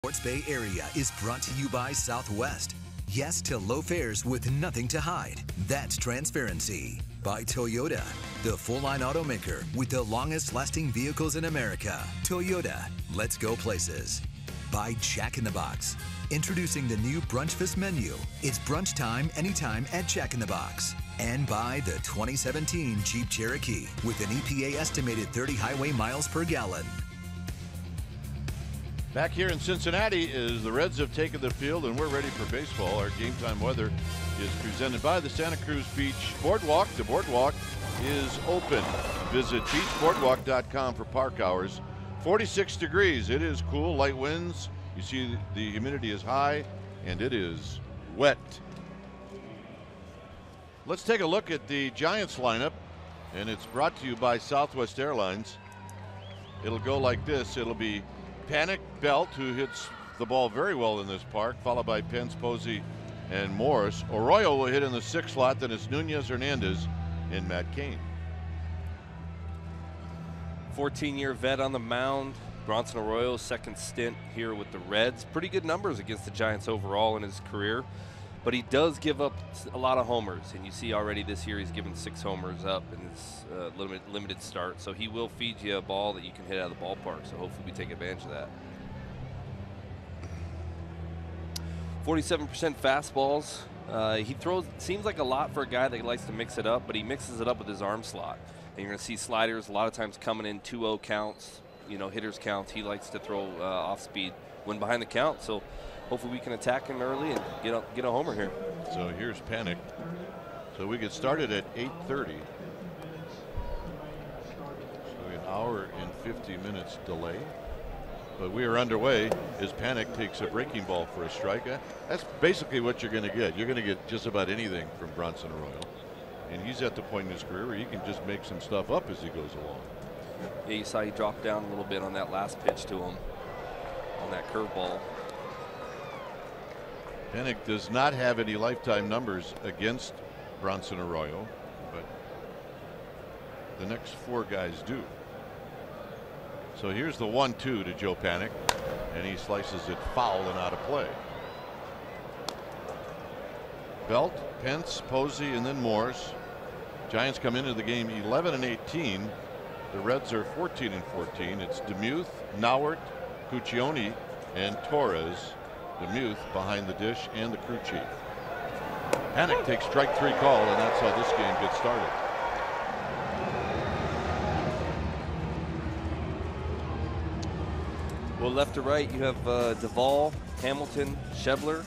Sports Bay area is brought to you by Southwest. Yes to low fares with nothing to hide. That's transparency. By Toyota, the full-line automaker with the longest-lasting vehicles in America. Toyota, let's go places. By Jack in the Box. Introducing the new Brunch Fest menu. It's brunch time anytime at Jack in the Box. And by the 2017 Jeep Cherokee with an EPA estimated 30 highway miles per gallon. Back here in Cincinnati, is the Reds have taken the field and we're ready for baseball. Our game time weather is presented by the Santa Cruz Beach Boardwalk. The boardwalk is open. Visit beachboardwalk.com for park hours. 46 degrees. It is cool, light winds. You see the humidity is high and it is wet. Let's take a look at the Giants lineup, and it's brought to you by Southwest Airlines. It'll go like this. It'll be Panic, Belt, who hits the ball very well in this park, followed by Pence, Posey, and Morris. Arroyo will hit in the 6th slot, then it's Nunez, Hernandez, and Matt Cain. 14-year vet on the mound. Bronson Arroyo's second stint here with the Reds. Pretty good numbers against the Giants overall in his career, but he does give up a lot of homers, and you see already this year he's given 6 homers up in his limited start. So he will feed you a ball that you can hit out of the ballpark, so hopefully we take advantage of that. 47% fastballs. He throws, seems like a lot for a guy that likes to mix it up, but he mixes it up with his arm slot. And you're going to see sliders a lot of times coming in 2-0 counts, hitters counts. He likes to throw off speed when behind the count. So hopefully we can attack him early and get a homer here. So here's Panic. So we get started at 8:30. So an hour and 50 minutes delay. But we are underway as Panic takes a breaking ball for a strike. That's basically what you're going to get. You're going to get just about anything from Bronson Arroyo. And he's at the point in his career where he can just make some stuff up as he goes along. Yeah, you saw he dropped down a little bit on that last pitch to him on that curveball. Panic does not have any lifetime numbers against Bronson Arroyo, but the next 4 guys do. So here's the 1-2 to Joe Panic, and he slices it foul and out of play. Belt, Pence, Posey, and then Morris. Giants come into the game 11-18. The Reds are 14-14. It's DeMuth, Nauert, Cuccione, and Torres. DeMuth behind the dish and the crew chief. Panic takes strike 3 call, and that's how this game gets started. Well, left to right, you have Duvall, Hamilton, Schebler,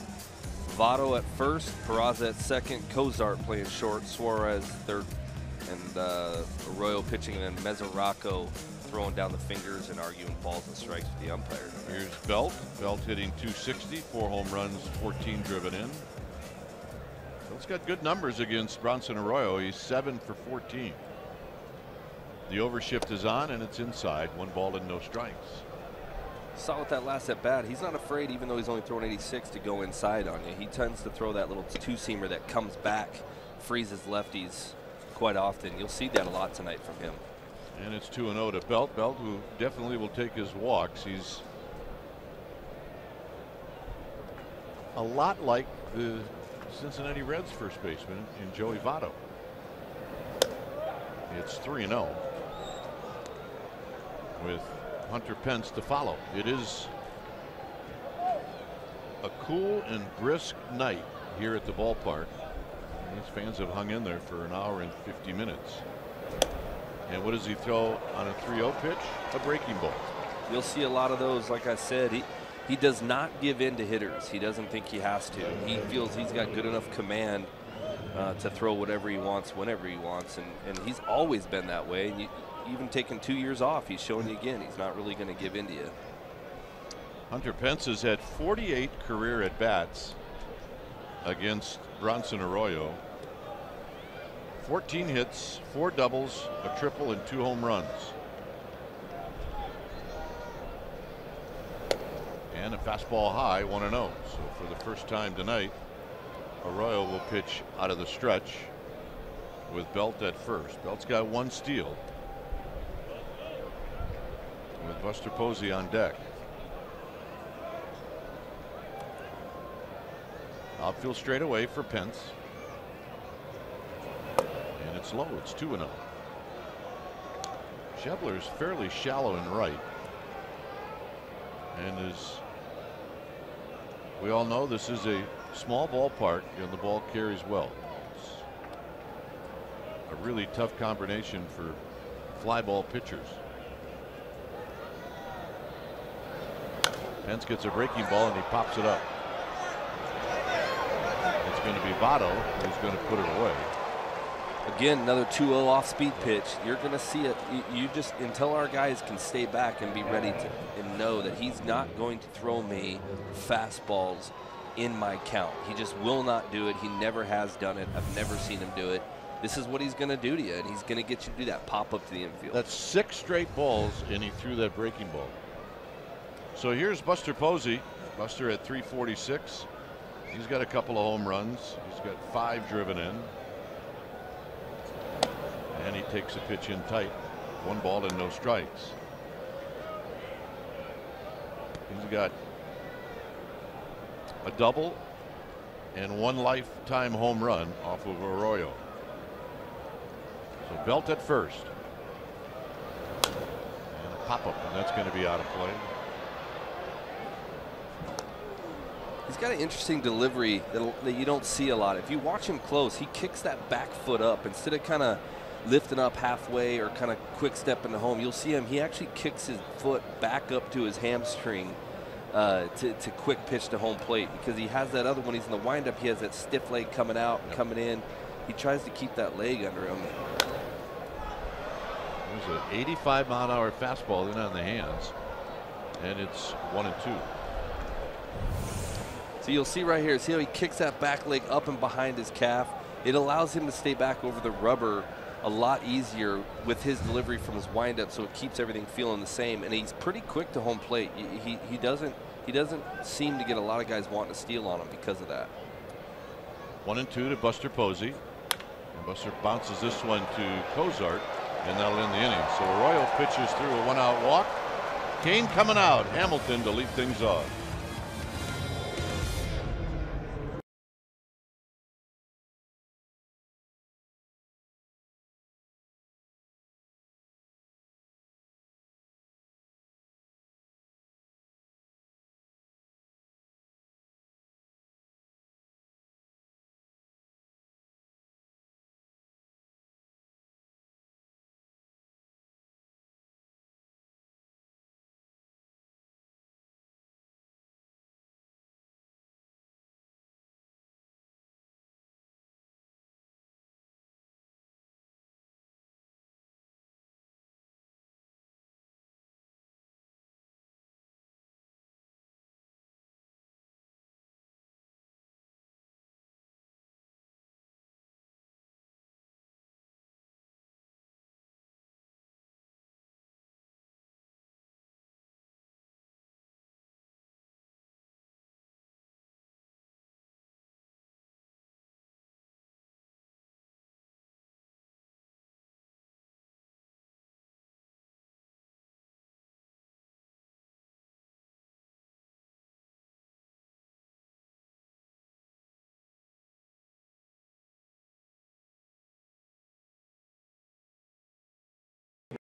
Votto at first, Peraza at second, Cozart playing short, Suarez third, and Arroyo pitching, and then Mesoraco throwing down the fingers and arguing balls and strikes with the umpire. Here's Belt. Belt hitting .260, 4 home runs, 14 driven in. Belt's got good numbers against Bronson Arroyo. He's 7 for 14. The overshift is on, and it's inside. 1 ball and no strikes. Saw with that last at bat, he's not afraid, even though he's only throwing 86, to go inside on you. He tends to throw that little 2-seamer that comes back, freezes lefties quite often. You'll see that a lot tonight from him. And it's 2-0 to Belt. Belt, who definitely will take his walks. He's a lot like the Cincinnati Reds first baseman in Joey Votto. It's 3-0 with Hunter Pence to follow. It is a cool and brisk night here at the ballpark. These fans have hung in there for an hour and 50 minutes. And what does he throw on a 3-0 pitch? A breaking ball. You'll see a lot of those. Like I said, he does not give in to hitters. He doesn't think he has to. He feels he's got good enough command to throw whatever he wants, whenever he wants, and he's always been that way. And even taking 2 years off, he's showing you again he's not really going to give in to you. Hunter Pence has had 48 career at-bats against Bronson Arroyo. 14 hits, 4 doubles, a triple, and 2 home runs. And a fastball high, 1-0. So for the first time tonight, Arroyo will pitch out of the stretch with Belt at first. Belt's got 1 steal, with Buster Posey on deck. Outfield straight away for Pence. And it's low. It's 2-0. Schebler's fairly shallow in right. And as we all know, this is a small ballpark and the ball carries well. It's a really tough combination for fly ball pitchers. Pence gets a breaking ball and he pops it up. It's going to be Votto who's going to put it away. Again, another 2-0 off-speed pitch. You're going to see it. You just, until our guys can stay back and be ready to and know that he's not going to throw me fastballs in my count. He just will not do it. He never has done it. I've never seen him do it. This is what he's going to do to you, and he's going to get you to do that pop up to the infield. That's 6 straight balls, and he threw that breaking ball. So here's Buster Posey. Buster at 346. He's got a couple of home runs. He's got 5 driven in. And he takes a pitch in tight. 1 ball and no strikes. He's got a double and 1 lifetime home run off of Arroyo. So Belt at first. And a pop-up, and that's going to be out of play. He's got an interesting delivery that you don't see a lot. If you watch him close, he kicks that back foot up instead of kind of lifting up halfway or kind of quick step into home. You'll see him. He actually kicks his foot back up to his hamstring to quick pitch to home plate, because he has that other one. He's in the windup. He has that stiff leg coming out and coming in. He tries to keep that leg under him. There's an 85-mile-an-hour fastball in on the hands, and it's 1-2. So you'll see right here, see how he kicks that back leg up and behind his calf. It allows him to stay back over the rubber a lot easier with his delivery from his windup, so it keeps everything feeling the same. And he's pretty quick to home plate. He doesn't seem to get a lot of guys wanting to steal on him because of that. 1-2 to Buster Posey. And Buster bounces this one to Cozart, and that'll end the inning. So Arroyo pitches through a 1-out walk. Cain coming out. Hamilton to lead things off.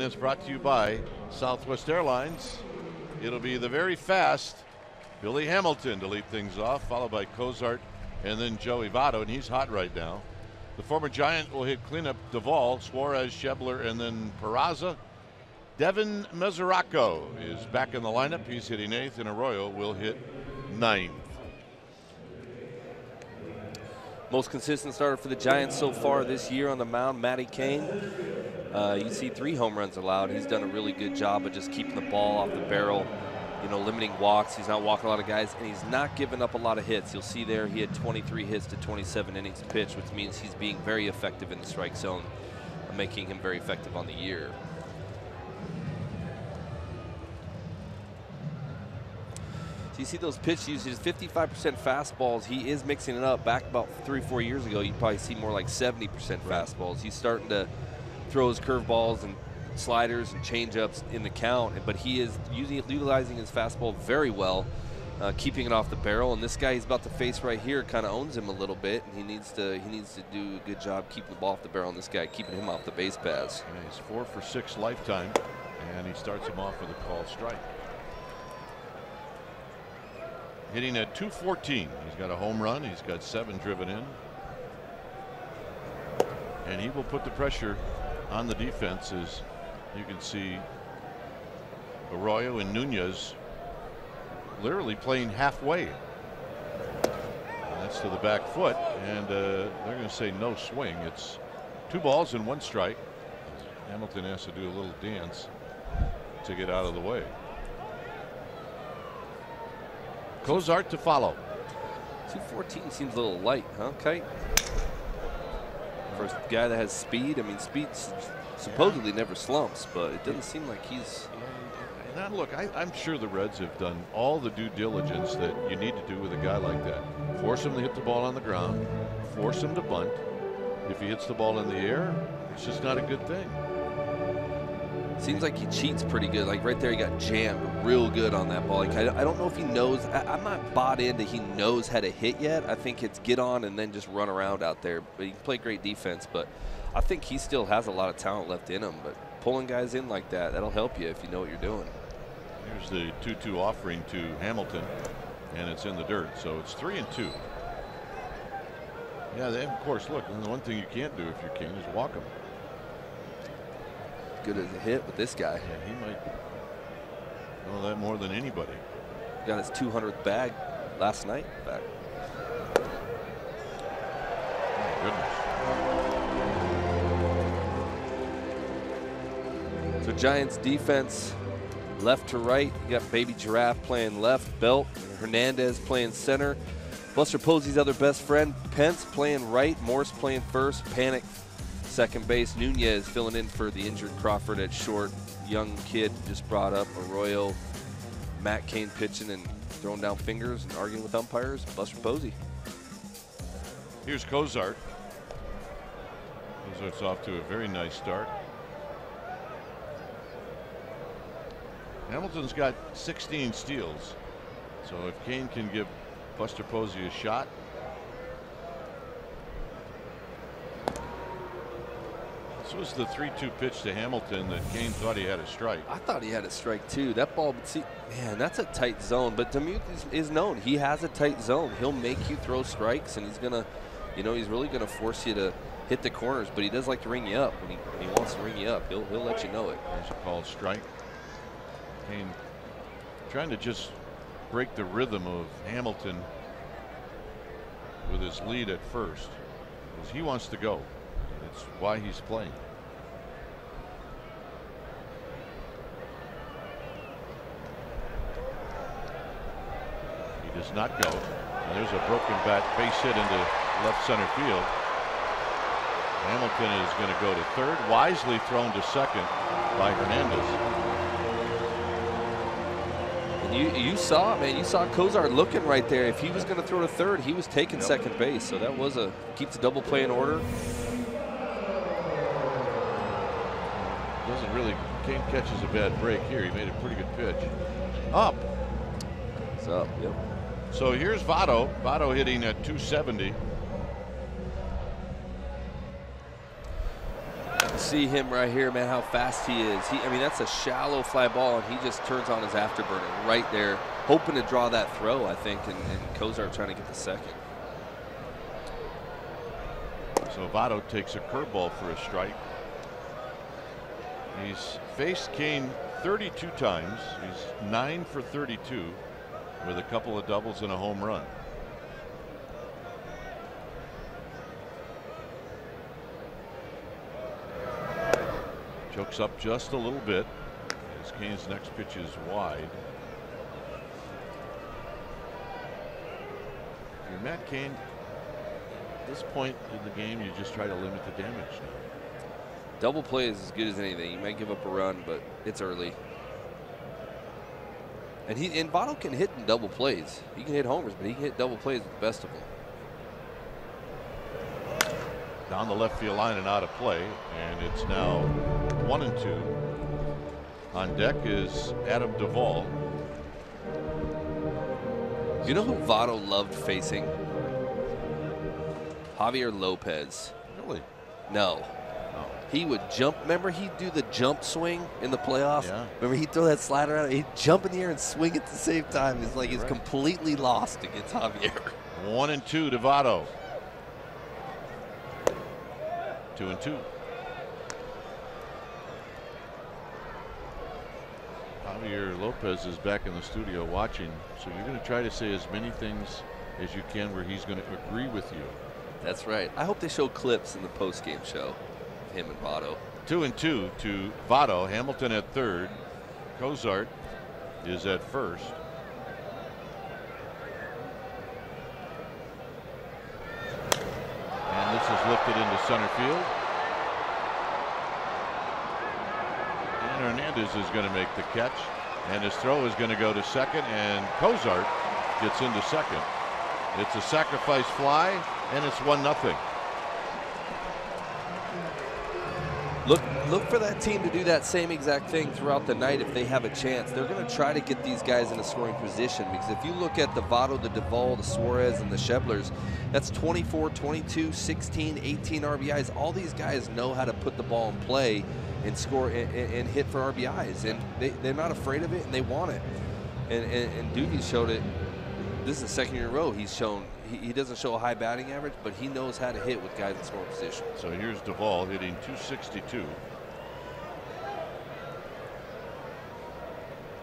It's brought to you by Southwest Airlines. It'll be the very fast Billy Hamilton to lead things off, followed by Cozart and then Joey Votto, and he's hot right now. The former Giant will hit cleanup Duvall, Suarez, Schebler, and then Peraza. Devin Mesoraco is back in the lineup. He's hitting 8th, and Arroyo will hit 9th. Most consistent starter for the Giants so far this year on the mound, Matty Cain. You see 3 home runs allowed. He's done a really good job of just keeping the ball off the barrel, you know, limiting walks. He's not walking a lot of guys, and he's not giving up a lot of hits. You'll see there he had 23 hits to 27 innings pitched, which means he's being very effective in the strike zone, making him very effective on the year. So you see those pitch uses, 55% fastballs. He is mixing it up. Back about 3 or 4 years ago, you'd probably see more like 70% fastballs. He's starting to throw his curveballs and sliders and changeups in the count, but he is utilizing his fastball very well. keeping it off the barrel. And this guy he's about to face right here kind of owns him a little bit, and he needs to do a good job keeping the ball off the barrel. And this guy keeping him off the base paths. Yeah, he's 4 for 6 lifetime, and he starts him off with a called strike. Hitting at .214. He's got a home run. He's got 7 driven in. And he will put the pressure on the defense, as you can see Arroyo and Nunez literally playing halfway. And that's to the back foot, and they're going to say no swing. It's 2 balls and 1 strike. Hamilton has to do a little dance to get out of the way. Cozart to follow. 214 seems a little light, huh, Kite? For a guy that has speed, I mean, speed supposedly never slumps, but it doesn't seem like he's. Now look, I'm sure the Reds have done all the due diligence that you need to do with a guy like that. Force him to hit the ball on the ground, force him to bunt. If he hits the ball in the air, it's just not a good thing. Seems like he cheats pretty good. Like right there, he got jammed real good on that ball. Like I don't know if he knows. I'm not bought in that he knows how to hit yet. I think it's get on and then just run around out there. But he can play great defense. But I think he still has a lot of talent left in him. But pulling guys in like that, that'll help you if you know what you're doing. Here's the 2-2 offering to Hamilton, and it's in the dirt. So it's 3-2. Yeah, they, of course, look, and the one thing you can't do if you're King is walk him. Good as a hit with this guy. Yeah, he might know that more than anybody. Got his 200th bag last night. Back. Oh, goodness. So Giants defense, left to right. You got Baby Giraffe playing left, Belt, Hernandez playing center. Buster Posey's other best friend, Pence, playing right, Morse playing first, Panic second base, Nunez filling in for the injured Crawford at short. Young kid just brought up, Arroyo, Matt Cain pitching and throwing down fingers and arguing with umpires, Buster Posey. Here's Cozart. Cozart's off to a very nice start. Hamilton's got 16 steals, so if Cain can give Buster Posey a shot. This was the 3-2 pitch to Hamilton that Cain thought he had a strike. I thought he had a strike too. That ball, but see, man, that's a tight zone. But Demuth is known. He has a tight zone. He'll make you throw strikes, and he's gonna, you know, he's really gonna force you to hit the corners. But he does like to ring you up. When he wants to ring you up, he'll let you know it. There's a called strike. Cain trying to just break the rhythm of Hamilton with his lead at first, because he wants to go. It's why he's playing. He does not go. And there's a broken bat base hit into left center field. Hamilton is going to go to third. Wisely thrown to second by Hernandez. You saw, man, you saw Cozart looking right there. If he was going to throw to third, he was taking second base. So that was a keep the double play in order. Doesn't really, Cain catches a bad break here. He made a pretty good pitch. Up. It's up, yep. So here's Votto. Votto hitting at 270. See him right here, man, how fast he is. I mean, that's a shallow fly ball, and he just turns on his afterburner right there, hoping to draw that throw, I think, and Cozart trying to get the second. So Votto takes a curveball for a strike. He's faced Cain 32 times. He's 9 for 32 with a couple of doubles and a home run. Chokes up just a little bit as Cain's next pitch is wide. If you're Matt Cain, at this point in the game, you just try to limit the damage now. Double play is as good as anything. You might give up a run, but it's early. And Votto can hit in double plays. He can hit homers, but he can hit double plays with the best of them. Down the left field line and out of play, and it's now 1-2. On deck is Adam Duvall. Do you know who Votto loved facing? Javier Lopez. Really? No. Oh. He would jump. Remember, he'd do the jump swing in the playoffs? Yeah. Remember, he'd throw that slider out. He'd jump in the air and swing at the same time. It's like he's completely lost against Javier. 1-2 to Votto. 2-2. Javier Lopez is back in the studio watching, so you're going to try to say as many things as you can where he's going to agree with you. That's right. I hope they show clips in the post-game show of him and Votto. 2-2 to Votto. Hamilton at third. Cozart is at first. And this is lifted into center field. And Hernandez is going to make the catch. And his throw is going to go to second. And Cozart gets into second. It's a sacrifice fly, and it's 1-0. Look for that team to do that same exact thing throughout the night if they have a chance. They're going to try to get these guys in a scoring position, because if you look at the Votto, the Duvall, the Suarez, and the Scheblers, that's 24, 22, 16, 18 RBIs. All these guys know how to put the ball in play and score and hit for RBIs, and they're not afraid of it, and they want it. And Doogie showed it. This is the second year in a row he's shown. He doesn't show a high batting average, but he knows how to hit with guys in scoring position. So here's Duvall hitting .262.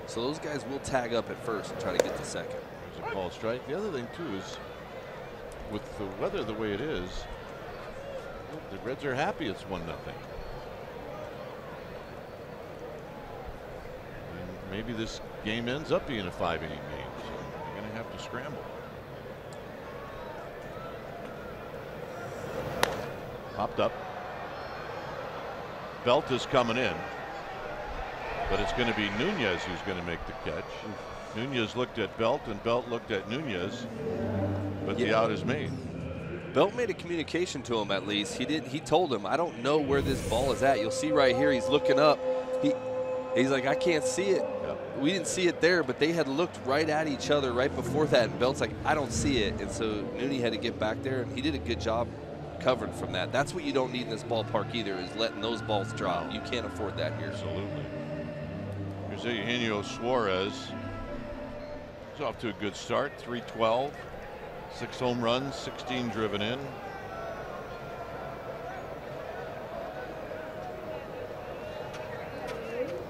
So those guys will tag up at first and try to get to second. There's a called strike. The other thing too is, with the weather the way it is, the Reds are happy it's 1-0. And maybe this game ends up being a 5-inning game. So you're going to have to scramble. Popped up. Belt is coming in, but it's going to be Nunez who's going to make the catch. Nunez looked at Belt, and Belt looked at Nunez, but the out is made. Belt made a communication to him at least. He told him, I don't know where this ball is at. You'll see right here, he's looking up. He's like, I can't see it. Yep. We didn't see it there, but they had looked right at each other right before that, and Belt's like, I don't see it. And so Nunez had to get back there, and he did a good job covered from that. That's what you don't need in this ballpark either, is letting those balls drop. You can't afford that here. Absolutely. Here's Eugenio Suarez. He's off to a good start. 312, 6 home runs, 16 driven in.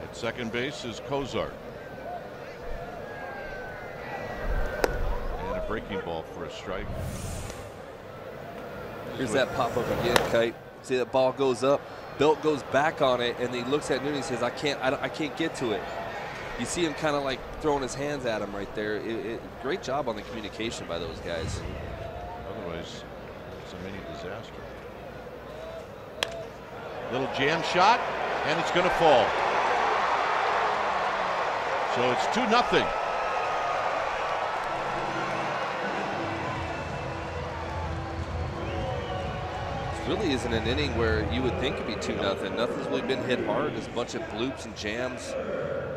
At second base is Cozart. And a breaking ball for a strike. Here's that pop up again, Kite. See that ball goes up. Belt goes back on it, and he looks at Nunez and says, I can't get to it. You see him kind of like throwing his hands at him right there. Great job on the communication by those guys. Otherwise, it's a mini disaster. Little jam shot, and it's going to fall. So it's 2-0. Really isn't an inning where you would think it'd be 2-0. Nothing's really been hit hard. There's a bunch of bloops and jams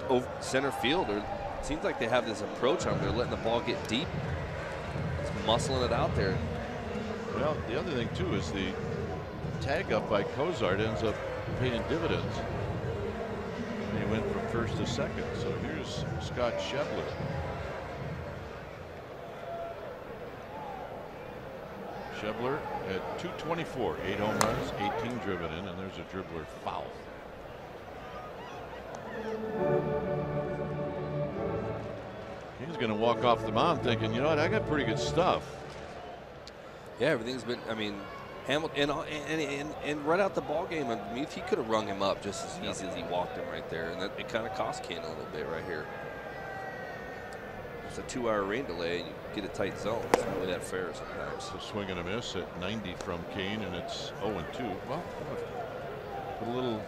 over center field. It seems like they have this approach on. They're letting the ball get deep. It's muscling it out there. Well, the other thing too is the tag up by Cozart ends up paying dividends. And he went from first to second. So here's Scott Schebler. Schebler at 224, 8 home runs, 18 driven in, and there's a dribbler foul. He's going to walk off the mound thinking, you know what, I got pretty good stuff. Yeah, everything's been, I mean, Hamilton, and right out the ball game, I mean, if he could have rung him up just as easy as he walked him right there, and it kind of cost Cain a little bit right here. It's a 2-hour rain delay, and you get a tight zone. It's not really that fair sometimes. So swing and a miss at 90 from Cain, and it's 0-2. Well, put a little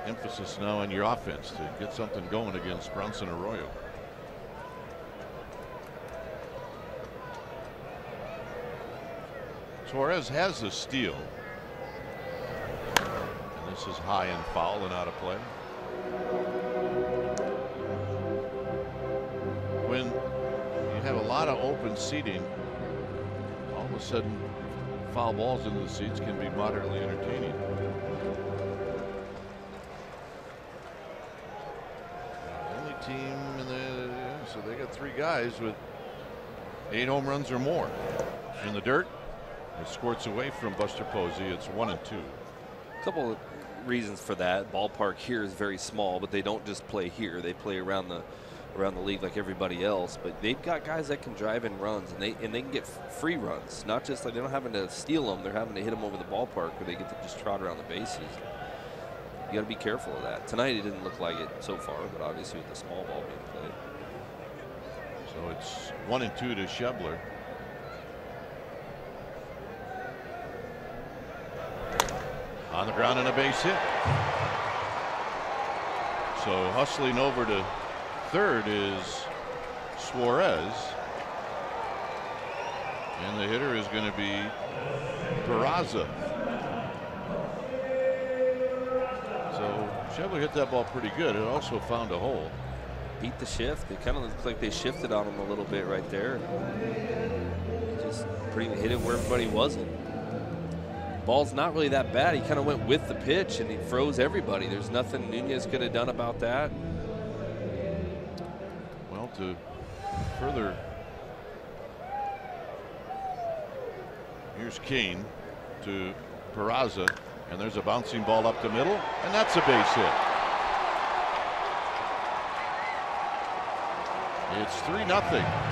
emphasis now on your offense to get something going against Bronson Arroyo. Suarez has the steal. And this is high and foul and out of play. When you have a lot of open seating, all of a sudden foul balls into the seats can be moderately entertaining. Only team in the, so they got 3 guys with 8 home runs or more. In the dirt, it squirts away from Buster Posey. It's 1-2. A couple of reasons for that. Ballpark here is very small, but they don't just play here. They play around the league like everybody else. But they've got guys that can drive in runs, and they can get free runs. Not just like they're not having to steal them; they're having to hit them over the ballpark, where they get to just trot around the bases. You got to be careful of that. Tonight it didn't look like it so far, but obviously with the small ball being played. So it's 1-2 to Schebler. On the ground and a base hit. So hustling over to third is Suarez. And the hitter is going to be Peraza. So Schebler hit that ball pretty good. It also found a hole. Beat the shift. It kind of looked like they shifted on him a little bit right there. Just pretty hit it where everybody wasn't. Ball's not really that bad. He kind of went with the pitch and he froze everybody. There's nothing Nunez could have done about that. Well, to further, here's Cain to Peraza, and there's a bouncing ball up the middle, and that's a base hit. It's 3-0.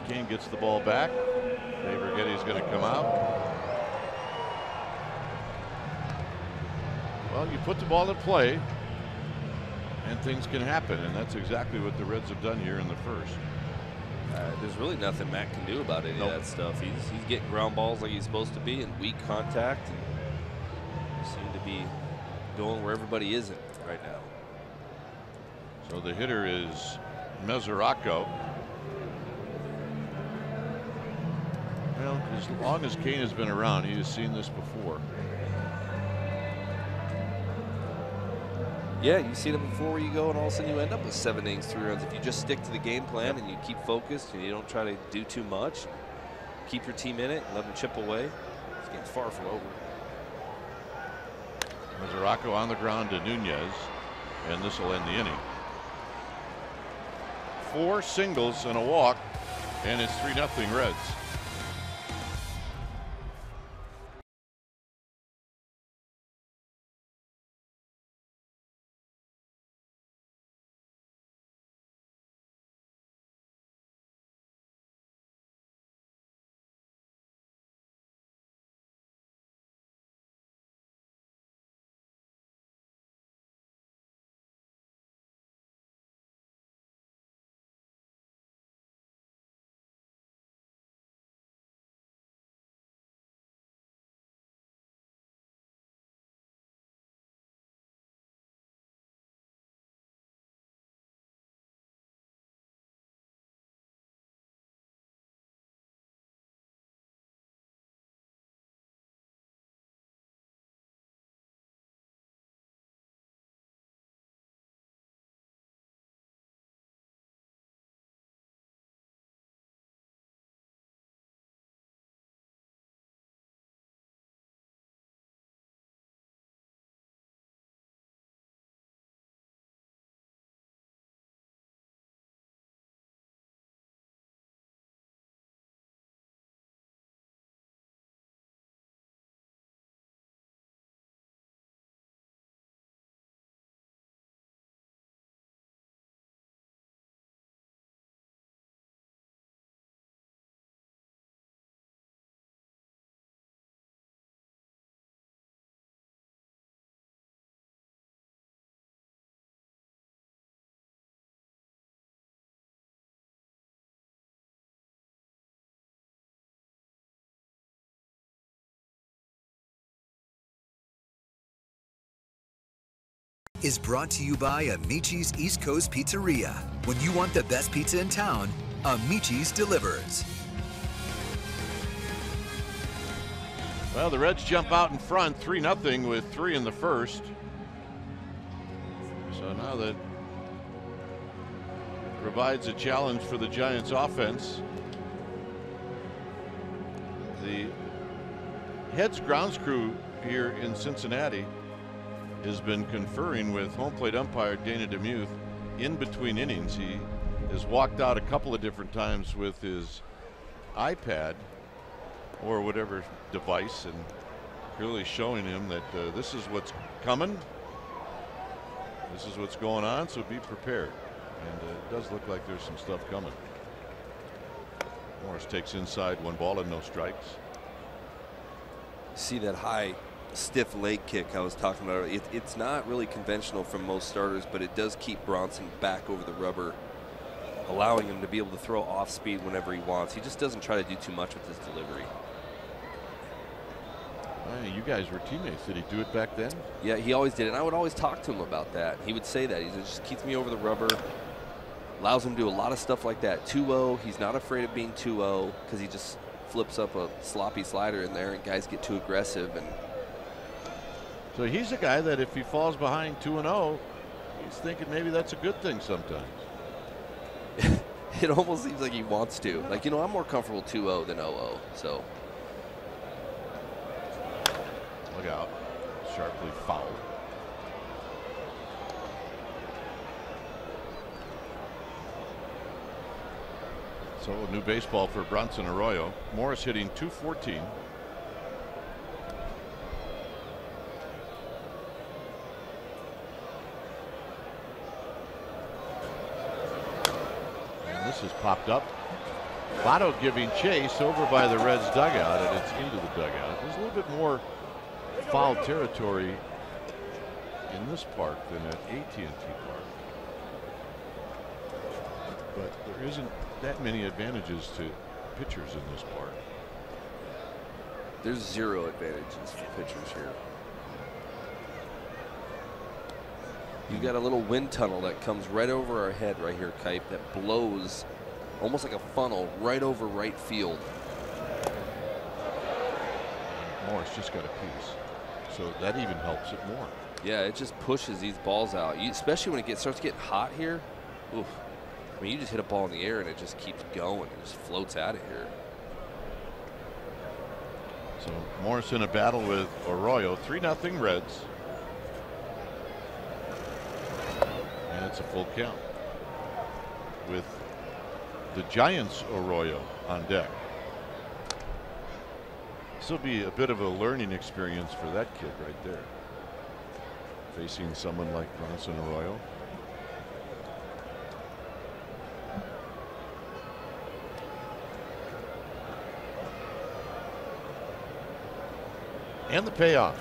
Cain gets the ball back. Dave Righetti's going to come out. Well, you put the ball in play and things can happen, and that's exactly what the Reds have done here in the first. There's really nothing Matt can do about any of that stuff. He's getting ground balls like he's supposed to be in weak contact, and seem to be going where everybody isn't right now. So the hitter is Mesoraco. Well, as long as Cain has been around, he has seen this before. Yeah, you've seen it before where you go and all of a sudden you end up with 7 innings, 3 runs. If you just stick to the game plan and you keep focused and you don't try to do too much, keep your team in it and let them chip away, it's getting far from over. Mesoraco on the ground to Nunez, and this will end the inning. 4 singles and a walk, and it's 3-0 Reds. Is brought to you by Amici's East Coast Pizzeria. When you want the best pizza in town, Amici's delivers. Well, the Reds jump out in front 3-0 with 3 in the first. So now that provides a challenge for the Giants offense. The heads grounds crew here in Cincinnati has been conferring with home plate umpire Dana DeMuth in between innings. He has walked out a couple of different times with his iPad or whatever device and really showing him that this is what's coming. This is what's going on, so be prepared. And it does look like there's some stuff coming. Morris takes inside, 1 ball and no strikes. See that high, stiff leg kick I was talking about. It's not really conventional from most starters, but it does keep Bronson back over the rubber, allowing him to be able to throw off speed whenever he wants. He just doesn't try to do too much with his delivery. Hey, you guys were teammates. Did he do it back then? Yeah, he always did, and I would always talk to him about that. He would say that. He just keeps me over the rubber, allows him to do a lot of stuff like that. 2-0, he's not afraid of being 2-0 because he just flips up a sloppy slider in there and guys get too aggressive. And so he's a guy that if he falls behind 2-0, he's thinking maybe that's a good thing sometimes. It almost seems like he wants to. Like, you know, I'm more comfortable 2-0 than 0-0, so. Look out. Sharply fouled. So a new baseball for Bronson Arroyo. Morris hitting .214. And this has popped up. Votto giving chase over by the Reds dugout, and it's into the dugout. There's a little bit more foul territory in this park than at AT&T Park, but there isn't that many advantages to pitchers in this park. There's 0 advantages for pitchers here. You got a little wind tunnel that comes right over our head right here, Kipe, that blows almost like a funnel right over right field. Morris just got a piece, so that even helps it more. Yeah, it just pushes these balls out, especially when it starts getting hot here. Oof. I mean, you just hit a ball in the air and it just keeps going. It just floats out of here. So Morris in a battle with Arroyo. 3-0 Reds. And it's a full count with the Giants Arroyo on deck. This will be a bit of a learning experience for that kid right there, facing someone like Bronson Arroyo. And the payoff.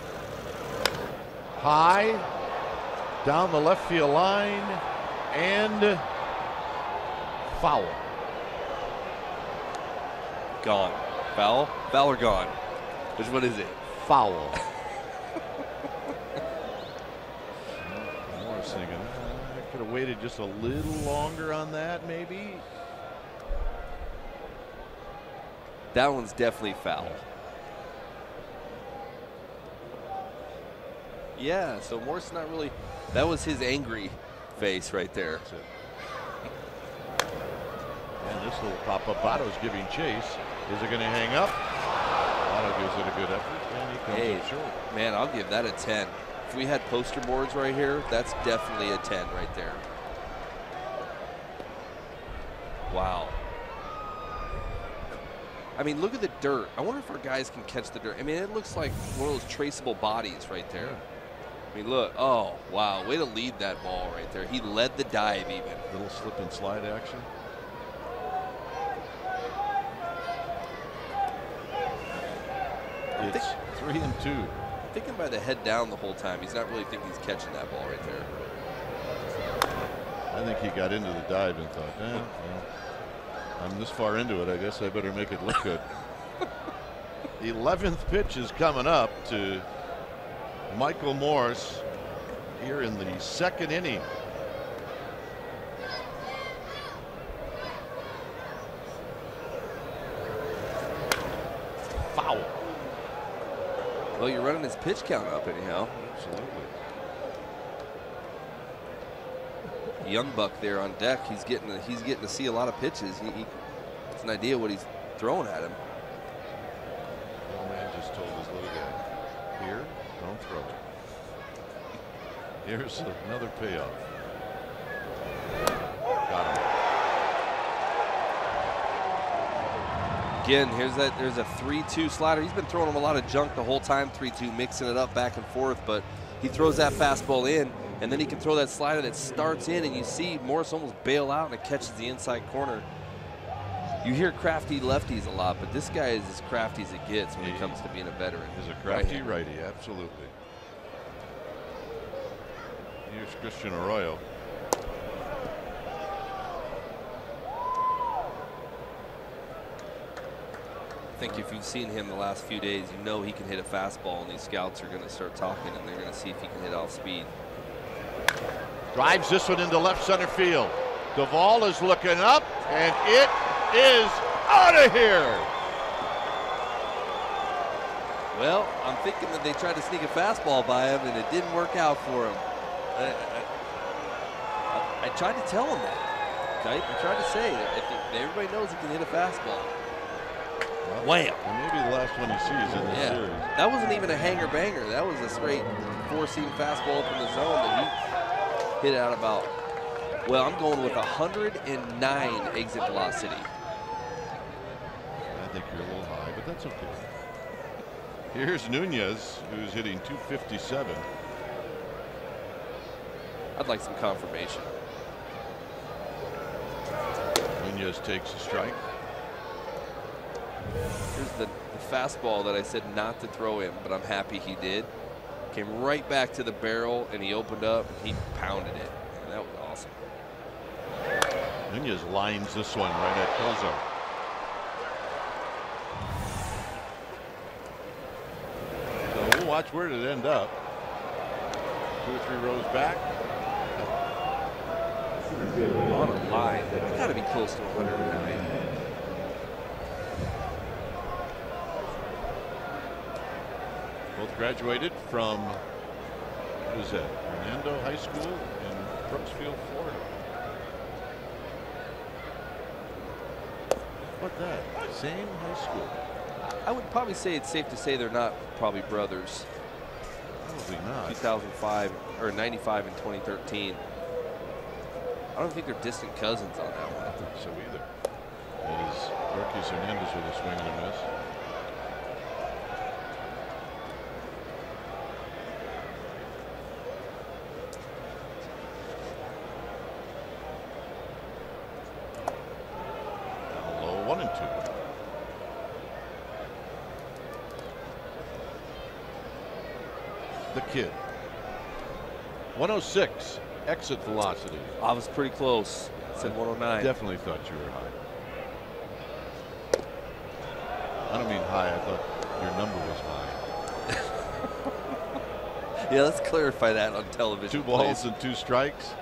High down the left field line and foul. Gone. Foul? Foul or gone? Which one is it? Foul. Morris thinking, I could have waited just a little longer on that, maybe. That one's definitely foul. Yeah, so Morris not really. That was his angry face right there. That's it. And this little pop-up. Votto's giving chase. Is it going to hang up? Votto gives it a good effort, and he comes up short. Man, I'll give that a 10. If we had poster boards right here, that's definitely a 10 right there. Wow. I mean, look at the dirt. I wonder if our guys can catch the dirt. I mean, it looks like one of those traceable bodies right there. I mean, look. Oh, wow. Way to lead that ball right there. He led the dive even. Little slip and slide action. It's 3-2. I'm thinking by the head down the whole time. He's not really thinking he's catching that ball right there. I think he got into the dive and thought, well, I'm this far into it. I guess I better make it look good. The 11th pitch is coming up to Michael Morse here in the 2nd inning. Foul. Well, you're running his pitch count up anyhow. Absolutely. young buck there on deck. He's getting to see a lot of pitches. It's an idea what he's throwing at him. The old man just told his little guy, here, don't throw it. Here's another payoff. Got him. Again, there's a 3-2 slider. He's been throwing him a lot of junk the whole time, 3-2, mixing it up back and forth, but he throws that fastball in, and then he can throw that slider that starts in, and you see Morris almost bail out, and it catches the inside corner. You hear crafty lefties a lot, but this guy is as crafty as it gets when it comes to being a veteran. He's a crafty righty, absolutely. Here's Christian Arroyo. I think if you've seen him the last few days, you know he can hit a fastball, and these scouts are going to start talking, and they're going to see if he can hit off speed. Drives this one into left center field. Duvall is looking up, and it is out of here. Well, I'm thinking that they tried to sneak a fastball by him, and it didn't work out for him. I tried to tell him that. Okay? I tried to say that everybody knows he can hit a fastball. Wham! Maybe the last one he sees in the series. That wasn't even a hanger banger. That was a straight four-seam fastball up in the zone that he hit out about. Well, I'm going with 109 exit velocity. I think you're a little high, but that's okay. Here's Nunez, who's hitting 257. I'd like some confirmation. Nunez takes a strike. Here's the fastball that I said not to throw him, but I'm happy he did. Came right back to the barrel, and he opened up, and he pounded it. And that was awesome. Nunez lines this one right at Kozo. So we'll watch where it end up. 2 or 3 rows back. On a line. It's got to be close to 109. Both graduated from, what is that, Hernando High School in Brooksfield, Florida. What's that? Same high school. I would probably say it's safe to say they're not probably brothers. Probably not. 2005 or 95 and 2013. I don't think they're distant cousins on that one. I don't think so either. As Marquez Hernandez with a swing and a miss. Down low, 1-2. The kid. 106 exit velocity. I was pretty close. I said 109. Definitely thought you were high. I don't mean high. I thought your number was high. Yeah, let's clarify that on television. 2 balls please. and 2 strikes.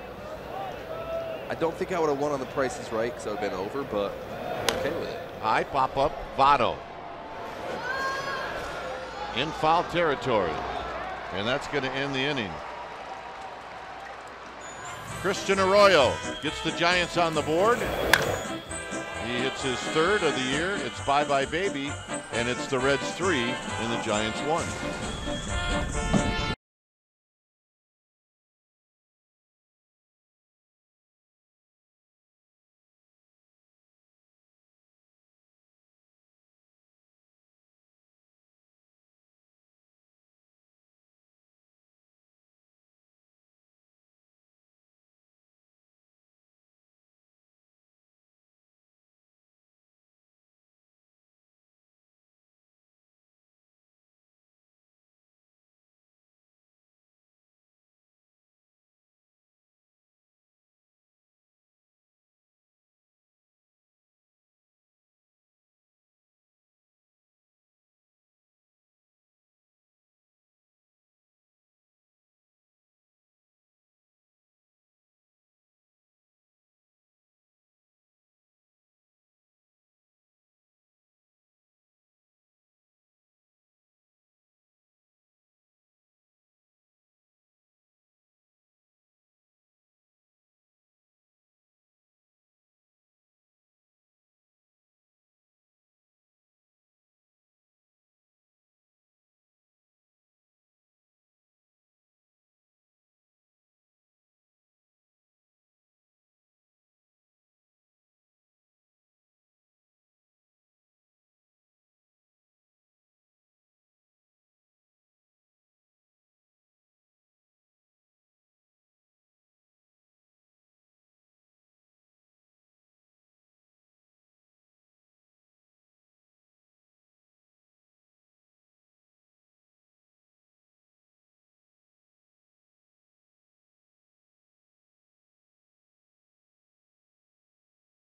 I don't think I would have won on the Price is Right because I would have been over, but I'm okay with it. High pop up. Votto. In foul territory. And that's going to end the inning. Christian Arroyo gets the Giants on the board. He hits his 3rd of the year. It's bye-bye baby, and it's the Reds 3 and the Giants 1.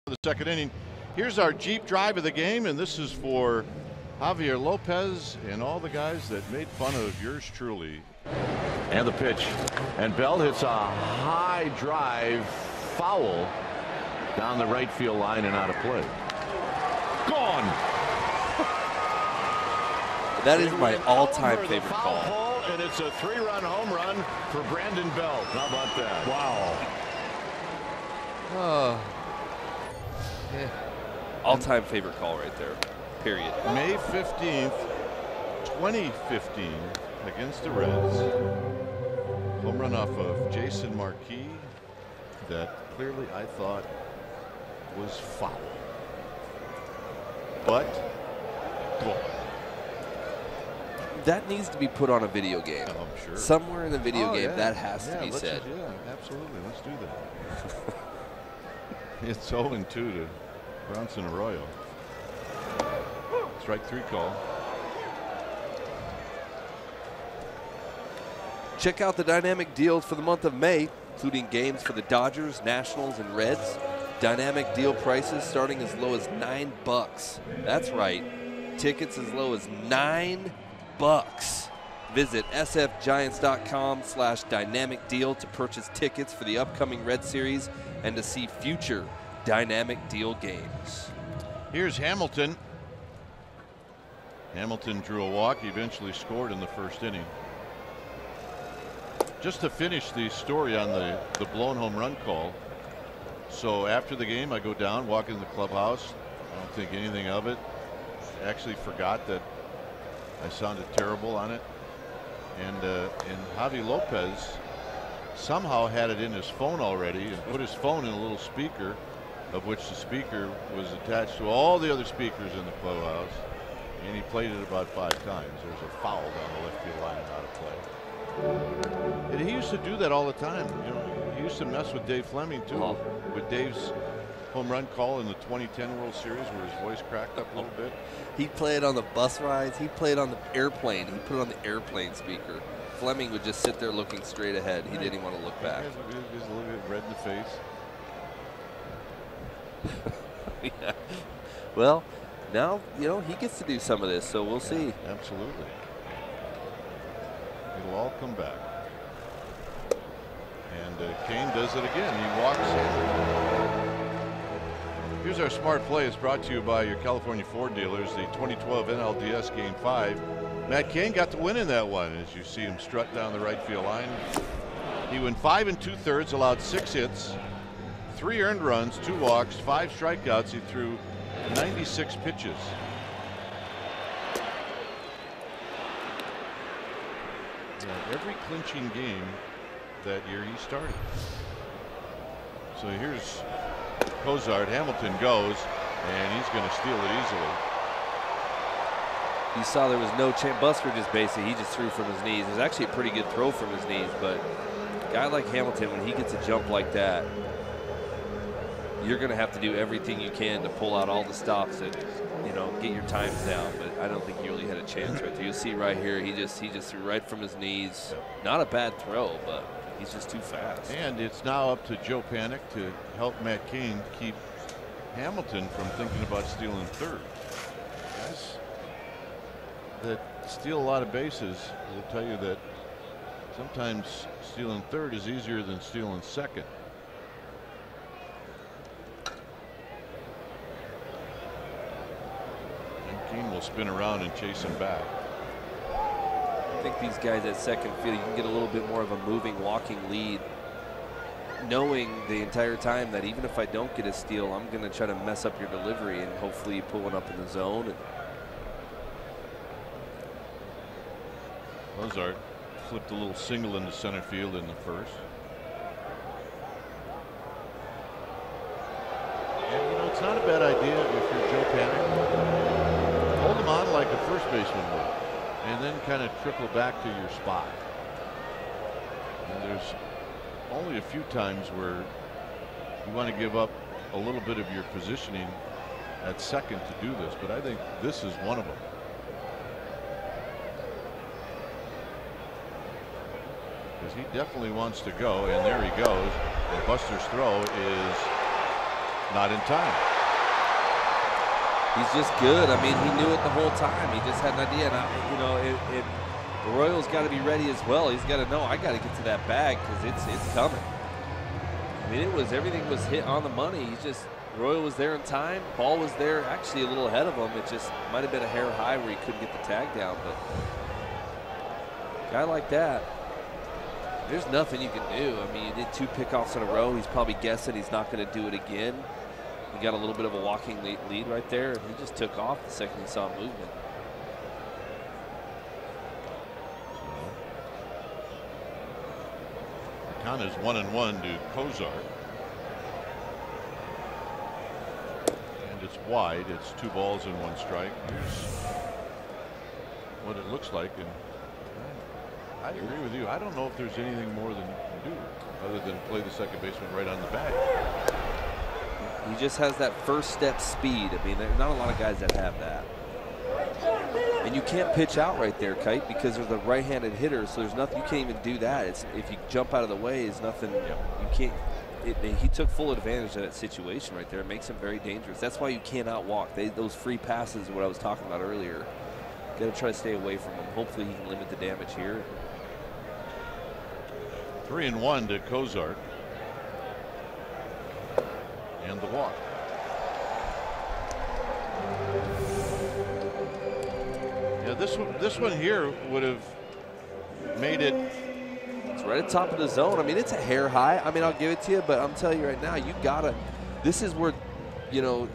The second inning. Here's our Jeep drive of the game, and this is for Javier Lopez and all the guys that made fun of yours truly. And the pitch, and Bell hits a high drive foul down the right field line and out of play. Gone. That is my all-time favorite call. Hole, and it's a 3-run home run for Brandon Bell. How about that? Wow. Yeah. All-time favorite call right there. Period. May 15th, 2015, against the Reds. Home run off of Jason Marquis that clearly I thought was foul. But well, that needs to be put on a video game. I'm sure. Somewhere in the video game, yeah. that has to be said. Yeah, absolutely. Let's do that. It's 0-2 to Bronson Arroyo. Strike 3 call. Check out the dynamic deals for the month of May, including games for the Dodgers, Nationals, and Reds. Dynamic deal prices starting as low as $9. That's right. Tickets as low as $9. Visit sfgiants.com/dynamic deal to purchase tickets for the upcoming Red Series and to see future dynamic deal games. Here's Hamilton. Hamilton drew a walk. He eventually scored in the first inning. Just to finish the story on the blown home run call. So after the game, I go down, walk in the clubhouse. I don't think anything of it. Actually forgot that I sounded terrible on it. And Javi Lopez somehow had it in his phone already and put his phone in a little speaker, of which the speaker was attached to all the other speakers in the clubhouse. And he played it about 5 times. There was a foul down the left field line and out of play. And he used to do that all the time. You know, he used to mess with Dave Fleming too. With Dave's home run call in the 2010 World Series, where his voice cracked up a little bit. He played on the bus rides. He played on the airplane. He put it on the airplane speaker. Fleming would just sit there looking straight ahead. He didn't even want to look back. Just a little bit red in the face. Yeah. Well, now, you know, he gets to do some of this, so we'll see. Absolutely. It'll all come back. And Cain does it again. He walks in. Here's our smart play. It's brought to you by your California Ford dealers. The 2012 NLDS Game 5. Matt Cain got the win in that one, as you see him strut down the right field line. He went 5 2/3, allowed 6 hits, 3 earned runs, 2 walks, 5 strikeouts. He threw 96 pitches. Every clinching game that year he started. So here's Cozart. Hamilton goes, and he's going to steal it easily. You saw there was no chance. Buster just basically, he just threw from his knees. It was actually a pretty good throw from his knees, but a guy like Hamilton, when he gets a jump like that, you're going to have to do everything you can to pull out all the stops and, you know, get your times down. But I don't think he really had a chance right there. You see right here, he just threw right from his knees. Not a bad throw, but he's just too fast. And it's now up to Joe Panik to help Matt Cain keep Hamilton from thinking about stealing third. Guys that steal a lot of bases will tell you that sometimes stealing third is easier than stealing second. Cain will spin around and chase him back. I think these guys at second field, you can get a little bit more of a moving, walking lead, knowing the entire time that even if I don't get a steal, I'm going to try to mess up your delivery and hopefully you pull one up in the zone. Cozart flipped a little single into center field in the first. And you know, it's not a bad idea if you're Joe Panik. Hold him on like a first baseman would, and then kind of trickle back to your spot. And there's only a few times where you want to give up a little bit of your positioning at second to do this, but I think this is one of them. Because he definitely wants to go, and there he goes. And Buster's throw is Not in time. He's just good. I mean, he knew it the whole time. He just had an idea. And you know, the Royals got to be ready as well. He's got to know, I got to get to that bag because it's coming. I mean, everything was hit on the money. He's just, Royal was there in time. Ball was there, actually a little ahead of him. It just might have been a hair high where he couldn't get the tag down. But a guy like that, there's nothing you can do. I mean, he did 2 pickoffs in a row. He's probably guessing he's not going to do it again. He got a little bit of a walking lead right there, and he just took off the second he saw movement. Count is 1-1 to Kozar. And it's wide. It's 2 balls and 1 strike. Here's what it looks like. And I agree with you. I don't know if there's anything more than you can do other than play the second baseman right on the bag. He just has that first step speed. I mean, there's not a lot of guys that have that. And you can't pitch out right there, Kite, because there's a right-handed hitter, so there's nothing, you can't even do that. If you jump out of the way, it's nothing, you can't. He took full advantage of that situation right there. It makes him very dangerous. That's why you cannot walk. Those free passes, what I was talking about earlier, got to try to stay away from them. Hopefully he can limit the damage here. 3-1 to Kozar. And the walk. Yeah, this one here would have made it. It's right at the top of the zone. I mean, it's a hair high. I mean, I'll give it to you, but I'm telling you right now, you gotta. This is where, you know,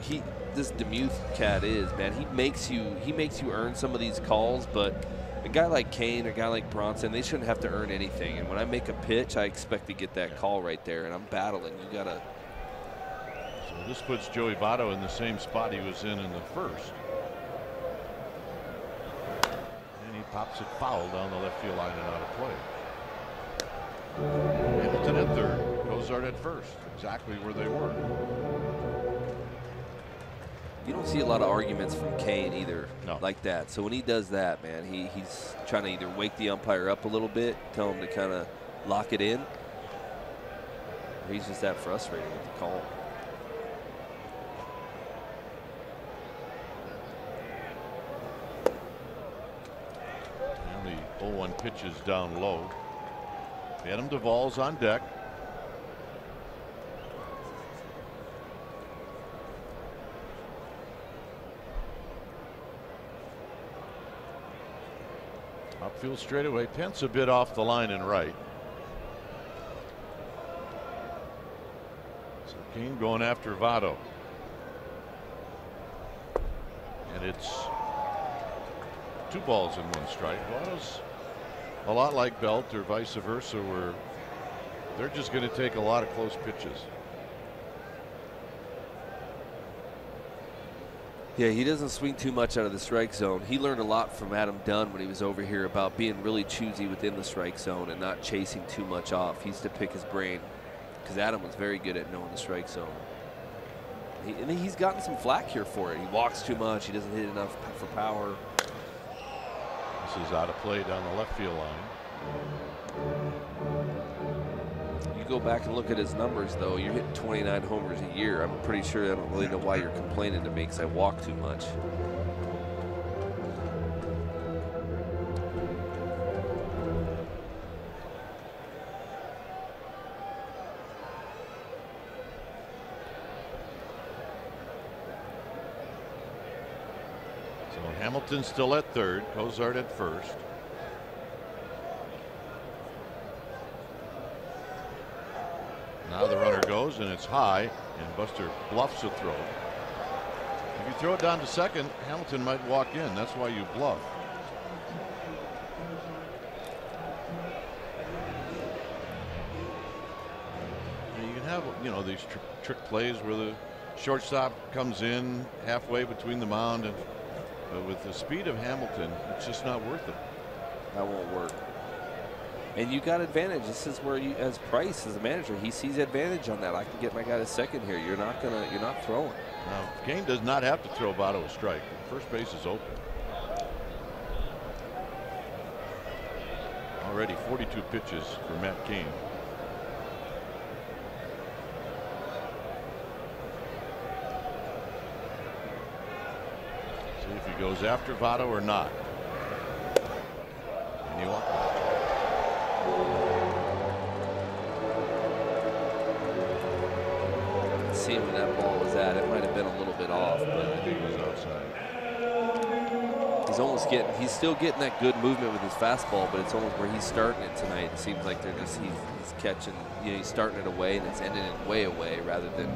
this Demuth cat is, man. He makes you earn some of these calls, but a guy like Cain or a guy like Bronson, they shouldn't have to earn anything. And when I make a pitch, I expect to get that call right there, and I'm battling. You gotta. So this puts Joey Votto in the same spot he was in the first. And he pops it foul down the left field line and out of play. Hamilton at third, Kozar at first, exactly where they were. You don't see a lot of arguments from Cain either, no. Like that. So when he does that, man, he's trying to either wake the umpire up a little bit, tell him to kind of lock it in, or he's just that frustrated with the call. And the 0-1 pitch is down low. Adam Duvall's on deck. Outfield straightaway. Pence a bit off the line and right. So Cain going after Votto. And it's 2 balls and 1 strike. Votto's a lot like Belt or vice versa, where they're just going to take a lot of close pitches. Yeah, he doesn't swing too much out of the strike zone. He learned a lot from Adam Dunn when he was over here about being really choosy within the strike zone and not chasing too much off. He used to pick his brain because Adam was very good at knowing the strike zone. And he's gotten some flack here for it. He walks too much. He doesn't hit enough for power. This is out of play down the left field line. You go back and look at his numbers, though. You're hitting 29 homers a year. I'm pretty sure I don't really know why you're complaining to me because I walk too much. So Hamilton's still at third, Kozar at first. Now the runner goes, and it's high, and Buster bluffs a throw. If you throw it down to second, Hamilton might walk in. That's why you bluff. And you can have, you know, these trick plays where the shortstop comes in halfway between the mound, and with the speed of Hamilton, it's just not worth it. That won't work. And you got advantage. This is where you, as Price, as a manager, he sees advantage on that. I can get my guy to second here. You're not throwing. Now, Cain does not have to throw Votto a strike. First base is open. Already 42 pitches for Matt Cain. goes after Votto or not. And he walked. Seeing where that ball was at, it might have been a little bit off, but I think it was outside. He's still getting that good movement with his fastball, but it's almost where he's starting it tonight. It seems like he's catching, he's starting it away and it's ending it way away rather than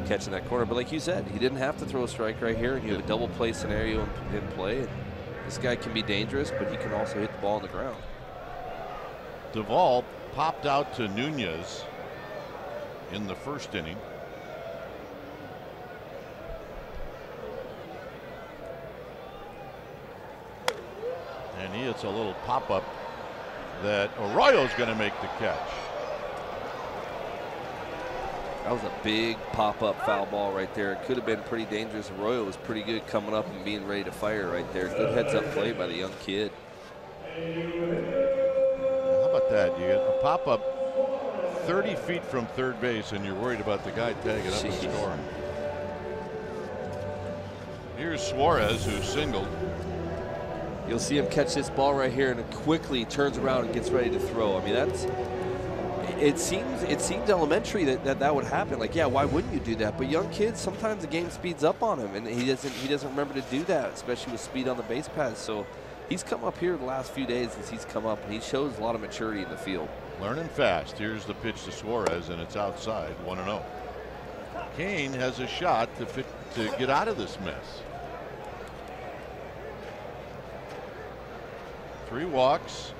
catching that corner. But like you said, he didn't have to throw a strike right here, and you have a double play scenario in play. And this guy can be dangerous, but he can also hit the ball on the ground. Duvall popped out to Nunez in the first inning. And he hits a little pop-up that Arroyo's going to make the catch. That was a big pop-up foul ball right there. It could have been pretty dangerous. Arroyo was pretty good coming up and being ready to fire right there. Good heads-up play by the young kid. How about that? You get a pop-up 30 feet from third base, and you're worried about the guy tagging up and scoring. Here's Suarez, who singled. You'll see him catch this ball right here, and it quickly turns around and gets ready to throw. I mean, it seems elementary that would happen. Like, yeah, why wouldn't you do that? But young kids, sometimes the game speeds up on him, and he doesn't remember to do that, especially with speed on the base paths. So he's come up here the last few days as he's come up, and he shows a lot of maturity in the field. Learning fast. Here's the pitch to Suarez, and it's outside, 1-0. Cain has a shot to get out of this mess. 3 walks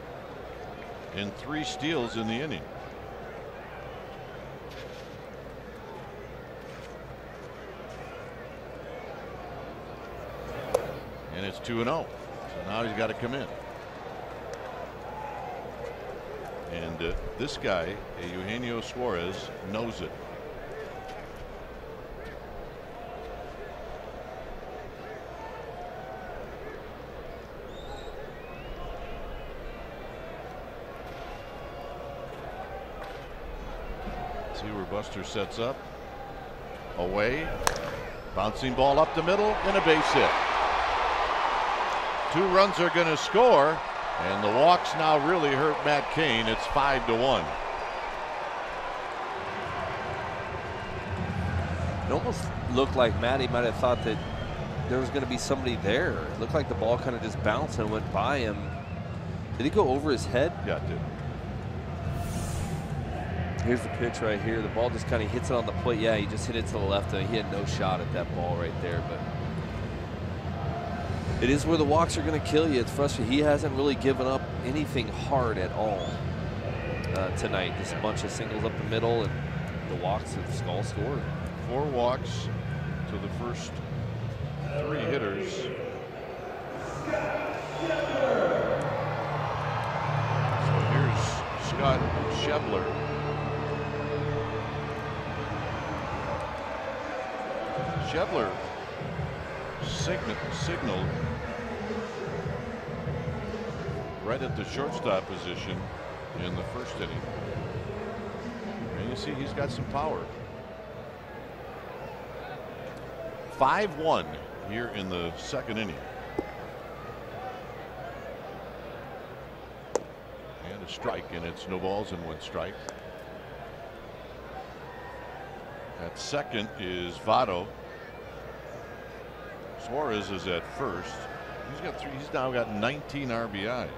and 3 steals in the inning. And it's 2-0. So now he's got to come in. And this guy, Eugenio Suarez, knows it. See where Buster sets up. Away. Bouncing ball up the middle and a base hit. 2 runs are going to score, and the walks now really hurt Matt Cain. It's 5-1. It almost looked like Matty might have thought that there was going to be somebody there. It looked like the ball kind of just bounced and went by him. Did he go over his head? Yeah, it did. Here's the pitch right here. The ball just kind of hits it on the plate. Yeah, he just hit it to the left, and he had no shot at that ball right there. But it is where the walks are going to kill you. It's frustrating. He hasn't really given up anything hard at all tonight. Just a bunch of singles up the middle, and the walks have all scored. 4 walks to the first 3 hitters. So here's Scott Schebler. Schebler signaled right at the shortstop position in the first inning. And you see he's got some power. 5-1 here in the second inning. And a strike, and it's no balls and 1 strike. At second is Votto. Suarez is at first. He's now got 19 RBIs.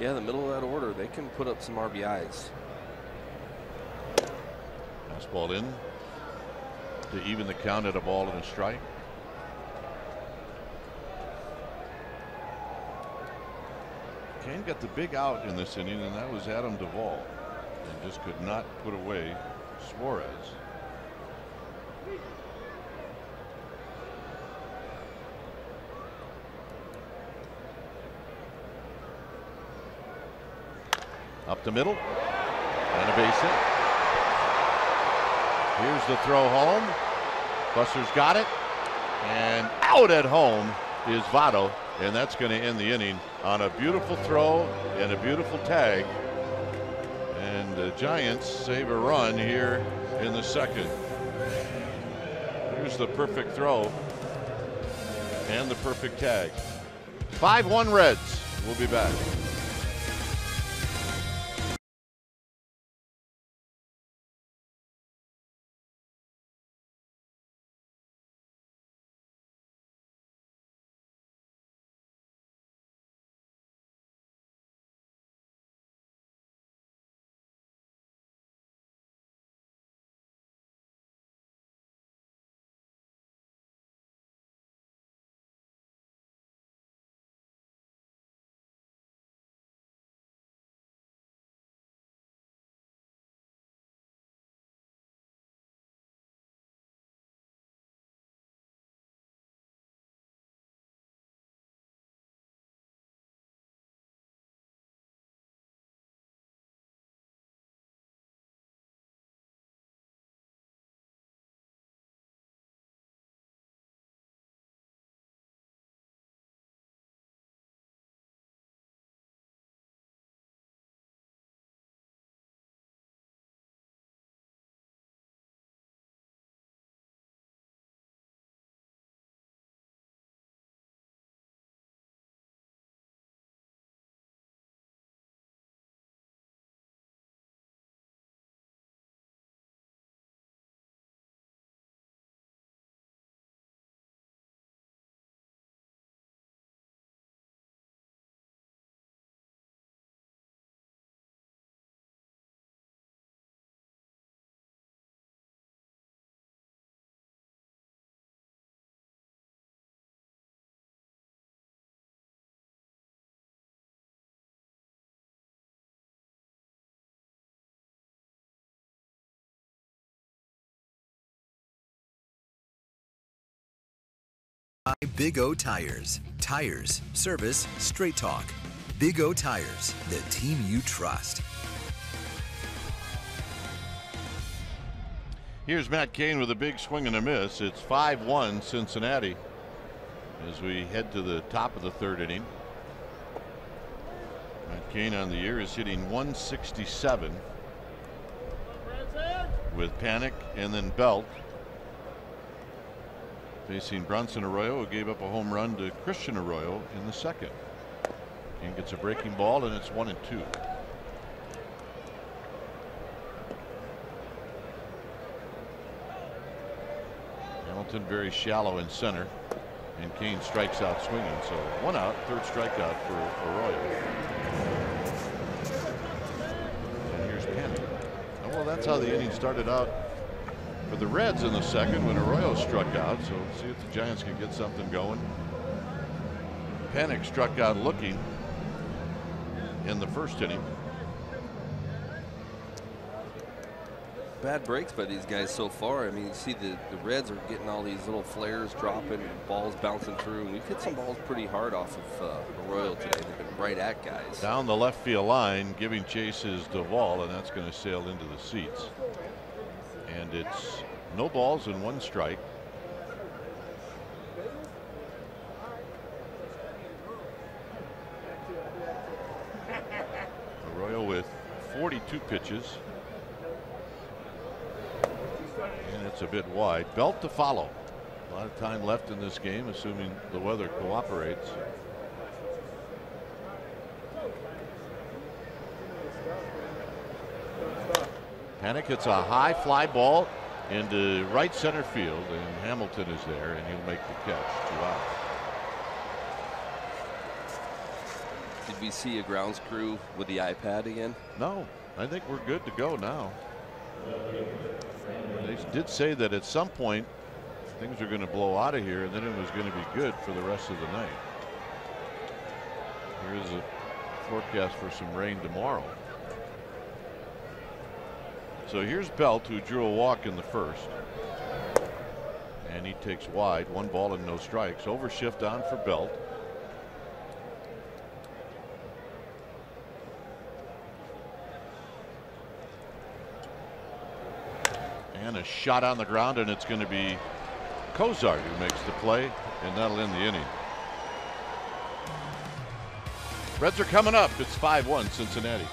Yeah, the middle of that order, they can put up some RBIs. Fastball in to even the count at a ball and a strike. Cain got the big out in this inning, and that was Adam Duvall, and just could not put away Suarez. Up the middle and a base hit. Here's the throw home. Buster's got it, and out at home is Votto, and that's going to end the inning on a beautiful throw and a beautiful tag. And the Giants save a run here in the second. Here's the perfect throw and the perfect tag. 5-1 Reds. We'll be back. Big O Tires. Tires, service, straight talk. Big O Tires, the team you trust. Here's Matt Cain with a big swing and a miss. It's 5-1 Cincinnati as we head to the top of the third inning. Matt Cain on the year is hitting 167 with Panic and then Belt. Facing Bronson Arroyo, who gave up a home run to Christian Arroyo in the second. And gets a breaking ball, and it's 1-2. Hamilton very shallow in center, and Cain strikes out swinging. So 1 out, third strikeout for Arroyo. And here's Panic. Oh, well, that's how the inning started out for the Reds in the second when Arroyo struck out. So let's see if the Giants can get something going. Panic struck out looking in the first inning. Bad breaks by these guys so far. I mean, you see the Reds are getting all these little flares dropping, and balls bouncing through, and we've hit some balls pretty hard off of Arroyo today. They've been right at guys. Down the left field line, giving chase is Duvall, and that's going to sail into the seats. And it's no balls and 1 strike. Arroyo with 42 pitches. And it's a bit wide. Belt to follow. A lot of time left in this game, assuming the weather cooperates. Panic hits a high fly ball into right center field, and Hamilton is there, and he'll make the catch. 2 outs. Did we see a grounds crew with the iPad again? No, I think we're good to go now. They did say that at some point things are going to blow out of here, and then it was going to be good for the rest of the night. Here's a forecast for some rain tomorrow. So here's Belt, who drew a walk in the first, and he takes wide. 1 ball and no strikes. Overshift on for Belt. And a shot on the ground, and it's going to be Cozart who makes the play, and that'll end the inning. Reds are coming up. It's 5-1 Cincinnati.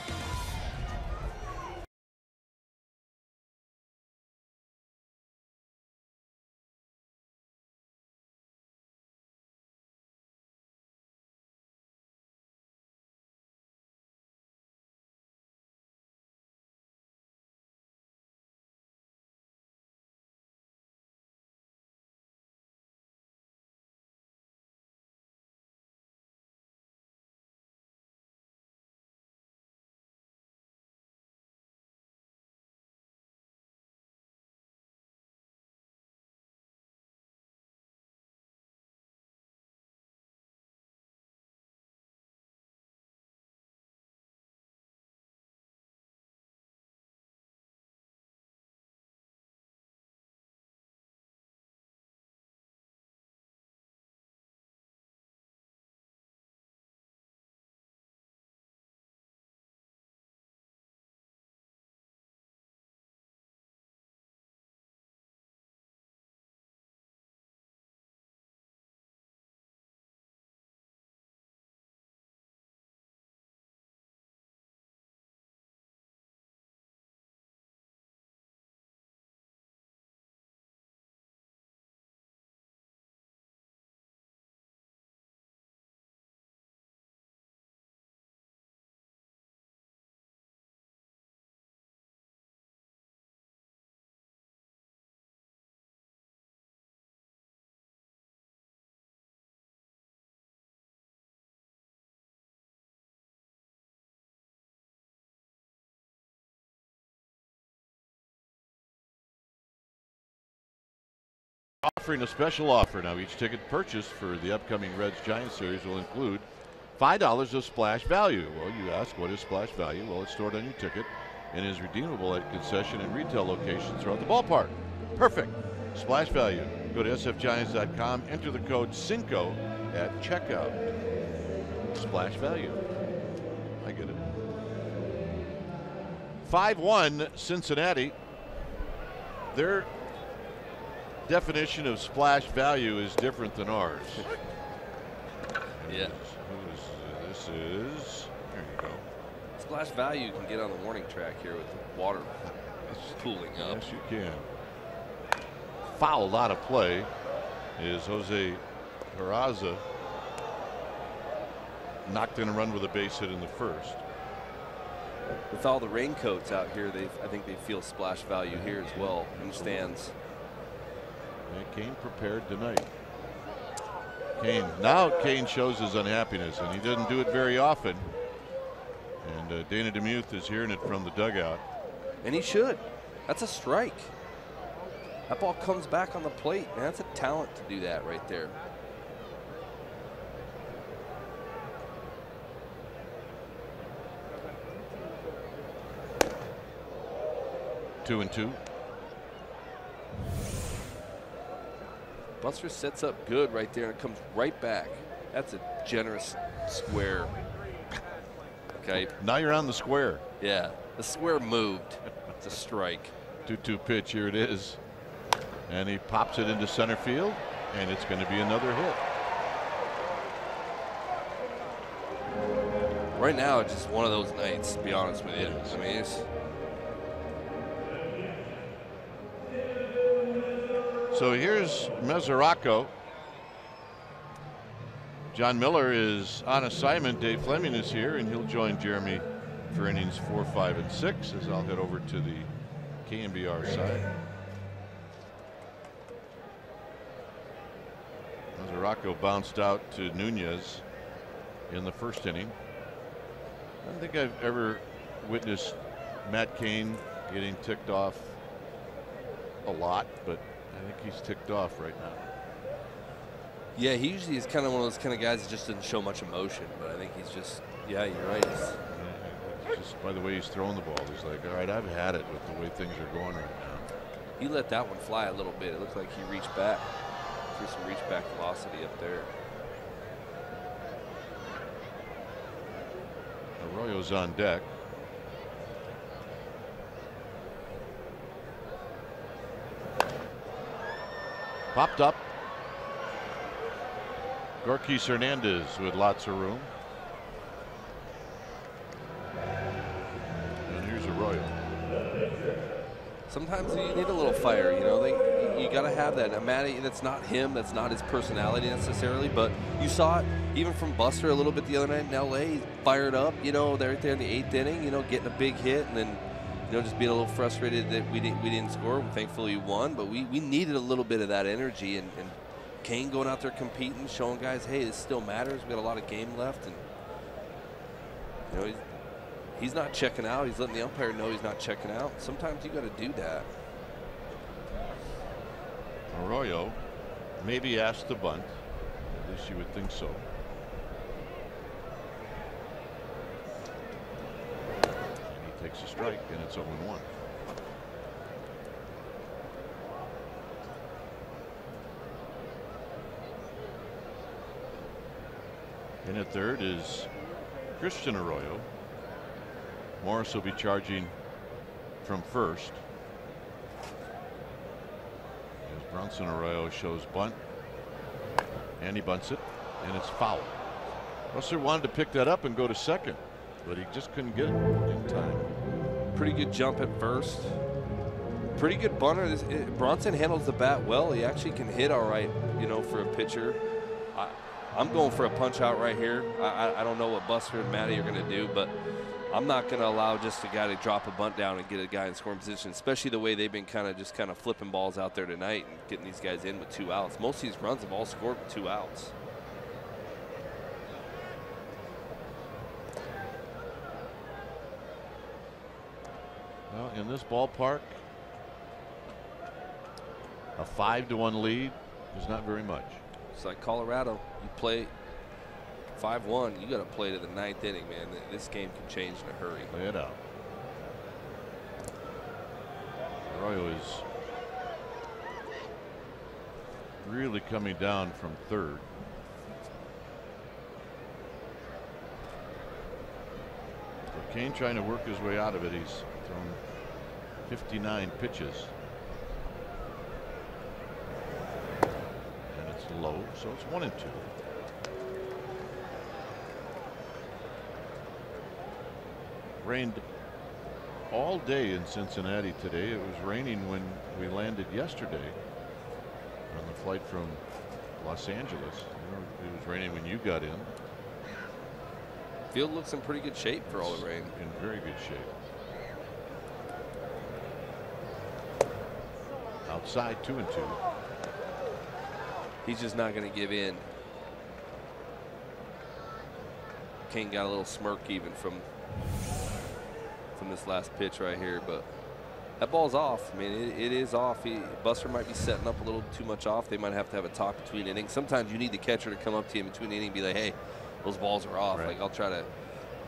offering a special offer now. Each ticket purchased for the upcoming Reds-Giants series will include $5 of splash value. Well, you ask, what is splash value? Well, it's stored on your ticket and is redeemable at concession and retail locations throughout the ballpark. Perfect. Splash value. Go to sfgiants.com, enter the code CINCO at checkout. Splash value. I get it. 5-1 Cincinnati. Their definition of splash value is different than ours. Yeah. This is, there you go. Splash value you can get on the warning track here with the water pooling up. Yes, you can. Fouled out of play is Jose Peraza. Knocked in a run with a base hit in the first. With all the raincoats out here, I think they feel splash value here as well in the stands. And Cain prepared tonight. Cain shows his unhappiness, and he doesn't do it very often. And Dana DeMuth is hearing it from the dugout. And he should. That's a strike. That ball comes back on the plate, man. That's a talent to do that right there. Two and two. Buster sets up good right there and it comes right back. That's a generous square. Okay. Now you're on the square. Yeah, the square moved. It's a strike. 2-2 pitch, here it is. And he pops it into center field, and it's going to be another hit. Right now, it's just one of those nights, to be honest with you. I mean, it's. So here's Mesoraco. John Miller is on assignment. Dave Fleming is here, and he'll join Jeremy for innings 4, 5, and 6 as I'll head over to the KNBR side. Mesoraco bounced out to Nunez in the first inning. I don't think I've ever witnessed Matt Cain getting ticked off a lot, but I think he's ticked off right now. Yeah, he usually is kind of one of those kind of guys that just doesn't show much emotion, but I think he's just, yeah, you're right. It's just by the way he's throwing the ball, he's like, all right, I've had it with the way things are going right now. He let that one fly a little bit. It looked like he reached back, threw some reach back velocity up there. Arroyo's on deck. Popped up. Gorkis Hernandez with lots of room. And here's Arroyo. Sometimes you need a little fire, you know. You got to have that. Now, Matty, that's not him. That's not his personality necessarily. But you saw it even from Buster a little bit the other night in L.A. He's fired up, you know, right there in the 8th inning, you know, getting a big hit and then, you know, just being a little frustrated that we didn't score. Thankfully, we won, but we needed a little bit of that energy. And Cain going out there competing, showing guys, hey, this still matters. We got a lot of game left, and you know, he's not checking out. He's letting the umpire know he's not checking out. Sometimes you got to do that. Arroyo maybe asked to bunt. At least you would think so. And he takes a strike, and it's 0-1. In at third is Christian Arroyo. Morris will be charging from first. As Bronson Arroyo shows bunt. And he bunts it, and it's foul. Buster wanted to pick that up and go to second, but he just couldn't get it in time. Pretty good jump at first. Pretty good bunter. Bronson handles the bat well. He actually can hit all right, you know, for a pitcher. I'm going for a punch out right here. I don't know what Buster and Matty are going to do, but I'm not going to allow just a guy to drop a bunt down and get a guy in scoring position, especially the way they've been kind of flipping balls out there tonight and getting these guys in with 2 outs. Most of these runs have all scored with 2 outs. Well, in this ballpark, A 5-1 lead is not very much. It's like Colorado. You play 5-1, you got to play to the 9th inning, man. This game can change in a hurry. Play it out. Arroyo is really coming down from third. So Cain trying to work his way out of it. He's thrown 59 pitches. And it's low, so it's 1-2. Rained all day in Cincinnati today. It was raining when we landed yesterday on the flight from Los Angeles. It was raining when you got in. Field looks in pretty good shape for all the rain. In very good shape. Outside 2-2. He's just not going to give in. Cain got a little smirk even from this last pitch right here, but that ball's off. I mean, it is off. Buster might be setting up a little too much off. They might have to have a talk between innings. Sometimes you need the catcher to come up to you in between innings and be like, hey, those balls are off. Right. Like, I'll try to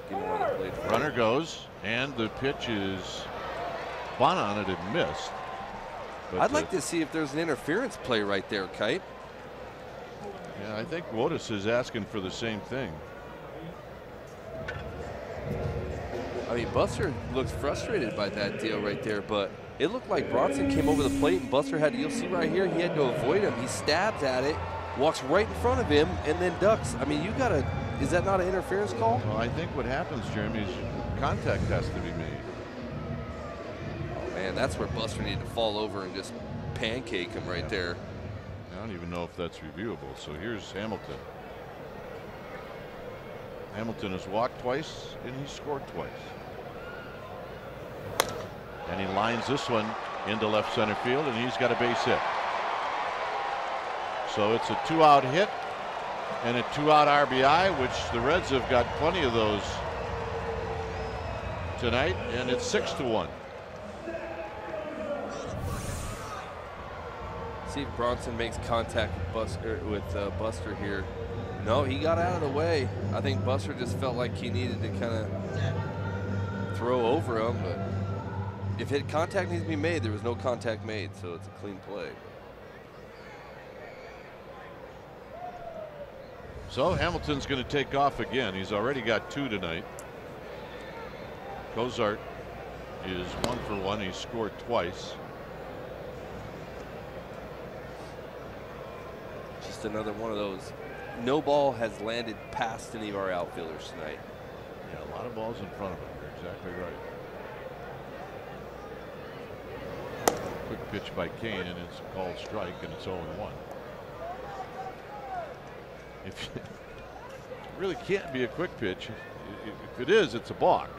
give him one of the plays. Runner goes, and the pitch is spun on it and missed. But I'd like to see if there's an interference play right there, Kite. Yeah, I think Wotus is asking for the same thing. I mean, Buster looks frustrated by that deal right there, but it looked like Bronson came over the plate and Buster had to, you'll see right here, he had to avoid him. He stabs at it, walks right in front of him, and then ducks. I mean, you got to, is that not an interference call? Well, I think what happens, Jeremy, is contact has to be made. Oh, man, that's where Buster needed to fall over and just pancake him right there. I don't even know if that's reviewable. So here's Hamilton. Hamilton has walked twice and he's scored twice. And he lines this one into left center field, and he's got a base hit. So it's a 2-out hit and a 2-out RBI, which the Reds have got plenty of those tonight, and it's 6-1. See if Bronson makes contact with Buster here. No, he got out of the way. I think Buster just felt like he needed to kind of throw over him, but if contact needs to be made, there was no contact made, so it's a clean play. So Hamilton's going to take off again. He's already got 2 tonight. Cozart is 1 for 1. He scored twice. Just another one of those. No ball has landed past any of our outfielders tonight. Yeah, a lot of balls in front of him. You're exactly right. Quick pitch by Cain, and it's a called strike, and it's 0-1. It really can't be a quick pitch. If it is, it's a balk.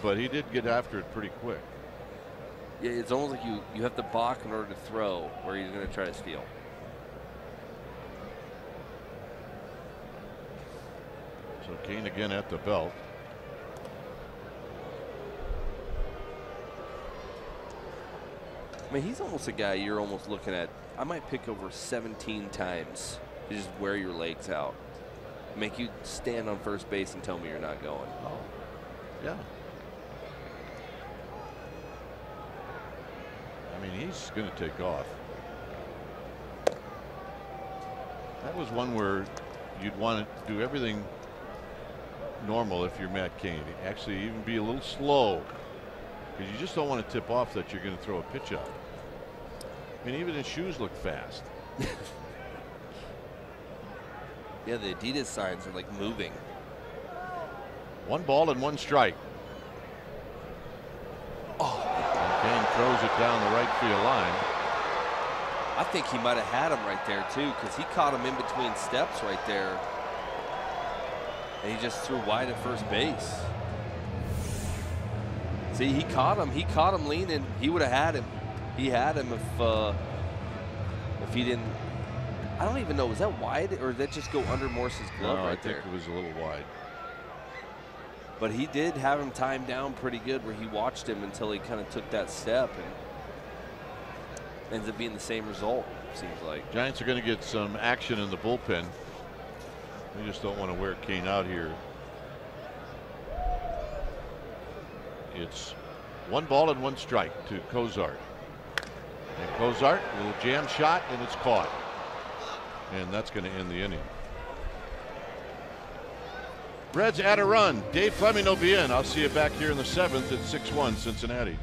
But he did get after it pretty quick. Yeah, it's almost like you have to balk in order to throw, where he's going to try to steal. So Cain again at the belt. I mean, he's almost a guy you're almost looking at. I might pick over 17 times to just wear your legs out. Make you stand on first base and tell me you're not going. Oh, yeah. I mean, he's going to take off. That was one where you'd want to do everything normal if you're Matt Cain. Actually, even be a little slow, because you just don't want to tip off that you're going to throw a pitch out. I mean, even his shoes look fast. Yeah, the Adidas signs are like moving. 1 ball and 1 strike. Oh. And Cain throws it down the right field line. I think he might have had him right there too, because he caught him in between steps right there. And he just threw wide at first base. See, he caught him leaning. He would have had him. He had him if he didn't. I don't even know, was that wide or did that just go under Morse's glove right there? I think it was a little wide. But he did have him timed down pretty good, where he watched him until he kind of took that step. And ends up being the same result, seems like. Giants are going to get some action in the bullpen. We just don't want to wear Cain out here. It's 1 ball and 1 strike to Cozart. And Cozart, a little jam shot, and it's caught. And that's going to end the inning. Reds add a run. Dave Fleming will be in. I'll see you back here in the 7th at 6-1 Cincinnati.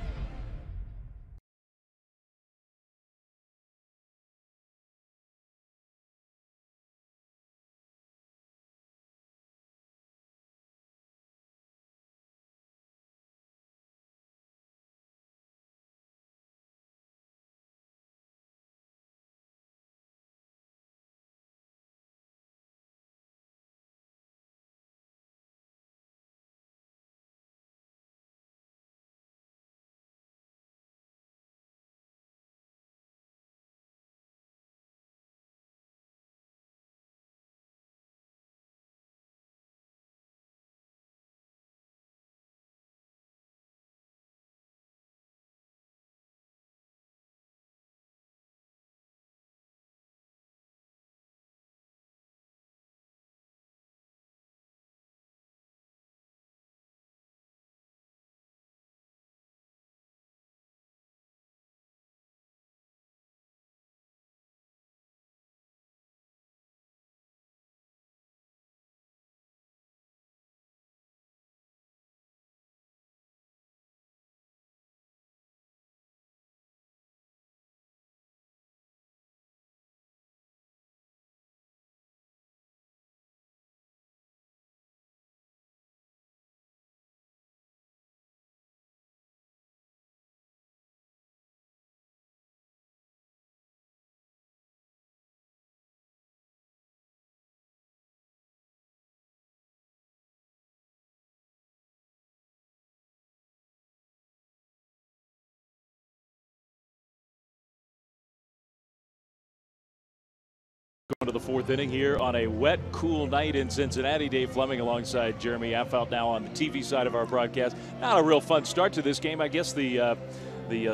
Going to the 4th inning here on a wet, cool night in Cincinnati. Dave Fleming alongside Jeremy Affeldt now on the TV side of our broadcast. Not a real fun start to this game. I guess the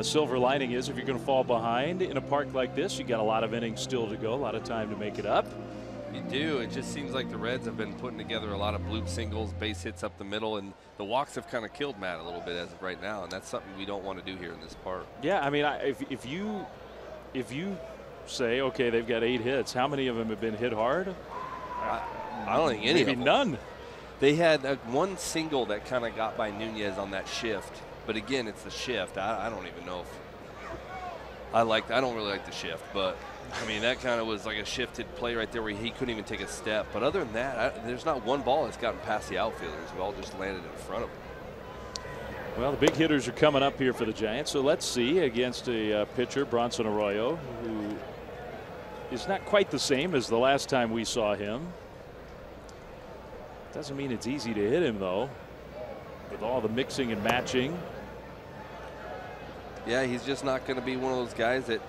silver lining is if you're going to fall behind in a park like this, you got a lot of innings still to go, a lot of time to make it up. You do. It just seems like the Reds have been putting together a lot of bloop singles, base hits up the middle, and the walks have kind of killed Matt a little bit as of right now, and that's something we don't want to do here in this park. Yeah, I mean, if you say, okay, they've got 8 hits, how many of them have been hit hard? I don't think any of them. Maybe none. They had one single that kind of got by Nunez on that shift, but again, it's the shift. I don't even know if I don't really like the shift, but I mean, that kind of was like a shifted play right there where he couldn't even take a step. But other than that, there's not one ball that's gotten past the outfielders. We all just landed in front of them. Well, the big hitters are coming up here for the Giants. So let's see against a pitcher, Bronson Arroyo, who is not quite the same as the last time we saw him. Doesn't mean it's easy to hit him, though, with all the mixing and matching. Yeah, he's just not going to be one of those guys that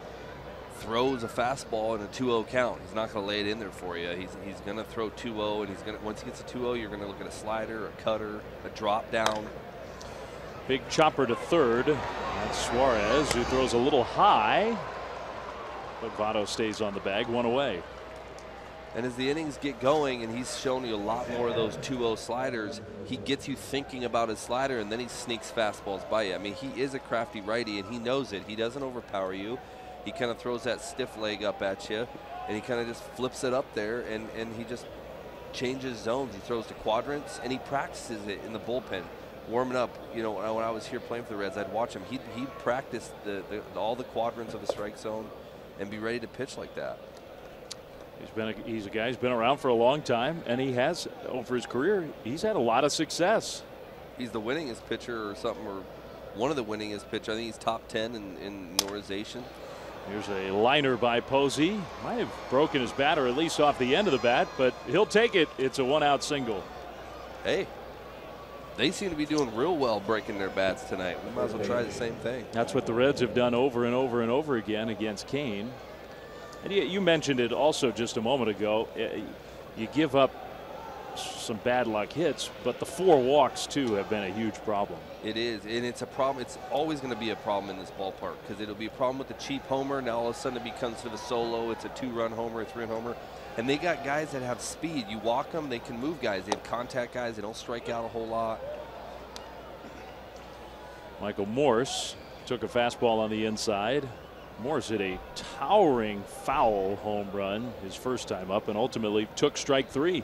throws a fastball in a 2-0 count. He's not going to lay it in there for you. He's going to throw 2-0, and he's going to, once he gets a 2-0, you're going to look at a slider, a cutter, a drop down. Big chopper to third. That's Suarez, who throws a little high, but Votto stays on the bag, 1 away. And as the innings get going, and he's shown you a lot more of those 2-0 sliders, he gets you thinking about his slider, and then he sneaks fastballs by you. I mean, he is a crafty righty, and he knows it. He doesn't overpower you. He kind of throws that stiff leg up at you, and he kind of just flips it up there, and he just changes zones. He throws to quadrants, and he practices it in the bullpen, warming up. You know, when I was here playing for the Reds, I'd watch him. He'd practice all the quadrants of the strike zone and be ready to pitch like that. He's a guy who's been around for a long time, and he has, over his career, he's had a lot of success. He's the winningest pitcher or something, or one of the winningest pitchers. I think he's top 10 in memorization. Here's a liner by Posey. Might have broken his bat, or at least off the end of the bat, but he'll take it. It's a 1-out single. Hey, they seem to be doing real well breaking their bats tonight. We might as well try the same thing. That's what the Reds have done over and over and over again against Cain. And you mentioned it also just a moment ago. You give up some bad luck hits, but the 4 walks too have been a huge problem. It is, and it's a problem. It's always going to be a problem in this ballpark because it'll be a problem with the cheap homer. Now all of a sudden it becomes to the solo. It's a 2-run homer, a 3-run homer. And they got guys that have speed. You walk them, they can move guys. They have contact guys. They don't strike out a whole lot. Michael Morse took a fastball on the inside. Morse hit a towering foul home run his first time up and ultimately took strike 3.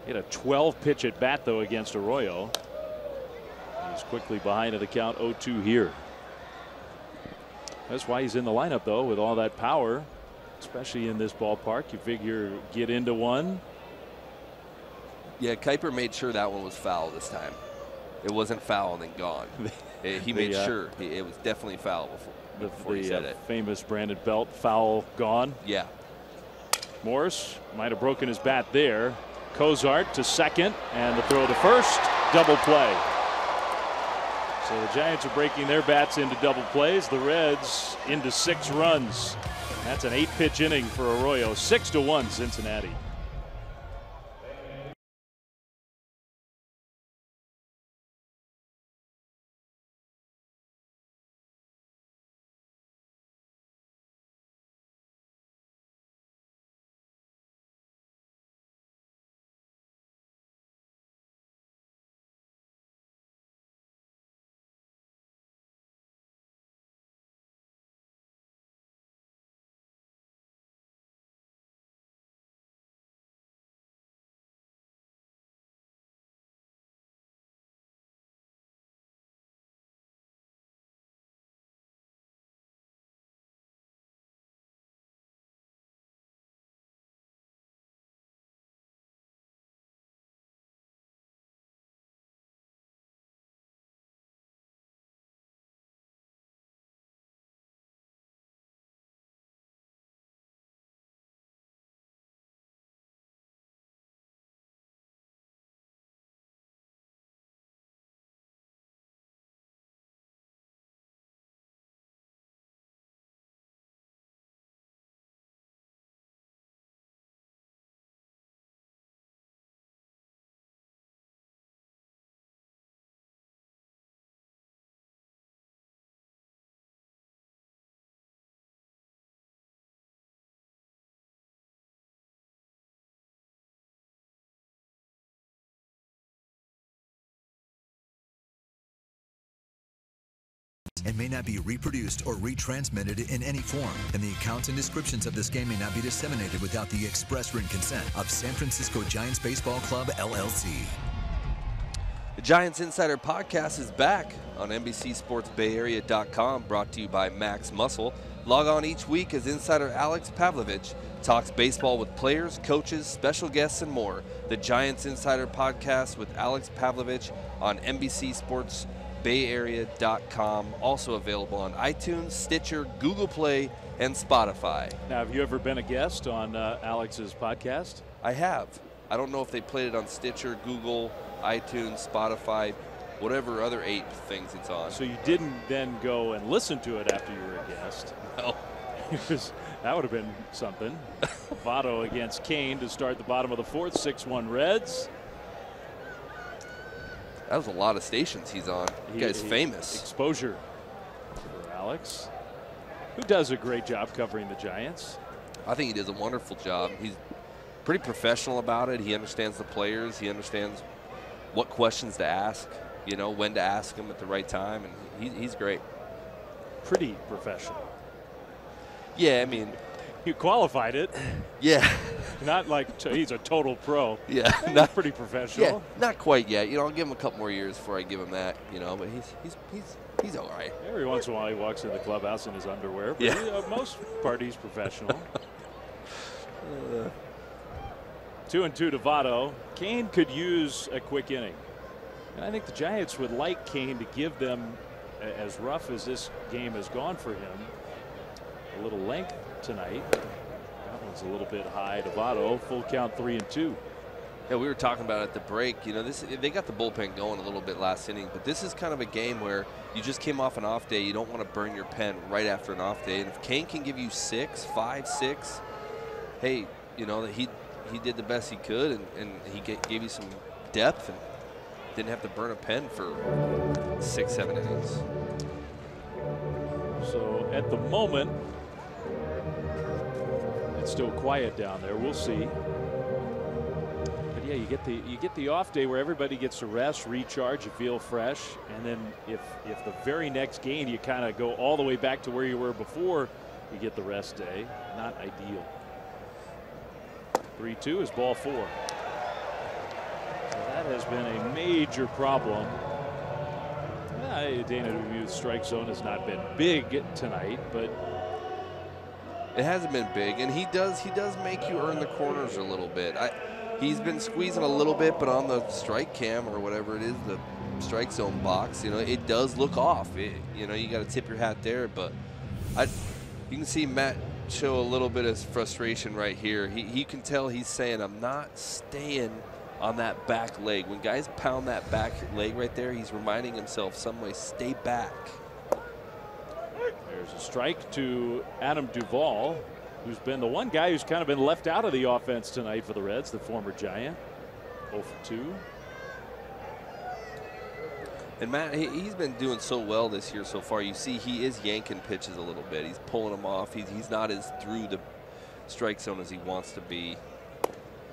He had a 12-pitch at bat, though, against Arroyo. He's quickly behind at the count 0-2 here. That's why he's in the lineup, though, with all that power, especially in this ballpark. You figure get into one. Yeah, Kuiper made sure that one was foul this time. It wasn't foul and then gone. He made sure it was definitely foul before he said it. Famous Brandon Belt foul gone. Yeah. Morse might have broken his bat there. Cozart to second, and the throw to first. Double play. So the Giants are breaking their bats into double plays. The Reds into 6 runs. That's an 8-pitch inning for Arroyo. 6-1 Cincinnati. And may not be reproduced or retransmitted in any form, and the accounts and descriptions of this game may not be disseminated without the express written consent of San Francisco Giants Baseball Club, LLC. The Giants Insider Podcast is back on NBCSportsBayArea.com, brought to you by Max Muscle. Log on each week as insider Alex Pavlovich talks baseball with players, coaches, special guests, and more. The Giants Insider Podcast with Alex Pavlovich on NBCSportsBayArea.com, also available on iTunes, Stitcher, Google Play, and Spotify. Now, have you ever been a guest on Alex's podcast? I have. I don't know if they played it on Stitcher, Google, iTunes, Spotify, whatever other 8 things it's on. So you didn't then go and listen to it after you were a guest? No. That would have been something. Votto against Cain to start the bottom of the 4th, 6-1 Reds. That was a lot of stations he's on. The guy's famous. Exposure for Alex, who does a great job covering the Giants. I think he does a wonderful job. He's pretty professional about it. He understands the players. He understands what questions to ask, you know, when to ask them at the right time, and he's great. Pretty professional. Yeah, I mean, you qualified it. Yeah. Not like he's a total pro. Yeah. Not pretty professional. Yeah, not quite yet. You know, I'll give him a couple more years before I give him that, you know, but he's all right. Every once in a while he walks in the clubhouse in his underwear, but yeah. Most part he's professional. 2-2 to Votto. Cain could use a quick inning. And I think the Giants would like Cain to give them, as rough as this game has gone for him, a little length tonight. That one's a little bit high to Votto. Full count 3-2. Yeah, we were talking about at the break. You know, they got the bullpen going a little bit last inning, but this is kind of a game where you just came off an off day. You don't want to burn your pen right after an off day. And if Cain can give you 5, 6, hey, you know, he did the best he could, and he gave you some depth and didn't have to burn a pen for 6-7 innings. So at the moment, it's still quiet down there. We'll see. But yeah, you get the off day where everybody gets to rest, recharge, you feel fresh, and then if the very next game you kind of go all the way back to where you were before, you get the rest day. Not ideal. 3-2 is ball 4. So that has been a major problem. Dana Dubuque's strike zone has not been big tonight, but it hasn't been big, and he does make you earn the corners a little bit. He's been squeezing a little bit, but on the strike cam or whatever it is, the strike zone box, you know, it does look off. You know, you got to tip your hat there, but you can see Matt show a little bit of frustration right here. He can tell he's saying, I'm not staying on that back leg. When guys pound that back leg right there, he's reminding himself some way, stay back. There's a strike to Adam Duvall, who's been the one guy who's kind of been left out of the offense tonight for the Reds, the former Giant. 0 for 2. And Matt, he's been doing so well this year so far. You see he is yanking pitches a little bit. He's pulling them off. He's not as through the strike zone as he wants to be.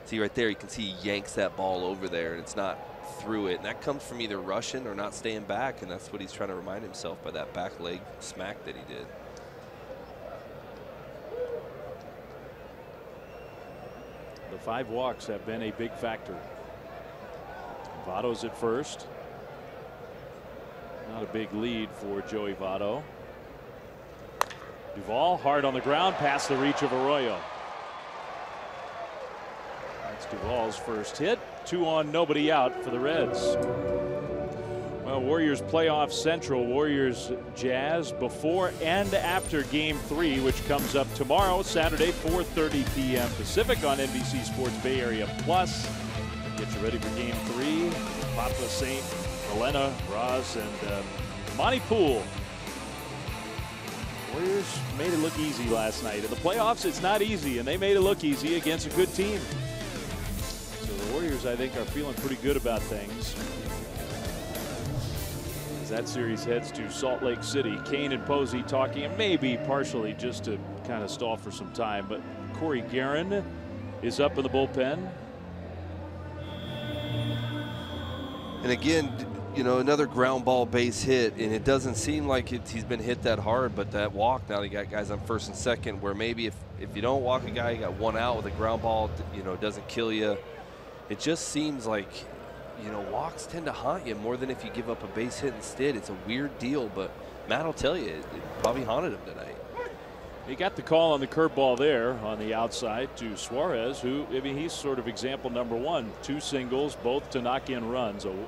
See right there, you can see he yanks that ball over there, and it's not through it. And that comes from either rushing or not staying back, and that's what he's trying to remind himself by that back leg smack that he did. The 5 walks have been a big factor. Votto's at first. Not a big lead for Joey Votto. Duvall hard on the ground past the reach of Arroyo. That's Duvall's first hit. 2 on, nobody out for the Reds. Well, Warriors playoff central. Warriors Jazz before and after game 3, which comes up tomorrow, Saturday, 4:30 p.m. Pacific on NBC Sports Bay Area Plus. Get you ready for game 3. Papa, Saint, Helena, Roz, and Monty Poole. Warriors made it look easy last night. In the playoffs, it's not easy, and they made it look easy against a good team. So the Warriors, I think, are feeling pretty good about things. As that series heads to Salt Lake City, Cain and Posey talking, and maybe partially just to kind of stall for some time, but Corey Guerin is up in the bullpen. And again, you know, another ground ball base hit, and it doesn't seem like he's been hit that hard, but that walk, now they got guys on first and second, where maybe if you don't walk a guy, you got 1 out with a ground ball, you know, doesn't kill you. It just seems like, you know, walks tend to haunt you more than if you give up a base hit instead. It's a weird deal, but Matt will tell you, it probably haunted him tonight. He got the call on the curveball there on the outside to Suarez, who, I mean, he's sort of example number 1. 2 singles, both to knock in runs. An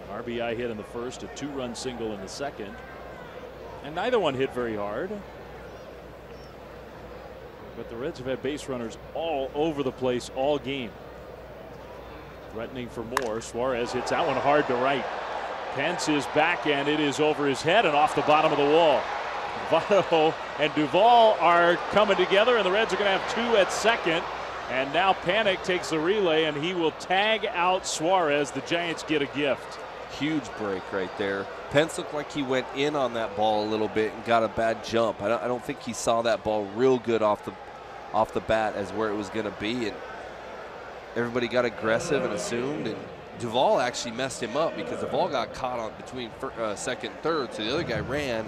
RBI hit in the first, a 2-run single in the second. And neither one hit very hard. But the Reds have had base runners all over the place all game. Threatening for more. Suarez hits that one hard to right. Pence is back, and it is over his head and off the bottom of the wall. Votto and Duvall are coming together, and the Reds are going to have 2 at second. And now Panic takes the relay, and he will tag out Suarez. The Giants get a gift. Huge break right there. Pence looked like he went in on that ball a little bit and got a bad jump. I don't think he saw that ball real good off the bat as where it was going to be, and everybody got aggressive and assumed, and Duvall actually messed him up because Duvall got caught on between second and third, so the other guy ran.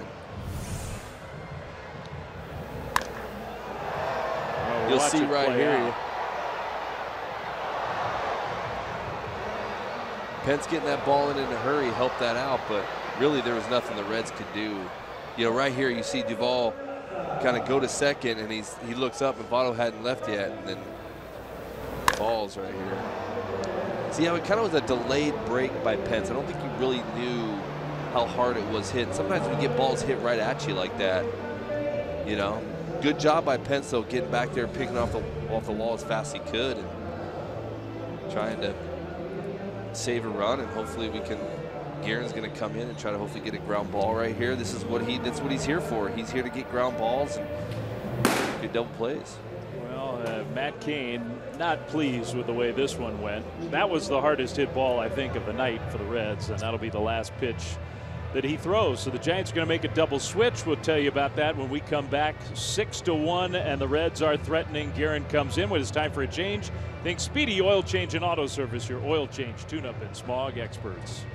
You'll see right here. Pence getting that ball in a hurry helped that out, but really there was nothing the Reds could do. You know, right here you see Duvall kind of go to second, and he looks up, and Votto hadn't left yet, and then falls right here. See how it kind of was a delayed break by Pence. I don't think he really knew how hard it was hit. Sometimes when you get balls hit right at you like that, you know. Good job by Pence, though, getting back there, picking off the wall as fast as he could, and trying to save a run, and hopefully we can. Guerin's going to come in and try to hopefully get a ground ball right here. That's what he's here for. He's here to get ground balls and get double plays. Well, Matt Cain not pleased with the way this one went. That was the hardest hit ball, I think, of the night for the Reds, and that'll be the last pitch that he throws. So the Giants are going to make a double switch. We'll tell you about that when we come back. 6-1, and the Reds are threatening. Guerin comes in when it's time for a change. Think Speedy Oil Change and Auto Service, your oil change, tune-up, and smog experts.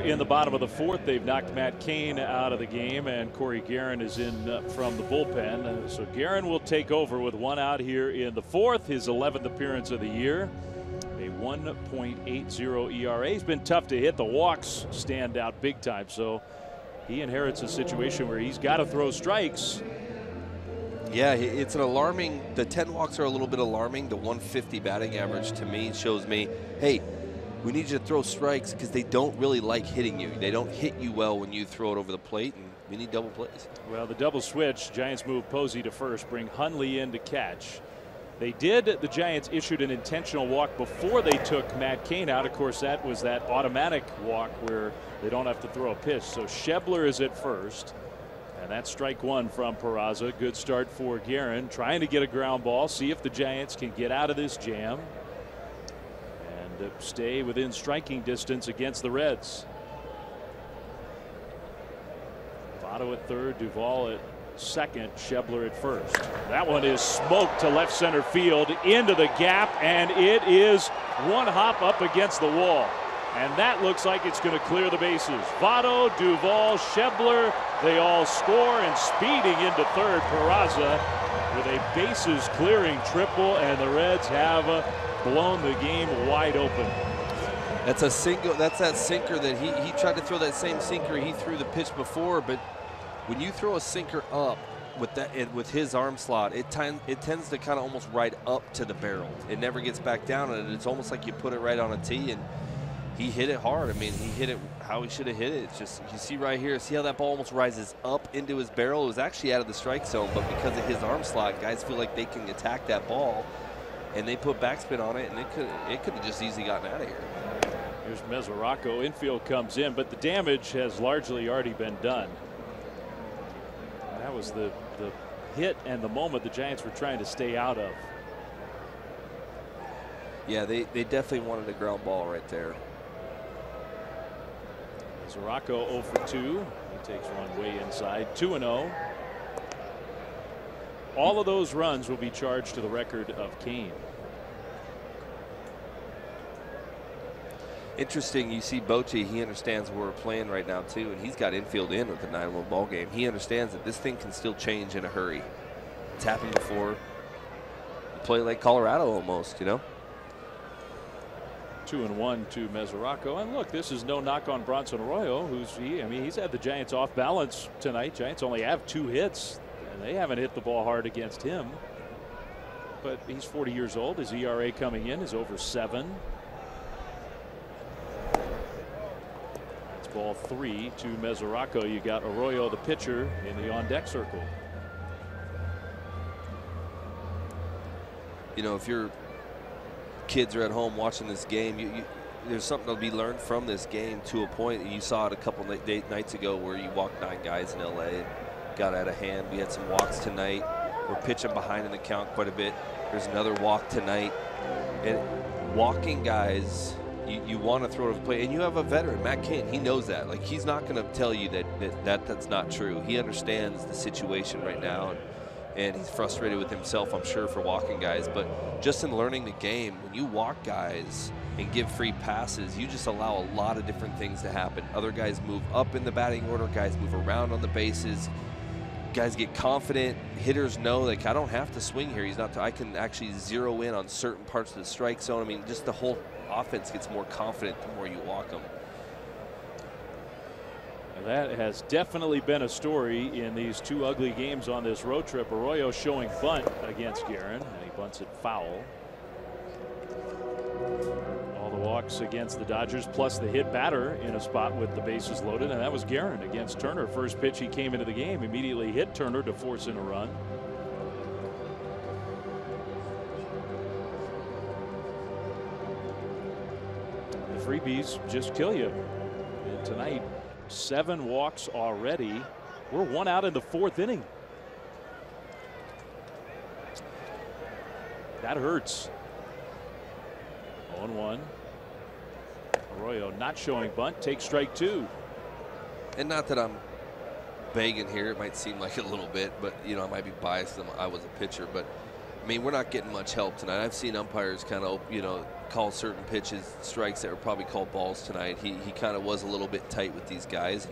In the bottom of the fourth, they've knocked Matt Cain out of the game, and Corey Guerin is in from the bullpen. So Guerin will take over with one out here in the fourth, his 11th appearance of the year. A 1.80 ERA. He's been tough to hit. The walks stand out big time, so he inherits a situation where he's got to throw strikes. Yeah, it's an alarming. The 10 walks are a little bit alarming. The 150 batting average to me shows me, hey, we need you to throw strikes because they don't really like hitting you. They don't hit you well when you throw it over the plate, and we need double plays. Well, the double switch, Giants move Posey to first, bring Hundley in to catch. The Giants issued an intentional walk before they took Matt Cain out. Of course, that was that automatic walk where they don't have to throw a pitch. So Schebler is at first, and that's strike one from Peraza. Good start for Guerin, trying to get a ground ball, see if the Giants can get out of this jam and stay within striking distance against the Reds. Votto at third, Duvall at second, Schebler at first. That one is smoked to left center field into the gap, and it is one hop up against the wall. And that looks like it's going to clear the bases. Votto, Duvall, Schebler, they all score, and speeding into third, Peraza with a bases clearing triple, and the Reds have blown the game wide open. That's a single. That's that sinker that he tried to throw that same sinker he threw the pitch before, but when you throw a sinker up with his arm slot, it tends to kind of almost ride up to the barrel. It never gets back down, and it's almost like you put it right on a tee, and he hit it hard. I mean, he hit it how he should have hit it. It's just, you see right here, see how that ball almost rises up into his barrel? It was actually out of the strike zone, but because of his arm slot, guys feel like they can attack that ball, and they put backspin on it, and it could have just easily gotten out of here. Here's Mesoraco. Infield comes in, but the damage has largely already been done. That was the hit and the moment the Giants were trying to stay out of. Yeah, they definitely wanted a ground ball right there. Mesoraco 0 for 2. He takes one way inside. 2-0. All of those runs will be charged to the record of Cain. Interesting, you see Bochy, he understands where we're playing right now too, and he's got infield in with the 9-1 ball game. He understands that this thing can still change in a hurry. It's happened before. You play like Colorado almost, you know. 2-1 to Mesoraco, and look, this is no knock on Bronson Arroyo, he's had the Giants off balance tonight. Giants only have 2 hits, and they haven't hit the ball hard against him. But he's 40 years old. His ERA coming in is over 7. Ball Ball 3 to Mesoraco. You got Arroyo, the pitcher, in the on-deck circle. You know, if your kids are at home watching this game, there's something to be learned from this game to a point. You saw it a couple nights ago where you walked 9 guys in LA and got out of hand. We had some walks tonight. We're pitching behind in the count quite a bit. There's another walk tonight. And walking guys, you want to throw to the plate. And you have a veteran, Matt Cain. He knows that. Like, he's not going to tell you that's not true. He understands the situation right now. And he's frustrated with himself, I'm sure, for walking guys. But just in learning the game, when you walk guys and give free passes, you just allow a lot of different things to happen. Other guys move up in the batting order. Guys move around on the bases. Guys get confident. Hitters know, like, I don't have to swing here. I can actually zero in on certain parts of the strike zone. I mean, just the whole offense gets more confident the more you walk them. That has definitely been a story in these 2 ugly games on this road trip. Arroyo showing bunt against Guerin, and he bunts it foul. All the walks against the Dodgers, plus the hit batter in a spot with the bases loaded, and that was Guerin against Turner. First pitch he came into the game, immediately hit Turner to force in a run. The freebies just kill you. And tonight, 7 walks already. We're 1 out in the 4th inning. That hurts. 0-1. Arroyo not showing bunt. Takes strike 2. And not that I'm begging here. It might seem like it a little bit, but, you know, I might be biased. I was a pitcher, but, I mean, we're not getting much help tonight. I've seen umpires kind of, you know, call certain pitches strikes that were probably called balls tonight. He kind of was a little bit tight with these guys.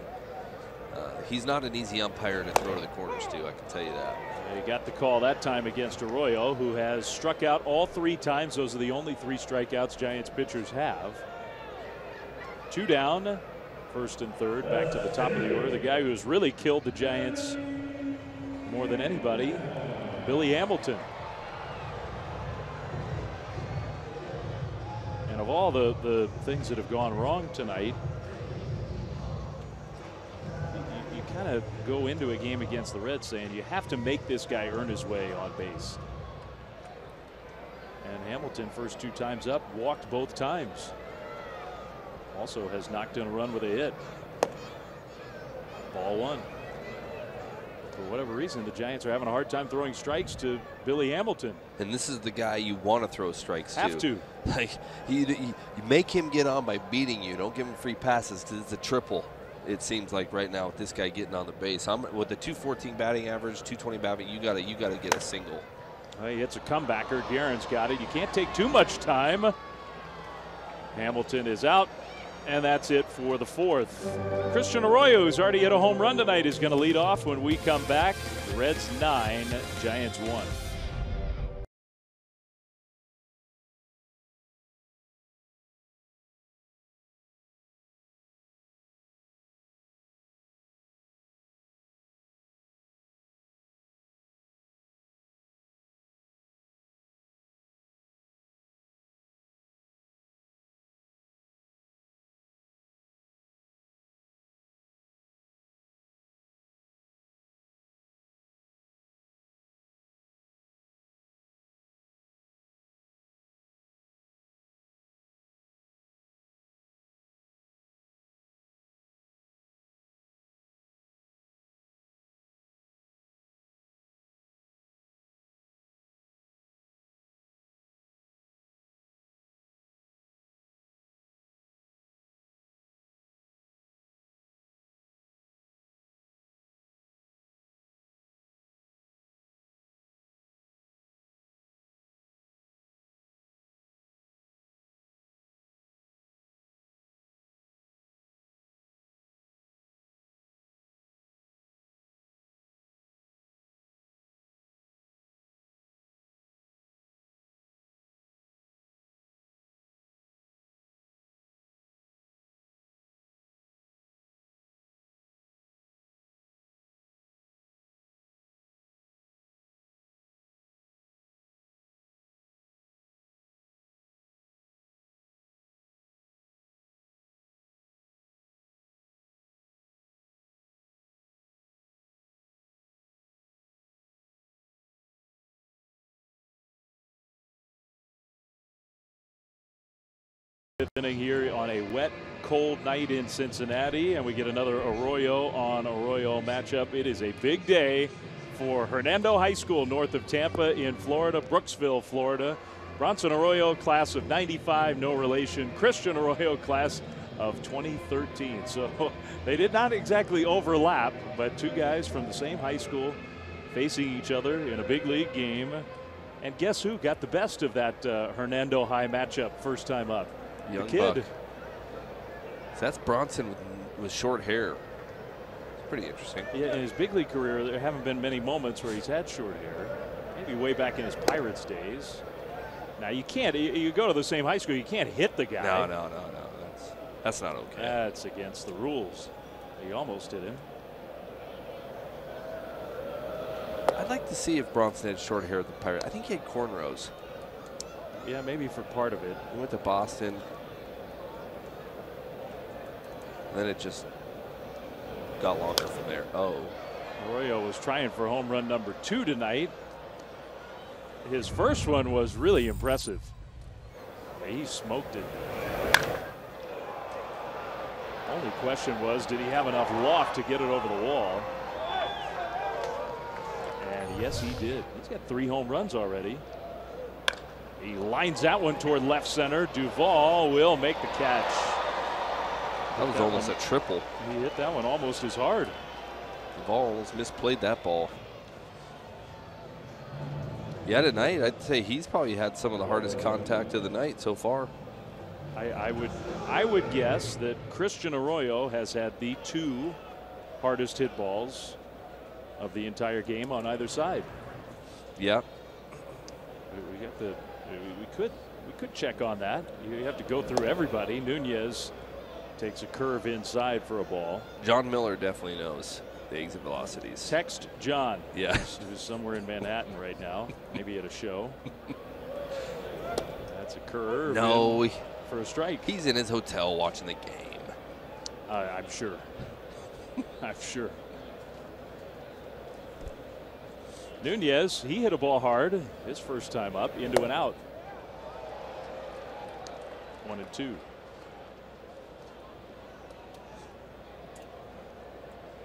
He's not an easy umpire to throw to the corners to, I can tell you that. He got the call that time against Arroyo, who has struck out all 3 times. Those are the only 3 strikeouts Giants pitchers have. 2 down, 1st and 3rd, back to the top of the order. The guy who has really killed the Giants more than anybody, Billy Hamilton. And of all the things that have gone wrong tonight, you kind of go into a game against the Reds saying you have to make this guy earn his way on base. And Hamilton, first 2 times up, walked both times. Also has knocked in a run with a hit. Ball 1. For whatever reason, the Giants are having a hard time throwing strikes to Billy Hamilton. And this is the guy you want to throw strikes to. Have to. Like, you make him get on by beating you. Don't give him free passes because it's a triple. It seems like right now with this guy getting on the base. With the 214 batting average, 220 batting, you gotta get a single. Well, he hits a comebacker. Guerin's got it. You can't take too much time. Hamilton is out. And that's it for the 4th. Christian Arroyo, who's already hit a home run tonight, is going to lead off when we come back. The Reds 9, Giants 1. Fifth inning here on a wet, cold night in Cincinnati, and we get another Arroyo on Arroyo matchup. It is a big day for Hernando High School north of Tampa in Florida, Brooksville, Florida. Bronson Arroyo, class of '95, no relation. Christian Arroyo, class of 2013. So they did not exactly overlap, but two guys from the same high school facing each other in a big league game. And guess who got the best of that Hernando High matchup first time up? Young the kid. buck. So that's Bronson with short hair. It's pretty interesting. Yeah, in his big league career, there haven't been many moments where he's had short hair. Maybe way back in his Pirates days. Now you can't. You go to the same high school, you can't hit the guy. No. That's not okay. That's against the rules. He almost hit him. I'd like to see if Bronson had short hair at the Pirates. I think he had cornrows. Yeah, maybe for part of it. He went to Boston. And then it just got longer from there. Oh. Arroyo was trying for home run number 2 tonight. His first one was really impressive. He smoked it. Only question was, did he have enough loft to get it over the wall? And yes, he did. He's got 3 home runs already. He lines that one toward left center. Duvall will make the catch. That was almost a triple. He hit that one almost as hard. Duvall almost misplayed that ball. Yeah, tonight I'd say he's probably had some of the hardest contact of the night so far. I would guess that Christian Arroyo has had the 2 hardest hit balls of the entire game on either side. Yeah. We could check on that. You have to go through everybody. Nunez takes a curve inside for a ball. John Miller definitely knows the exit velocities. Text John. Yeah. Who's somewhere in Manhattan right now, maybe at a show. That's a curve. No. For a strike. He's in his hotel watching the game. I'm sure. I'm sure. Nunez, he hit a ball hard his first time up, into an out. 1-2.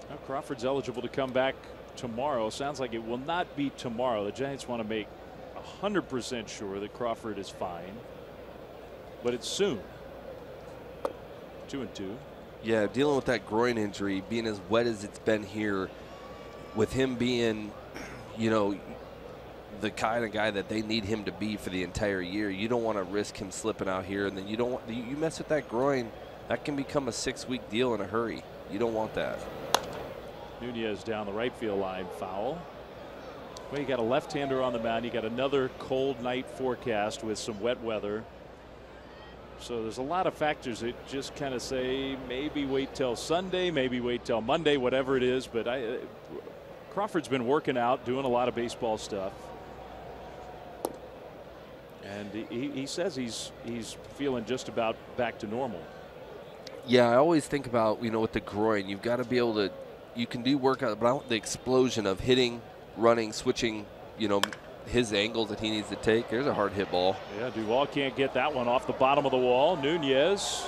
Now Crawford's eligible to come back tomorrow. Sounds like it will not be tomorrow. The Giants want to make 100% sure that Crawford is fine, but it's soon. 2-2. Yeah, dealing with that groin injury, being as wet as it's been here, with him being, you know, the kind of guy that they need him to be for the entire year. You don't want to risk him slipping out here, and then you don't want, you mess with that groin, that can become a 6-week deal in a hurry. You don't want that. Nunez down the right field line, foul. Well, you got a left-hander on the mound. You got another cold night forecast with some wet weather. So there's a lot of factors that just kind of say maybe wait till Sunday, maybe wait till Monday, whatever it is. But Crawford's been working out, doing a lot of baseball stuff. And he says he's feeling just about back to normal. Yeah, I always think about, you know, with the groin, you've got to be able to, you can do workout, but I want the explosion of hitting, running, switching, you know, his angles that he needs to take. There's a hard hit ball. Yeah, Duvall can't get that one off the bottom of the wall. Nunez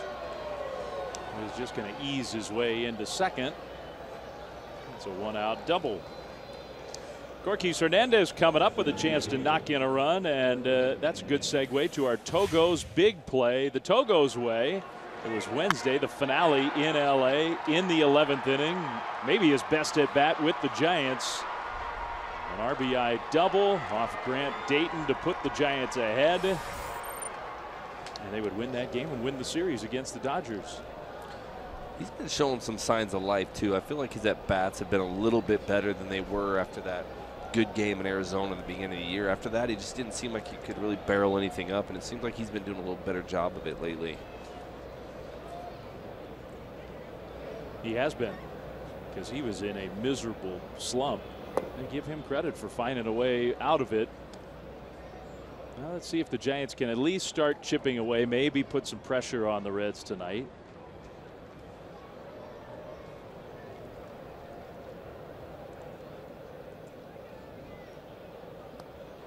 is just going to ease his way into second. It's a 1-out double. Gorkys Hernandez coming up with a chance to knock in a run, and that's a good segue to our Togo's big play. The Togo's way. It was Wednesday, the finale in LA in the 11th inning. Maybe his best at bat with the Giants. An RBI double off Grant Dayton to put the Giants ahead. And they would win that game and win the series against the Dodgers. He's been showing some signs of life, too. I feel like his at-bats have been a little bit better than they were after that good game in Arizona at the beginning of the year. After that, he just didn't seem like he could really barrel anything up, and it seems like he's been doing a little better job of it lately. He has been, because he was in a miserable slump. And give him credit for finding a way out of it. Now let's see if the Giants can at least start chipping away, maybe put some pressure on the Reds tonight.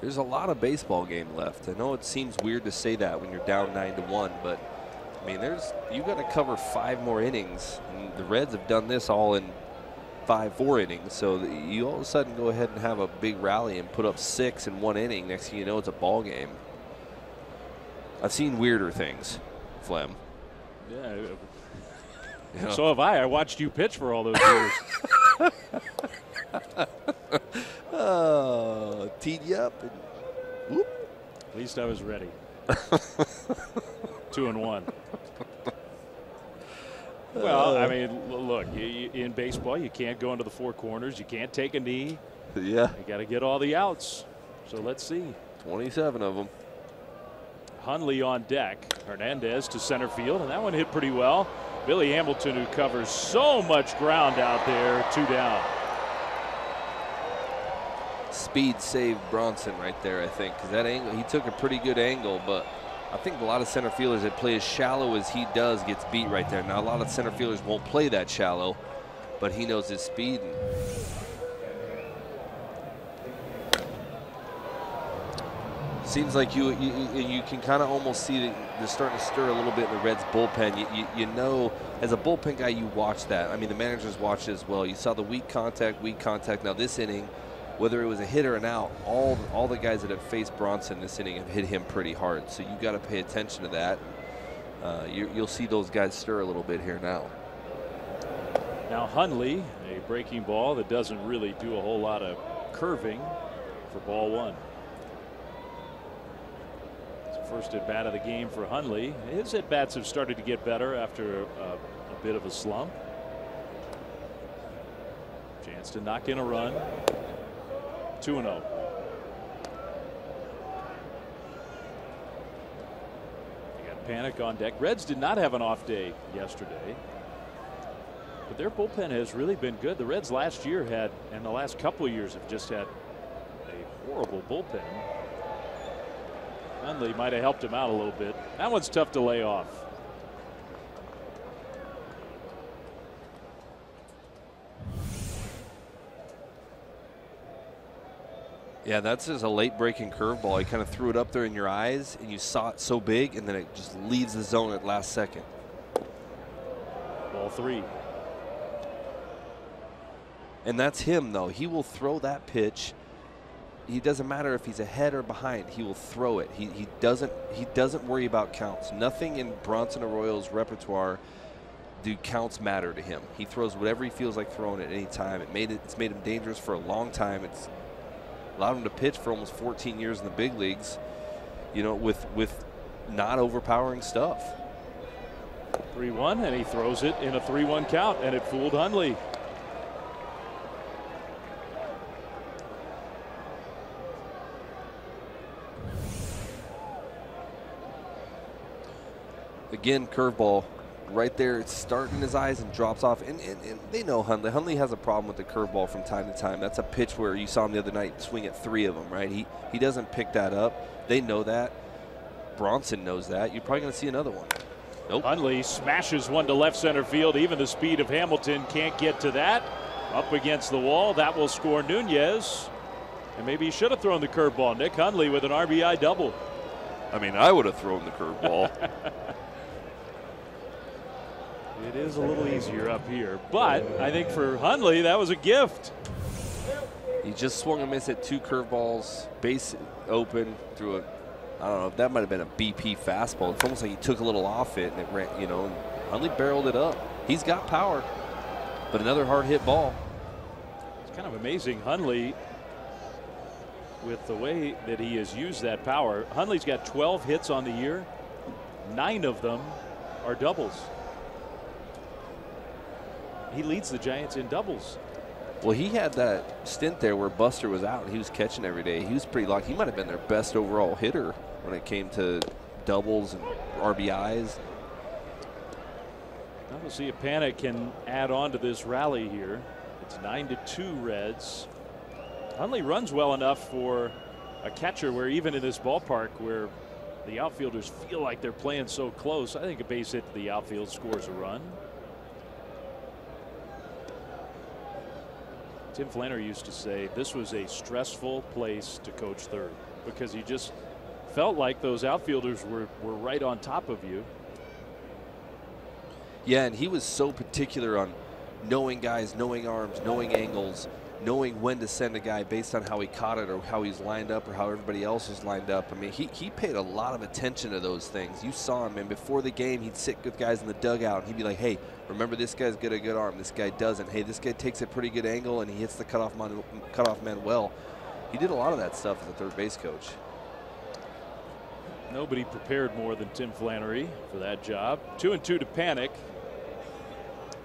There's a lot of baseball game left. I know it seems weird to say that when you're down 9-1, but I mean, you got to cover 5 more innings, and the Reds have done this all in 4 innings. So you all of a sudden go ahead and have a big rally and put up 6 in 1 inning. Next thing you know, it's a ball game. I've seen weirder things, Flem. Yeah. You know. So have I. I watched you pitch for all those years. Oh, teed you up. And whoop. At least I was ready. 2-1. Well, I mean, look, in baseball, you can't go into the 4 corners. You can't take a knee. Yeah. You got to get all the outs. So let's see. 27 of them. Hundley on deck. Hernandez to center field, and that one hit pretty well. Billy Hamilton, who covers so much ground out there, 2 down. Speed saved Bronson right there, I think, because that angle, he took a pretty good angle, but I think a lot of center fielders that play as shallow as he does gets beat right there. Now, a lot of center fielders won't play that shallow, but he knows his speed. And seems like you can kind of almost see that they're starting to stir a little bit in the Reds bullpen. You know, as a bullpen guy, you watch that. I mean, the managers watch it as well. You saw the weak contact. Now this inning, whether it was a hit or an out, all the guys that have faced Bronson this inning have hit him pretty hard. So you got to pay attention to that. You'll see those guys stir a little bit here now. Now Hundley, a breaking ball that doesn't really do a whole lot of curving for ball 1. First at bat of the game for Hundley. His at bats have started to get better after a bit of a slump. Chance to knock in a run. 2-0. You got Panic on deck. Reds did not have an off day yesterday, but their bullpen has really been good. The Reds last year had, and the last couple of years have just had a horrible bullpen. Hundley might have helped him out a little bit. That one's tough to lay off. Yeah, that's just a late breaking curveball. He kind of threw it up there in your eyes, and you saw it so big, and then it just leaves the zone at last second. Ball 3. And that's him, though. He will throw that pitch. He doesn't matter if he's ahead or behind. He will throw it. He doesn't worry about counts. Nothing in Bronson Arroyo's repertoire do counts matter to him. He throws whatever he feels like throwing at any time. It's made him dangerous for a long time. It's allowed him to pitch for almost 14 years in the big leagues, you know, with not overpowering stuff. 3-1, and he throws it in a 3-1 count, and it fooled Hundley. Again, curveball right there. It's starting in his eyes and drops off. And they know Hundley. Hundley has a problem with the curveball from time to time. That's a pitch where you saw him the other night swing at 3 of them, right? He doesn't pick that up. They know that. Bronson knows that. You're probably going to see another one. Nope. Hundley smashes one to left center field. Even the speed of Hamilton can't get to that. Up against the wall. That will score Nunez. And maybe he should have thrown the curveball. Nick Hundley with an RBI double. I mean, I would have thrown the curveball. It is a little easier up here, but I think for Hundley, that was a gift. He just swung and missed at 2 curveballs, base open through a, I don't know, that might have been a BP fastball. It's almost like he took a little off it and it ran, you know, and Hundley barreled it up. He's got power, but another hard hit ball. It's kind of amazing, Hundley, with the way that he has used that power. Hundley's got 12 hits on the year. 9 of them are doubles. He leads the Giants in doubles. Well, he had that stint there where Buster was out and he was catching every day. He was pretty lucky. He might have been their best overall hitter when it came to doubles and RBIs. Now we'll see if Panic can add on to this rally here. It's 9-2 Reds. Hundley runs well enough for a catcher where even in this ballpark where the outfielders feel like they're playing so close, I think a base hit to the outfield scores a run. Tim Flannery used to say this was a stressful place to coach third because you just felt like those outfielders were right on top of you. Yeah, and he was so particular on knowing guys, knowing arms, knowing angles, knowing when to send a guy based on how he caught it or how he's lined up or how everybody else is lined up. I mean, he paid a lot of attention to those things. You saw him, and before the game, he'd sit with guys in the dugout, and he'd be like, hey, remember this guy's got a good arm, this guy doesn't. Hey, this guy takes a pretty good angle, and he hits the cutoff man well. He did a lot of that stuff as a third base coach. Nobody prepared more than Tim Flannery for that job. 2-2 to Panic.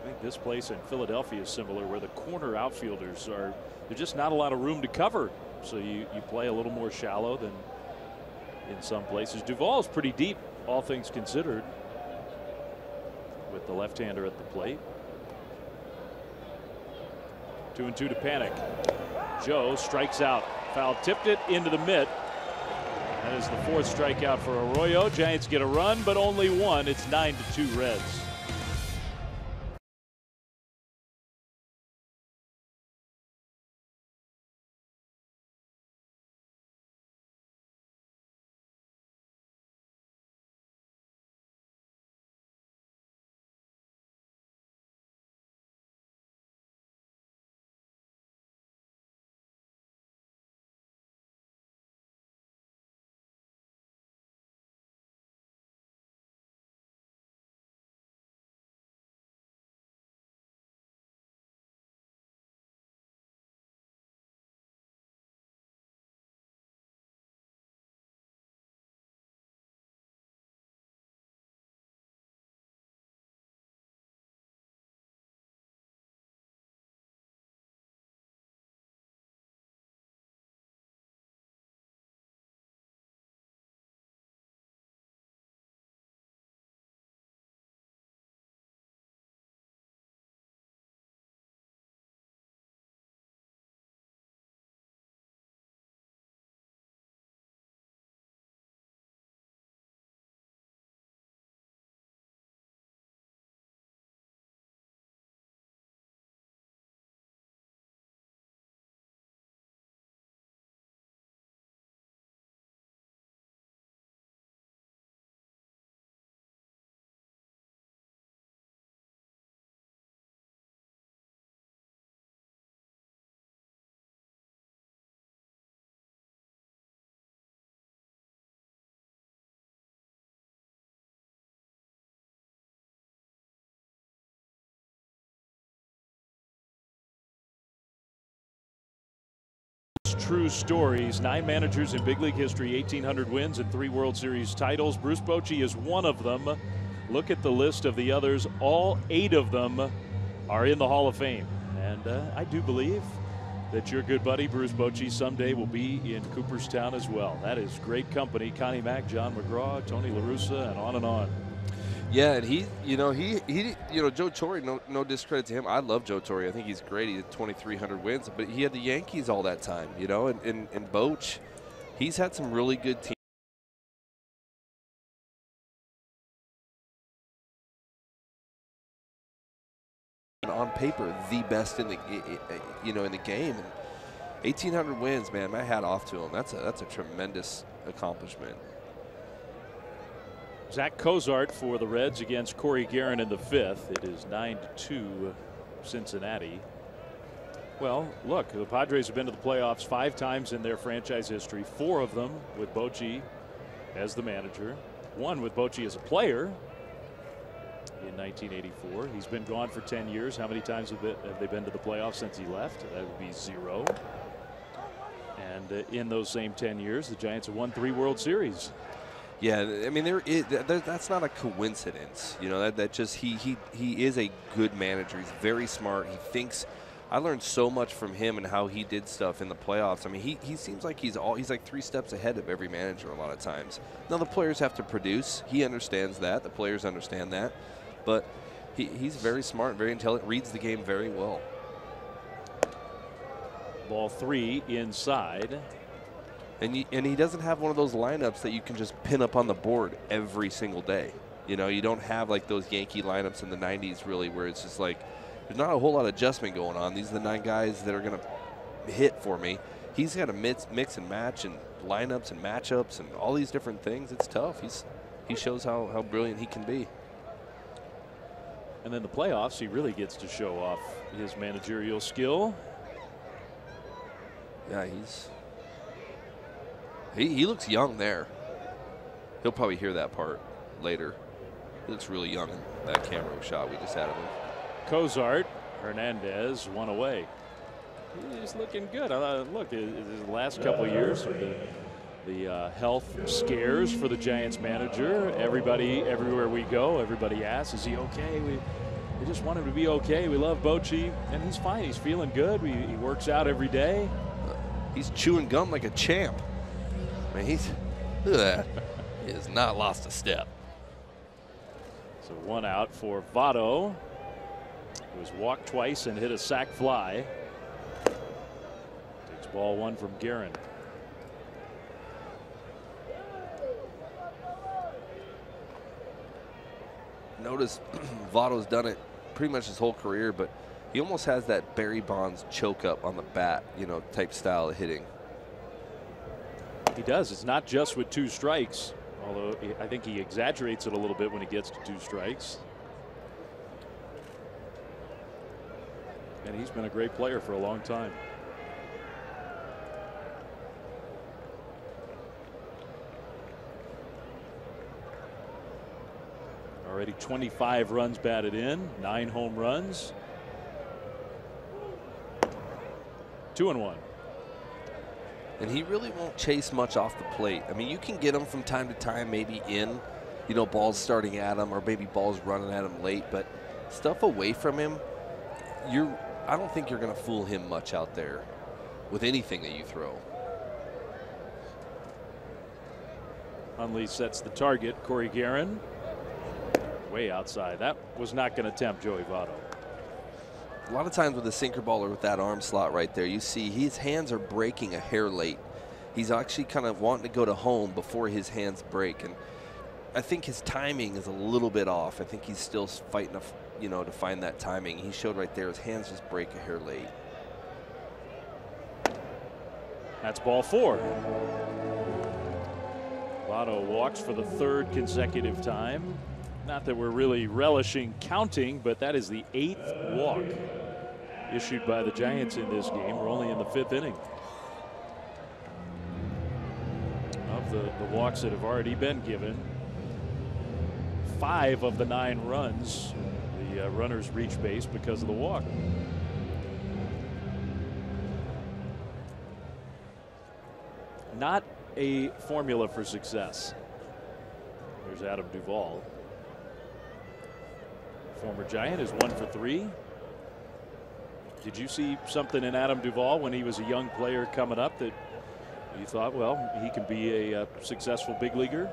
I think this place in Philadelphia is similar, where the corner outfielders are, there's just not a lot of room to cover. So you play a little more shallow than in some places. Duvall's pretty deep, all things considered, with the left-hander at the plate. 2-2 to Panic. Joe strikes out. Foul tipped it into the mitt. That is the 4th strikeout for Arroyo. Giants get a run, but only one. It's 9-2 Reds. True stories. 9 managers in big league history, 1,800 wins and 3 World Series titles. Bruce Bochy is one of them. Look at the list of the others. All 8 of them are in the Hall of Fame. And I do believe that your good buddy Bruce Bochy someday will be in Cooperstown as well. That is great company. Connie Mack, John McGraw, Tony La Russa, and on and on. Yeah, and he, Joe Torre, no discredit to him. I love Joe Torre. I think he's great. He had 2,300 wins, but he had the Yankees all that time, and Boch, he's had some really good teams. On paper, the best in the, in the game. And 1,800 wins, man, my hat off to him. That's a tremendous accomplishment. Zach Cozart for the Reds against Corey Guerin in the 5th. It is 9-2 Cincinnati. Well, look, the Padres have been to the playoffs 5 times in their franchise history. 4 of them with Bochy as the manager. 1 with Bochy as a player in 1984. He's been gone for 10 years. How many times have they been to the playoffs since he left? That would be 0. And in those same 10 years, the Giants have won 3 World Series. Yeah, I mean, that's not a coincidence. That just he is a good manager. He's very smart. He thinks. I learned so much from him and how he did stuff in the playoffs. I mean, he seems like he's like 3 steps ahead of every manager a lot of times. Now the players have to produce. He understands that. The players understand that. But he's very smart, very intelligent, reads the game very well. Ball 3 inside. And he doesn't have one of those lineups that you can just pin up on the board every single day. You don't have like those Yankee lineups in the 90s really, where it's just like there's not a whole lot of adjustment going on. These are the 9 guys that are going to hit for me. He's got to mix and match and lineups and matchups and all these different things. It's tough. He shows how brilliant he can be. And then the playoffs, he really gets to show off his managerial skill. Yeah, he looks young there. He'll probably hear that part later. He looks really young in that camera shot we just had of him. Cozart, Hernandez, one away. He's looking good. Look, his last couple of years, the health scares for the Giants manager. Everybody, everywhere we go, everybody asks, is he okay? We just want him to be okay. We love Bochy, and he's fine. He's feeling good. He works out every day. He's chewing gum like a champ. I mean, look at that. He has not lost a step. So one out for Votto, who has walked twice and hit a sac fly. Takes ball one from Guerin. Notice Votto's done it pretty much his whole career, but he almost has that Barry Bonds choke up on the bat, you know, type style of hitting. He does. It's not just with 2 strikes, although I think he exaggerates it a little bit when he gets to 2 strikes. And he's been a great player for a long time. Already 25 runs batted in, 9 home runs. 2-1. And he really won't chase much off the plate. I mean, you can get him from time to time, maybe in, you know, balls starting at him or maybe balls running at him late, but stuff away from him, I don't think you're going to fool him much out there with anything that you throw. Hundley sets the target. Corey Guerin way outside. That was not going to tempt Joey Votto. A lot of times with a sinker ball or with that arm slot right there, you see his hands are breaking a hair late. He's actually kind of wanting to go to home before his hands break, and I think his timing is a little bit off. I think he's still fighting, you know, to find that timing. He showed right there his hands just break a hair late. That's ball 4. Votto walks for the 3rd consecutive time. Not that we're really relishing counting, but that is the 8th walk issued by the Giants in this game. We're only in the 5th inning. Of the walks that have already been given, 5 of the 9 runs, the runners reach base because of the walk. Not a formula for success. There's Adam Duvall. Former Giant is 1 for 3. Did you see something in Adam Duvall when he was a young player coming up that you thought, well, he can be a successful big leaguer?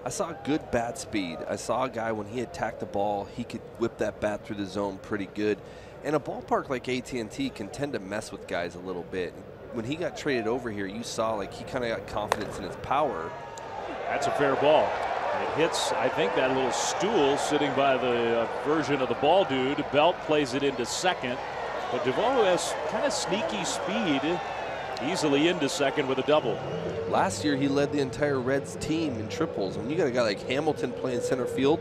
I saw good bat speed. I saw a guy when he attacked the ball, he could whip that bat through the zone pretty good. And a ballpark like AT&T can tend to mess with guys a little bit. When he got traded over here, you saw like he kind of got confidence in his power. That's a fair ball. It hits, I think, that little stool sitting by the version of the ball dude. Belt plays it into second. But Duvall has kind of sneaky speed, easily into second with a double. Last year, he led the entire Reds team in triples. When you got a guy like Hamilton playing center field,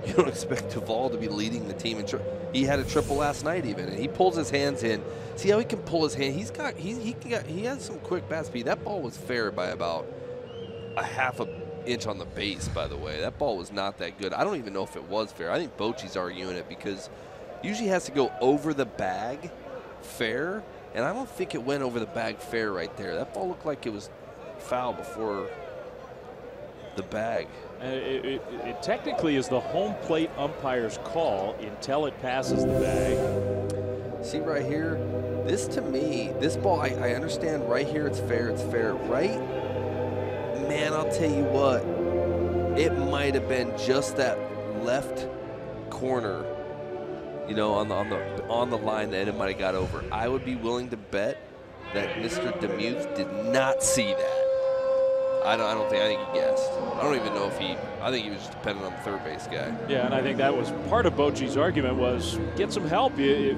you don't expect Duvall to be leading the team in he had a triple last night even, and he pulls his hands in. See how he can pull his hand? He has some quick bat speed. That ball was fair by about a half a inch on the base, by the way. That ball was not that good. I don't even know if it was fair. I think Bochy's arguing it because usually has to go over the bag fair, and I don't think it went over the bag fair right there. That ball looked like it was foul before the bag. It technically is the home plate umpire's call until it passes the bag. See right here, this to me, this ball, I understand right here it's fair, right? Man, I'll tell you what, it might have been just that left corner, you know, on the line that it might have got over. I would be willing to bet that Mr. Demuth did not see that. I think he guessed. I don't even know if I think he was just dependent on the third base guy. Yeah, and I think that was part of Bochy's argument was get some help. You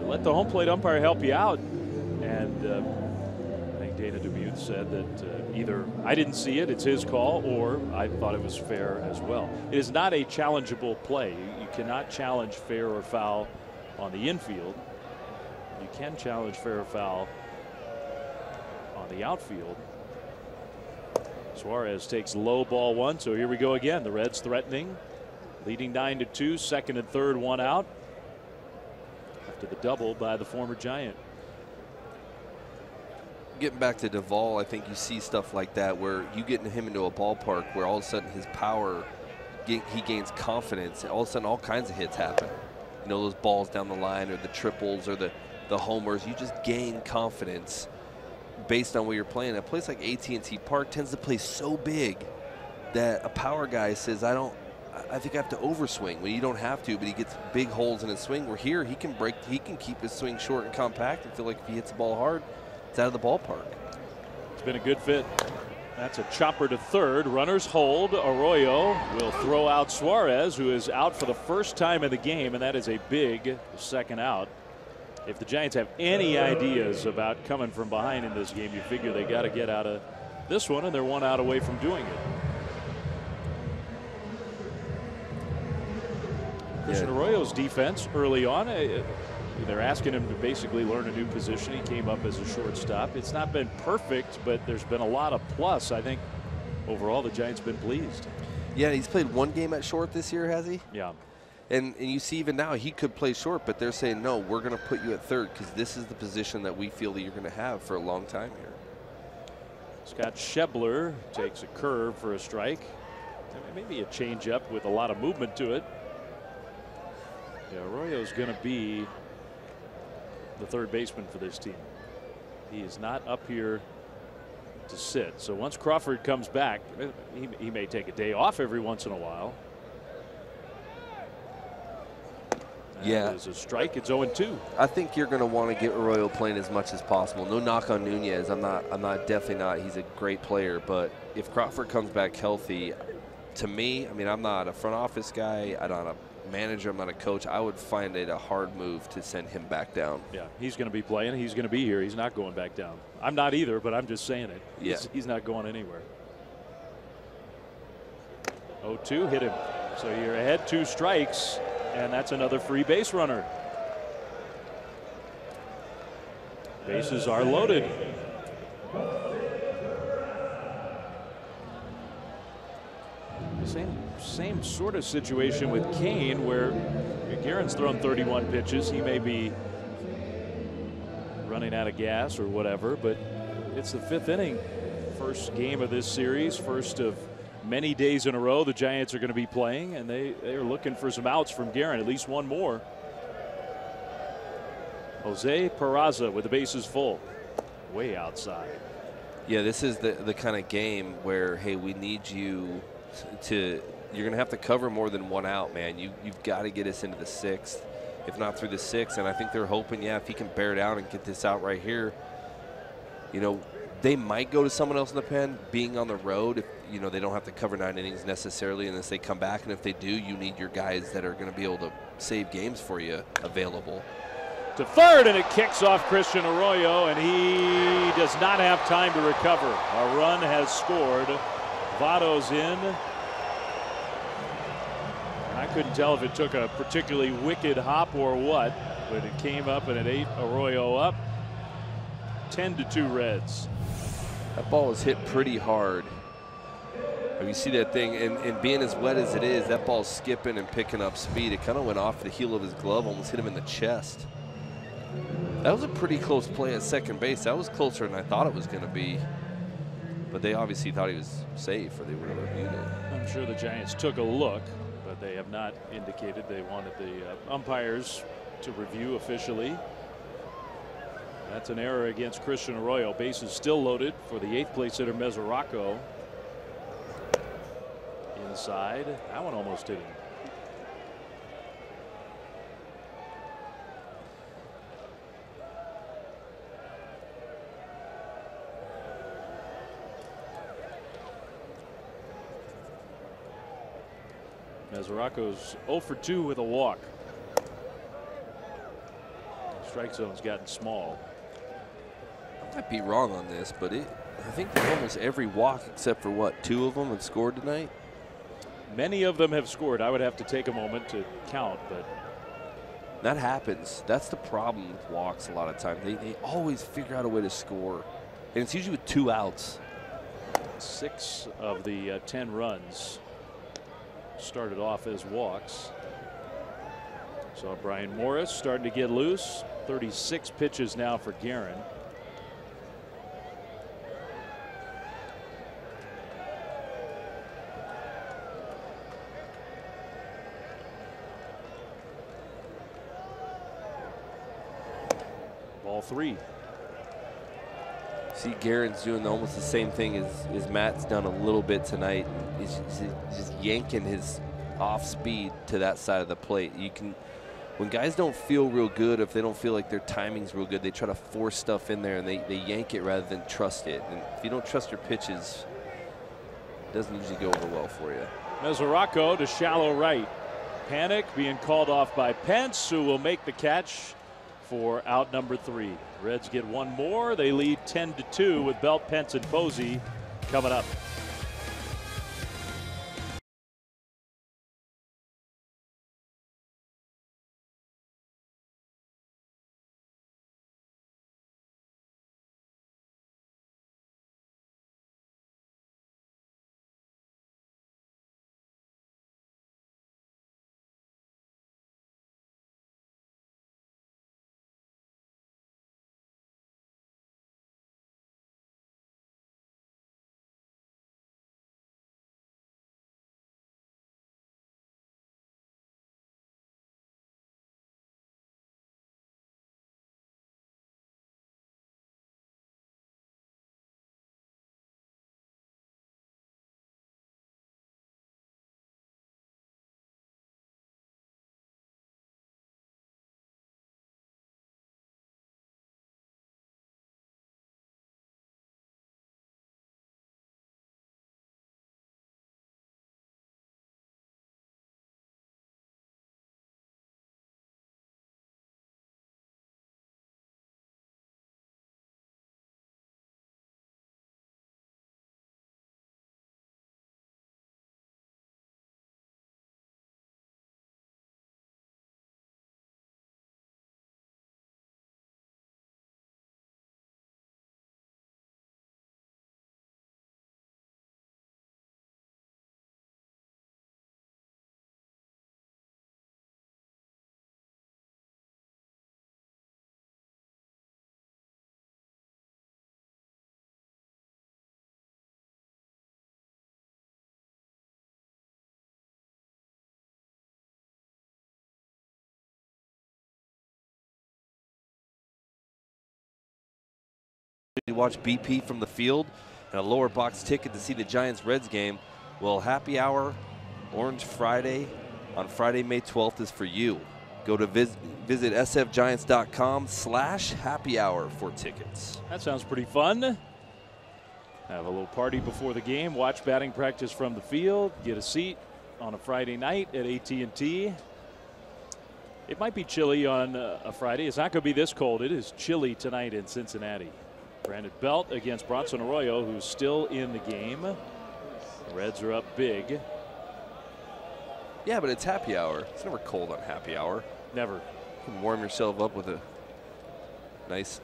let the home plate umpire help you out. And I think Dana Demuth said that either I didn't see it, it's his call, or I thought it was fair as well. It is not a challengeable play. You cannot challenge fair or foul on the infield. You can challenge fair or foul on the outfield. Suarez takes low, ball one, so here we go again. The Reds threatening, leading 9-2, second and third, one out. After the double by the former Giant. Getting back to Duvall, I think you see stuff like that where you get him into a ballpark where all of a sudden his power, he gains confidence. All of a sudden all kinds of hits happen. You know, those balls down the line or the triples or the homers. You just gain confidence based on where you're playing. A place like AT&T Park tends to play so big that a power guy says, I think I have to overswing. Well, you don't have to, but he gets big holes in his swing. Where here he can keep his swing short and compact and feel like if he hits the ball hard, it's out of the ballpark. It's been a good fit. That's a chopper to third. Runners hold. Arroyo will throw out Suarez, who is out for the first time in the game, and that is a big second out. If the Giants have any ideas about coming from behind in this game, you figure they got to get out of this one, and they're one out away from doing it. Christian Arroyo's defense early on, they're asking him to basically learn a new position. He came up as a shortstop. It's not been perfect, but there's been a lot of plus. I think overall the Giants been pleased. Yeah, he's played one game at short this year, has he? Yeah. And you see even now he could play short, but they're saying, no, we're going to put you at third because this is the position that we feel that you're going to have for a long time here. Scott Schebler takes a curve for a strike. Maybe a changeup with a lot of movement to it. Yeah, Arroyo's going to be the third baseman for this team. He is not up here to sit. So once Crawford comes back, he may take a day off every once in a while. Yeah, it's a strike. It's 0-2. I think you're going to want to get Arroyo playing as much as possible. No knock on Nunez. I'm definitely not. He's a great player, but if Crawford comes back healthy, to me, I mean, I'm not a front office guy. I'm not a manager. I'm not a coach. I would find it a hard move to send him back down. Yeah, he's going to be playing. He's going to be here. He's not going back down. I'm not either, but I'm just saying it. Yeah. He's not going anywhere. 0-2, hit him. So you're ahead 2 strikes. And that's another free base runner. Bases are loaded. Same sort of situation with Cain, where Guerin's thrown 31 pitches. He may be running out of gas or whatever, but it's the 5th inning. First game of this series, first of many days in a row the Giants are going to be playing, and they are looking for some outs from Guerin, at least one more. Jose Peraza with the bases full, way outside. Yeah, this is the kind of game where, hey, we need you to, you're going to have to cover more than one out, man. You've got to get us into the 6th, if not through the 6th, and I think they're hoping, yeah, if he can bear down and get this out right here, you know, they might go to someone else in the pen. Being on the road, if, you know, they don't have to cover 9 innings necessarily unless they come back, and if they do, you need your guys that are going to be able to save games for you available. To third, and it kicks off Christian Arroyo, and he does not have time to recover. A run has scored. Votto's in. And I couldn't tell if it took a particularly wicked hop or what, but it came up and it ate Arroyo up. 10-2 Reds. That ball was hit pretty hard. You see that thing, and being as wet as it is, that ball's skipping and picking up speed. It kind of went off the heel of his glove, almost hit him in the chest. That was a pretty close play at second base. That was closer than I thought it was going to be. But they obviously thought he was safe, or they would have reviewed it. I'm sure the Giants took a look, but they have not indicated they wanted the umpires to review officially. That's an error against Christian Arroyo. Bases still loaded for the 8th place hitter, Mesoraco. Inside. That one almost hit him. Mesoraco's 0 for 2 with a walk. Strike zone's gotten small. I'd be wrong on this, but I think almost every walk except for what, 2 of them have scored tonight. Many of them have scored. I would have to take a moment to count, but that happens. That's the problem with walks a lot of times. They always figure out a way to score, and it's usually with 2 outs. 6 of the 10 runs started off as walks. So Brian Morris starting to get loose. 36 pitches now for Guerin. Ball 3. See, Guerin's doing almost the same thing as Matt's done a little bit tonight. He's just yanking his off speed to that side of the plate. You can, when guys don't feel real good, if they don't feel like their timing's real good, they try to force stuff in there and they yank it rather than trust it. And if you don't trust your pitches, it doesn't usually go over well for you. Mesoraco to shallow right. Panic being called off by Pence, who will make the catch for out number 3. Reds get 1 more. They lead 10-2 with Belt, Pence, and Posey coming up. You watch BP from the field and a lower box ticket to see the Giants-Reds game. Well, happy hour, Orange Friday on Friday, May 12th is for you. Go to visit sfgiants.com/happy hour for tickets. That sounds pretty fun. Have a little party before the game, watch batting practice from the field, get a seat on a Friday night at AT&T. It might be chilly on a Friday. It's not going to be this cold. It is chilly tonight in Cincinnati. Brandon Belt against Bronson Arroyo, who's still in the game. The Reds are up big. Yeah, but it's happy hour. It's never cold on happy hour. Never. You can warm yourself up with a nice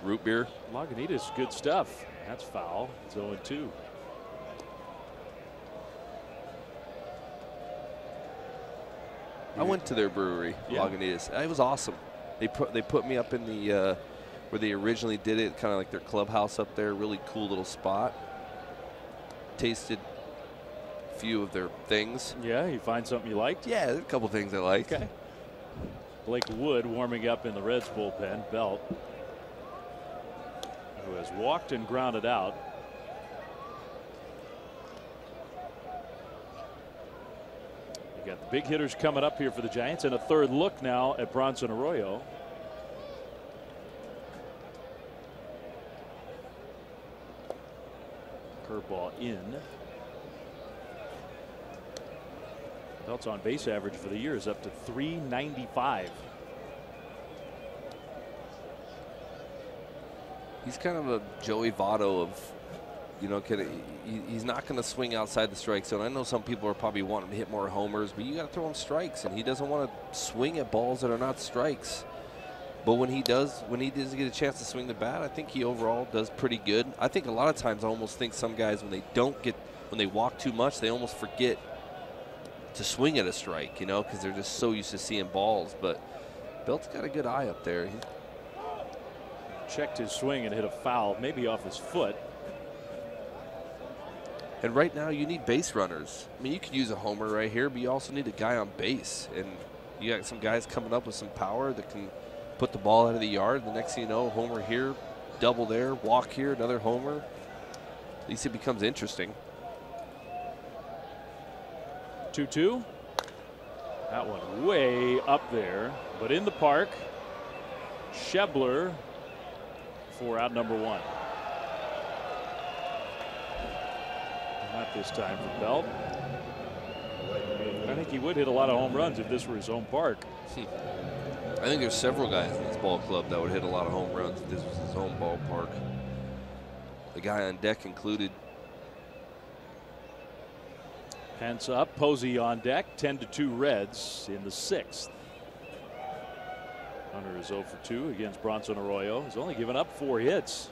root beer. Lagunitas, good stuff. That's foul. It's 0-2. I went to their brewery, Lagunitas. It was awesome. They put me up in the where they originally did it, kind of like their clubhouse up there. Really cool little spot. Tasted a few of their things. Yeah, you find something you liked? Yeah, there's a couple things I liked. Okay. Blake Wood warming up in the Reds bullpen. Belt, who has walked and grounded out. You got the big hitters coming up here for the Giants, and a third look now at Bronson Arroyo. Curveball in. Belt's on base average for the year is up to .395. He's kind of a Joey Votto of, you know, he's not going to swing outside the strike zone. I know some people are probably wanting to hit more homers, but you got to throw him strikes, and he doesn't want to swing at balls that are not strikes. But when he does get a chance to swing the bat, I think he overall does pretty good. I think a lot of times I almost think some guys, when they walk too much, they almost forget to swing at a strike, you know, because they're just so used to seeing balls. But Belt's got a good eye up there. He checked his swing and hit a foul, maybe off his foot. And right now you need base runners. I mean, you could use a homer right here, but you also need a guy on base. And you got some guys coming up with some power that can put the ball out of the yard. The next thing you know, homer here, double there, walk here, another homer. At least it becomes interesting. 2-2. That one way up there, but in the park. Schebler for out number 1. Not this time for Belt. I think he would hit a lot of home runs if this were his home park. I think there's several guys in this ball club that would hit a lot of home runs if this was his home ballpark. The guy on deck included. Pence up, Posey on deck, 10-2 Reds in the 6th. Hunter is 0 for 2 against Bronson Arroyo. He's only given up 4 hits.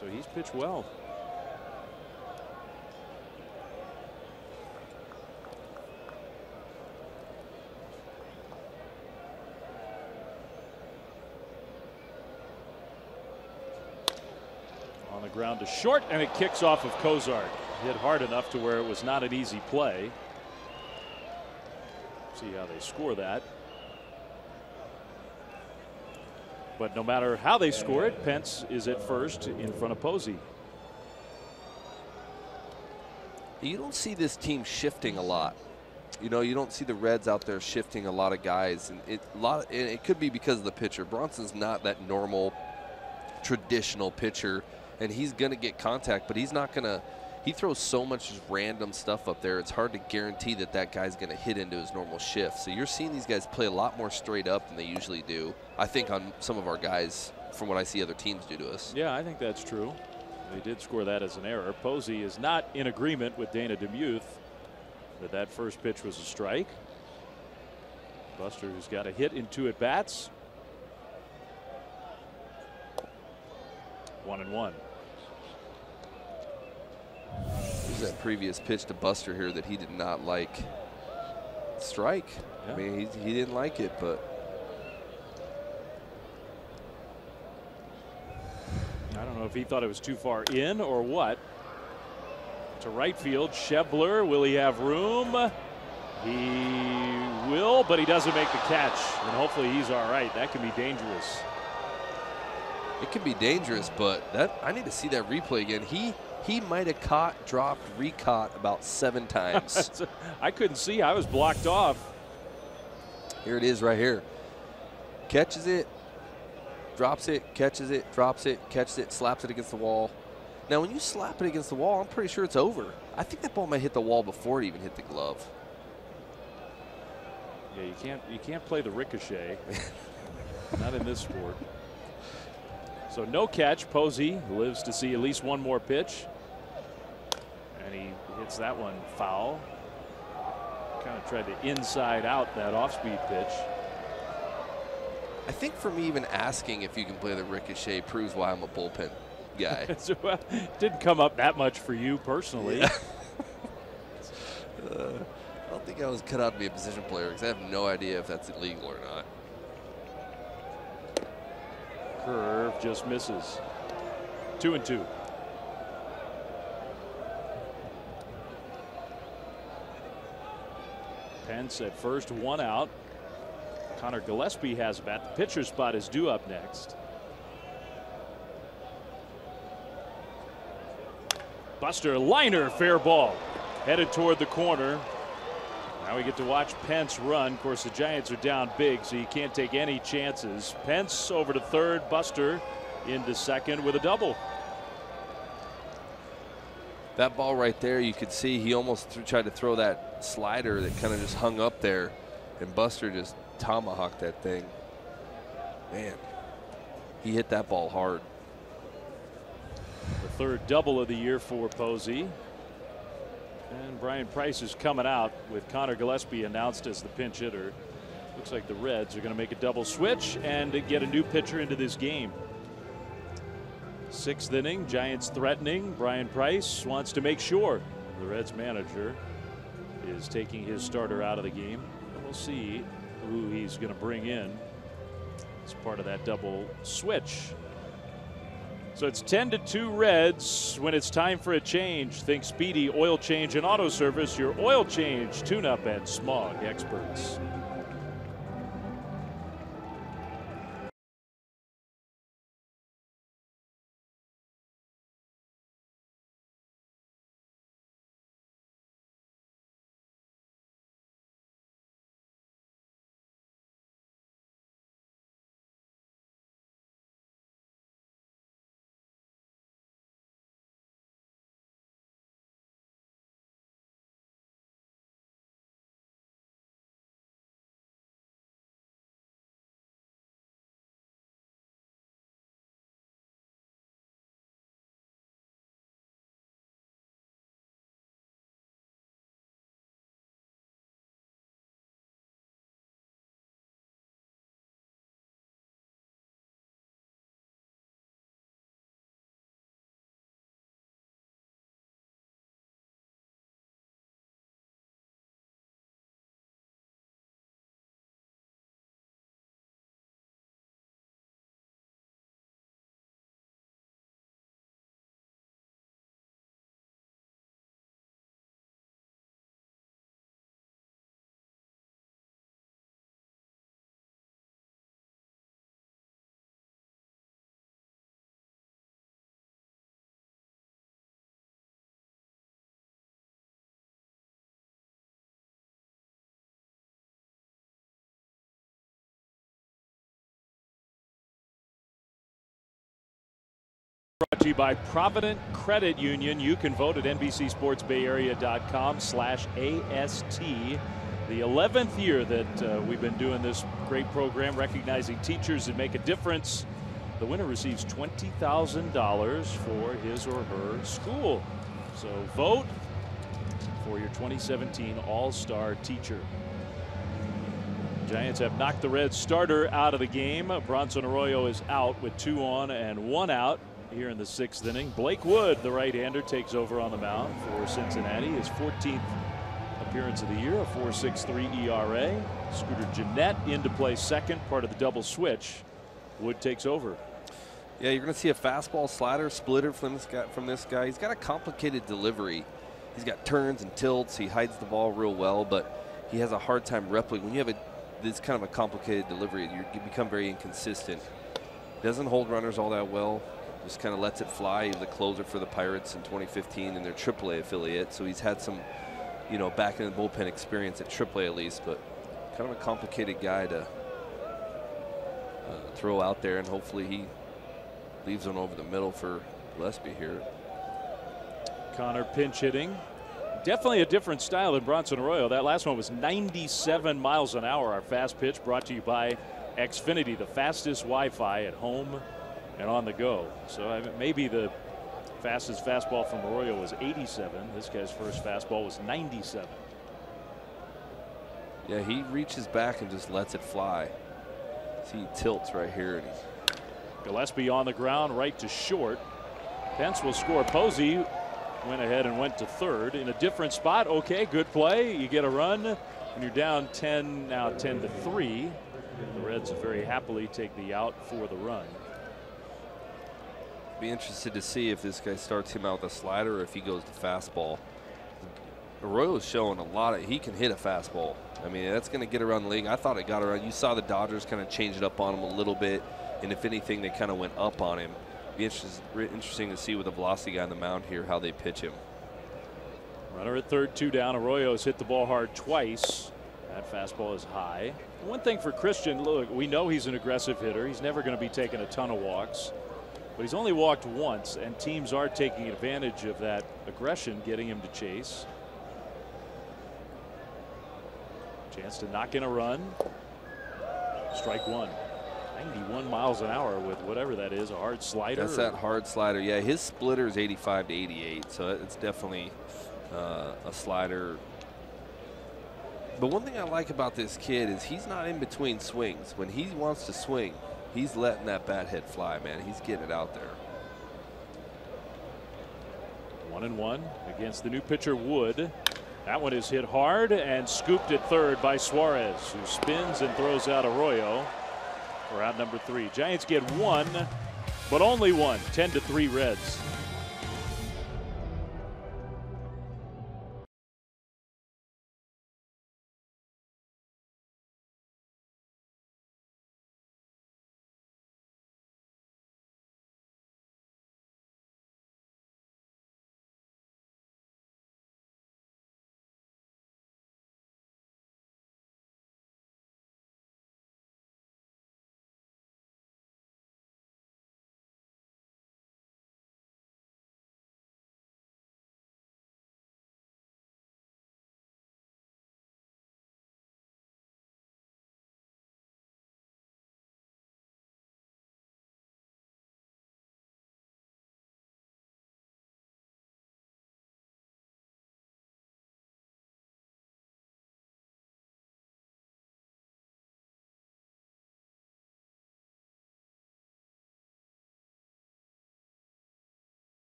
So he's pitched well. On the ground to short, and it kicks off of Cozart. Hit hard enough to where it was not an easy play. See how they score that. But no matter how they score it, Pence is at first in front of Posey. You don't see this team shifting a lot. You know, you don't see the Reds out there shifting a lot of guys, and it could be because of the pitcher. Bronson's not that normal, traditional pitcher, and he's going to get contact, but he's not going to. He throws so much random stuff up there, it's hard to guarantee that that guy's going to hit into his normal shift. So you're seeing these guys play a lot more straight up than they usually do, I think, on some of our guys from what I see other teams do to us. Yeah, I think that's true. They did score that as an error. Posey is not in agreement with Dana DeMuth that first pitch was a strike. Buster, who's got a hit in 2 at-bats. 1-1. There's that previous pitch to Buster here that he did not like. Strike. Yeah. I mean, he didn't like it, but. I don't know if he thought it was too far in or what. To right field, Schebler. Will he have room? He will, but he doesn't make the catch. And hopefully he's all right. That can be dangerous. It can be dangerous, but I need to see that replay again. He might have caught, dropped, recaught about 7 times. I couldn't see. I was blocked off. Here it is right here. Catches it, drops it, catches it, drops it, catches it, slaps it against the wall. Now, when you slap it against the wall, I'm pretty sure it's over. I think that ball might hit the wall before it even hit the glove. Yeah, you can't play the ricochet. Not in this sport. So no catch. Posey lives to see at least one more pitch. And he hits that one foul. Kind of tried to inside out that off-speed pitch. I think for me, even asking if you can play the ricochet proves why I'm a bullpen guy. Well, it didn't come up that much for you personally. Yeah. I don't think I was cut out to be a position player because I have no idea if that's illegal or not. Curve just misses. 2-2. Pence at first, 1 out. Connor Gillespie has a bat. The pitcher spot is due up next. Buster, liner, fair ball. Headed toward the corner. Now we get to watch Pence run. Of course, the Giants are down big, so you can't take any chances. Pence over to third. Buster into second with a double. That ball right there, you could see he almost tried to throw that slider that kind of just hung up there, and Buster just tomahawked that thing. Man, He hit that ball hard. The third double of the year for Posey. And Brian Price is coming out with Connor Gillespie announced as the pinch hitter. Looks like the Reds are going to make a double switch and get a new pitcher into this game. Sixth inning, Giants threatening. Brian Price wants to make sure the Reds manager is taking his starter out of the game. And we'll see who he's going to bring in as part of that double switch. So it's 10-2 Reds. When it's time for a change, think Speedy Oil Change and Auto Service, your oil change, tune-up, and smog experts. Brought to you by Provident Credit Union. You can vote at NBCSportsBayArea.com/AST. The 11th year that we've been doing this great program recognizing teachers that make a difference. The winner receives $20,000 for his or her school. So vote for your 2017 All-Star teacher. Giants have knocked the Reds starter out of the game. Bronson Arroyo is out with 2 on and 1 out. Here in the 6th inning, Blake Wood, the right-hander, takes over on the mound for Cincinnati. His 14th appearance of the year, a 4.63 ERA. Scooter Gennett into play second, part of the double switch. Wood takes over. Yeah, you're going to see a fastball slider splitter from this guy. He's got a complicated delivery. He's got turns and tilts. He hides the ball real well, but he has a hard time replicating. When you have this kind of a complicated delivery, you become very inconsistent. Doesn't hold runners all that well. Just kind of lets it fly. He was a closer for the Pirates in 2015 in their AAA affiliate. So he's had some, back in the bullpen experience at AAA at least, but kind of a complicated guy to throw out there, and hopefully he leaves one over the middle for Gillespie here. Connor pinch hitting. Definitely a different style than Bronson Arroyo. That last one was 97 miles an hour. Our fast pitch brought to you by Xfinity, the fastest Wi-Fi at home and on the go. So maybe the fastest fastball from Arroyo was 87. This guy's first fastball was 97. Yeah, he reaches back and just lets it fly. See, he tilts right here. And Gillespie on the ground, right to short. Pence will score. Posey went ahead and went to third in a different spot. Okay, good play. You get a run, and you're down 10, now 10-3. The Reds very happily take the out for the run. Be interested to see if this guy starts him out with a slider or if he goes to fastball. Arroyo's showing a lot of, he can hit a fastball. I mean, that's going to get around the league. I thought it got around. You saw the Dodgers kind of change it up on him a little bit, and if anything, they kind of went up on him. Be interesting to see with the velocity guy on the mound here how they pitch him. Runner at third, 2 down. Arroyo's hit the ball hard twice. That fastball is high. One thing for Christian, look, we know he's an aggressive hitter. He's never going to be taking a ton of walks. But he's only walked once, and teams are taking advantage of that aggression, getting him to chase. Chance to knock in a run. Strike one. 91 miles an hour with whatever that is, a hard slider. That's that hard slider. Yeah, his splitter is 85 to 88, so it's definitely a slider. But one thing I like about this kid is he's not in between swings. When he wants to swing, he's letting that bat head fly, man. He's getting it out there. 1-1 against the new pitcher Wood. That one is hit hard and scooped at third by Suarez, who spins and throws out Arroyo for out number 3. Giants get one, but only one. 10-3 Reds.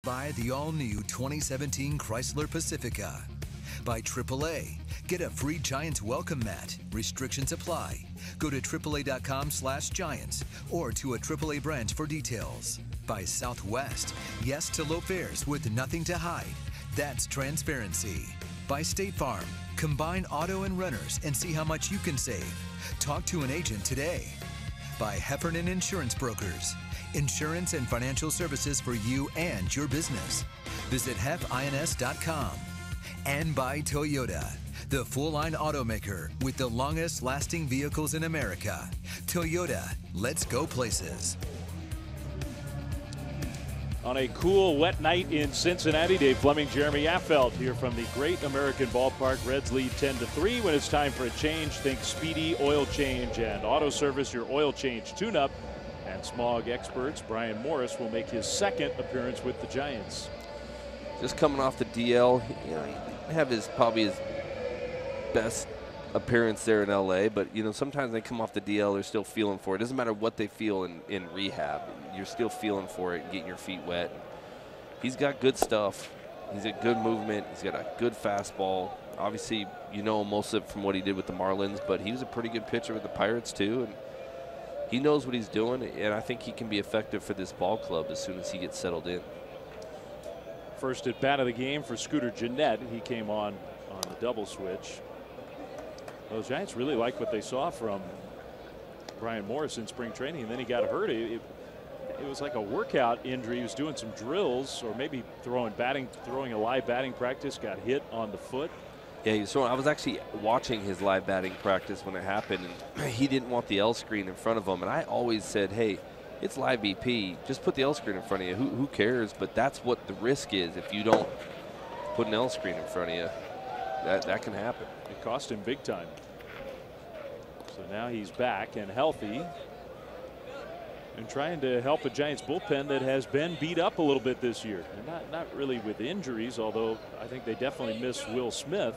Buy the all-new 2017 Chrysler Pacifica. By AAA. Get a free Giants welcome mat. Restrictions apply. Go to AAA.com/Giants or to a AAA branch for details. By Southwest. Yes to low fares with nothing to hide. That's transparency. By State Farm. Combine auto and renters and see how much you can save. Talk to an agent today. By Heffernan Insurance Brokers. Insurance and financial services for you and your business. Visit hefins.com. And by Toyota, the full-line automaker with the longest-lasting vehicles in America. Toyota, let's go places. On a cool, wet night in Cincinnati, Dave Fleming, Jeremy Affelt here from the Great American Ballpark. Reds lead 10-3. When it's time for a change, think Speedy Oil Change and Auto Service, your oil change tune-up. And smog experts, Brian Morris will make his second appearance with the Giants. Just coming off the DL, you know, he have probably his best appearance there in LA, but you know, sometimes they come off the DL, they're still feeling for it. It doesn't matter what they feel in rehab, you're still feeling for it and getting your feet wet. He's got good stuff. He's got good movement. He's got a good fastball. Obviously, you know most of it from what he did with the Marlins, but he was a pretty good pitcher with the Pirates too, and he knows what he's doing, and I think he can be effective for this ball club as soon as he gets settled in. First at bat of the game for Scooter Gennett. He came on the double switch. Well, the Giants really liked what they saw from Brian Morris in spring training, and then he got hurt. It was like a workout injury. He was doing some drills, or maybe throwing a live batting practice, got hit on the foot. Yeah, so I was actually watching his live batting practice when it happened, and he didn't want the L screen in front of him. And I always said, hey, it's live BP. Just put the L screen in front of you. Who cares? But that's what the risk is if you don't put an L screen in front of you. That can happen. It cost him big time. So now he's back and healthy and trying to help a Giants bullpen that has been beat up a little bit this year. And not really with injuries, although I think they definitely miss Will Smith.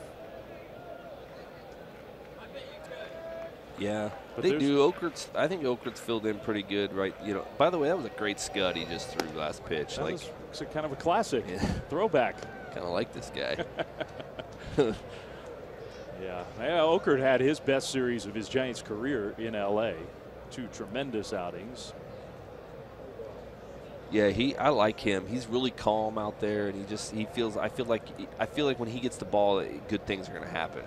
Yeah, but they do. I think Oakert's filled in pretty good, right? You know. By the way, that was a great scud he just threw last pitch. It's a kind of a classic throwback. Kind of like this guy. Yeah, Oakert had his best series of his Giants career in LA. 2 tremendous outings. Yeah, I like him. He's really calm out there, and he feels. I feel like when he gets the ball, good things are going to happen.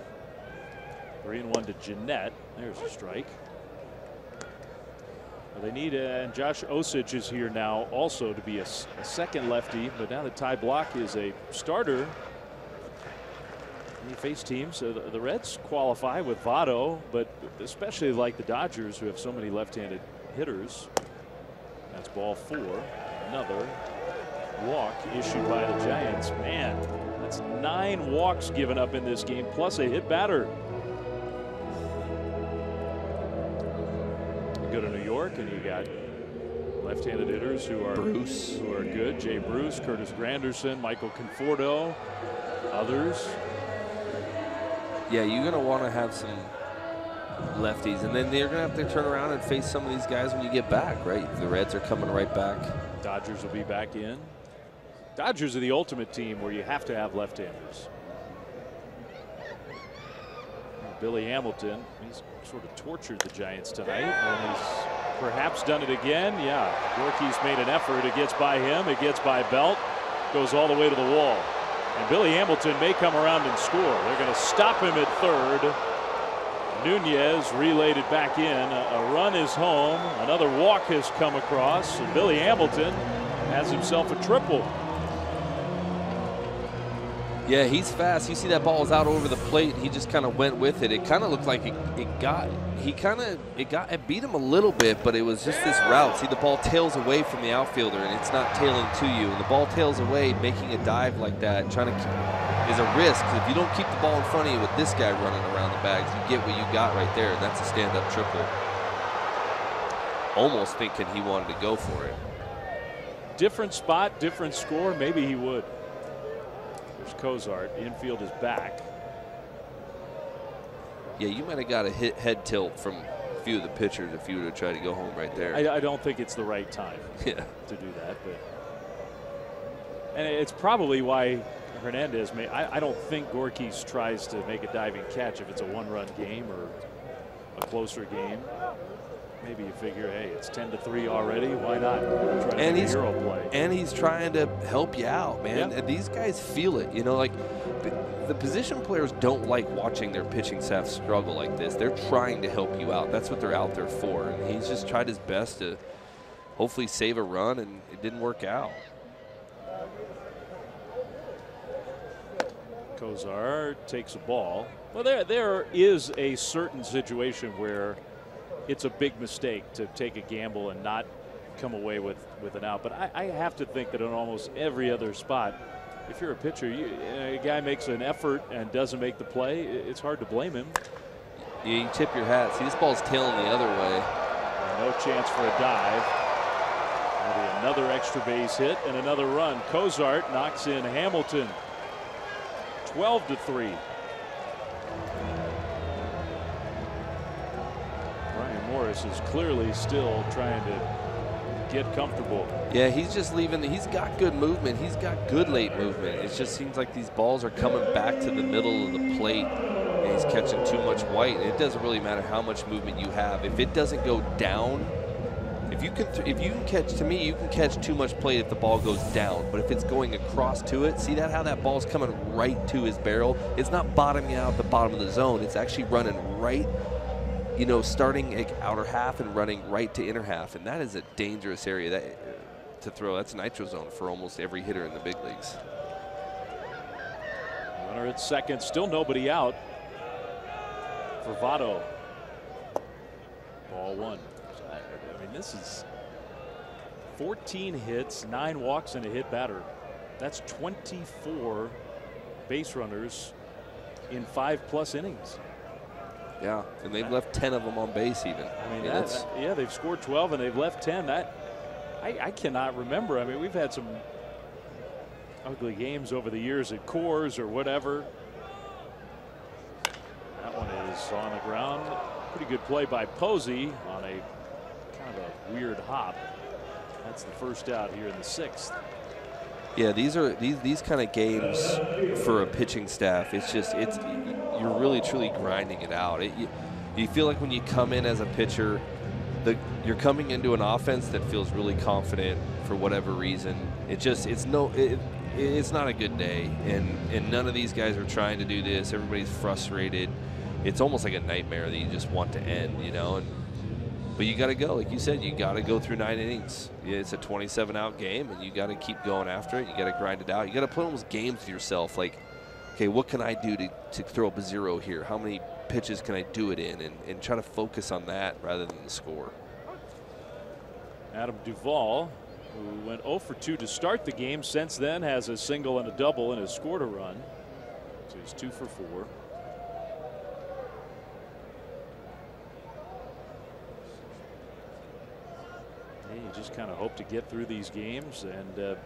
3-1 to Jeanette. There's a strike. Well, they need, and Josh Osich is here now also to be a second lefty, but now that Ty Block is a starter. He faced teams, the Reds qualify with Votto, but especially like the Dodgers, who have so many left-handed hitters. That's ball 4. Another walk issued by the Giants. Man, that's 9 walks given up in this game, plus a hit batter. You go to New York, and you got left-handed hitters who are good. Jay Bruce, Curtis Granderson, Michael Conforto, others. Yeah, you're going to want to have some lefties, and then they're going to have to turn around and face some of these guys when you get back, right? The Reds are coming right back. Dodgers will be back in. Dodgers are the ultimate team where you have to have left-handers. Billy Hamilton, he's sort of tortured the Giants tonight, and he's perhaps done it again. Yeah, Gorky's made an effort. It gets by him. It gets by Belt. Goes all the way to the wall. And Billy Hamilton may come around and score. They're going to stop him at third. Nunez relayed it back in. A run is home. Another walk has come across. And Billy Hamilton has himself a triple. Yeah, he's fast. You see that ball was out over the plate. He just kind of went with it. It kind of looked like it beat him a little bit, but it was just this route. See, the ball tails away from the outfielder, and it's not tailing to you. And the ball tails away, making a dive like that, is a risk. If you don't keep the ball in front of you with this guy running around the bags, you get what you got right there, and that's a stand-up triple. Almost thinking he wanted to go for it. Different spot, different score. Maybe he would. There's Cozart. Infield is back. Yeah, you might have got a head tilt from a few of the pitchers if you would have tried to go home right there. I don't think it's the right time to do that. But and it's probably why Hernandez may. I don't think Gorkys tries to make a diving catch if it's a one-run game or a closer game. Maybe you figure, hey, it's 10-3 already. Why not? Try to make a hero play. And he's trying to help you out, man. Yeah. And these guys feel it. You know, like the position players don't like watching their pitching staff struggle like this. They're trying to help you out. That's what they're out there for. And he's just tried his best to hopefully save a run, and it didn't work out. Cozart takes a ball. Well, there is a certain situation where it's a big mistake to take a gamble and not come away with an out. But I have to think that in almost every other spot, if you're a pitcher, a guy makes an effort and doesn't make the play, it's hard to blame him. Yeah, you tip your hat. See, this ball's tailing the other way. No chance for a dive. Maybe another extra base hit and another run. Cozart knocks in Hamilton. 12-3. Morris is clearly still trying to get comfortable. Yeah, he's just leaving. He's got good movement. He's got good late movement. It just seems like these balls are coming back to the middle of the plate, and he's catching too much white. And it doesn't really matter how much movement you have. If it doesn't go down, if you can catch, to me, you can catch too much plate if the ball goes down. But if it's going across to it, see how that ball's coming right to his barrel? It's not bottoming out at the bottom of the zone. It's actually running right, you know, starting outer half and running right to inner half, and that is a dangerous area to throw. That's nitro zone for almost every hitter in the big leagues. Runner at second, still nobody out for Votto. Ball 1. I mean, this is 14 hits, 9 walks, and a hit batter. That's 24 base runners in 5+ innings. Yeah, and they've left 10 of them on base even. I mean, yeah, they've scored 12 and they've left 10. I cannot remember. I mean, we've had some ugly games over the years at Coors or whatever. That one is on the ground. Pretty good play by Posey on a kind of a weird hop. That's the first out here in the 6th. Yeah, these kind of games for a pitching staff. It's you're really truly grinding it out. You feel like when you come in as a pitcher, you're coming into an offense that feels really confident for whatever reason. It's not a good day, and none of these guys are trying to do this. Everybody's frustrated. It's almost like a nightmare that you just want to end, you know. But you got to go, like you said, you got to go through 9 innings. It's a 27-out game, and you got to keep going after it. You got to grind it out. You got to play almost games with yourself, like, okay, what can I do to throw up a 0 here? How many pitches can I do it in? And try to focus on that rather than the score. Adam Duvall, who went 0 for 2 to start the game, since then has a single and a double and has scored a run. So he's 2 for 4. You just kind of hope to get through these games and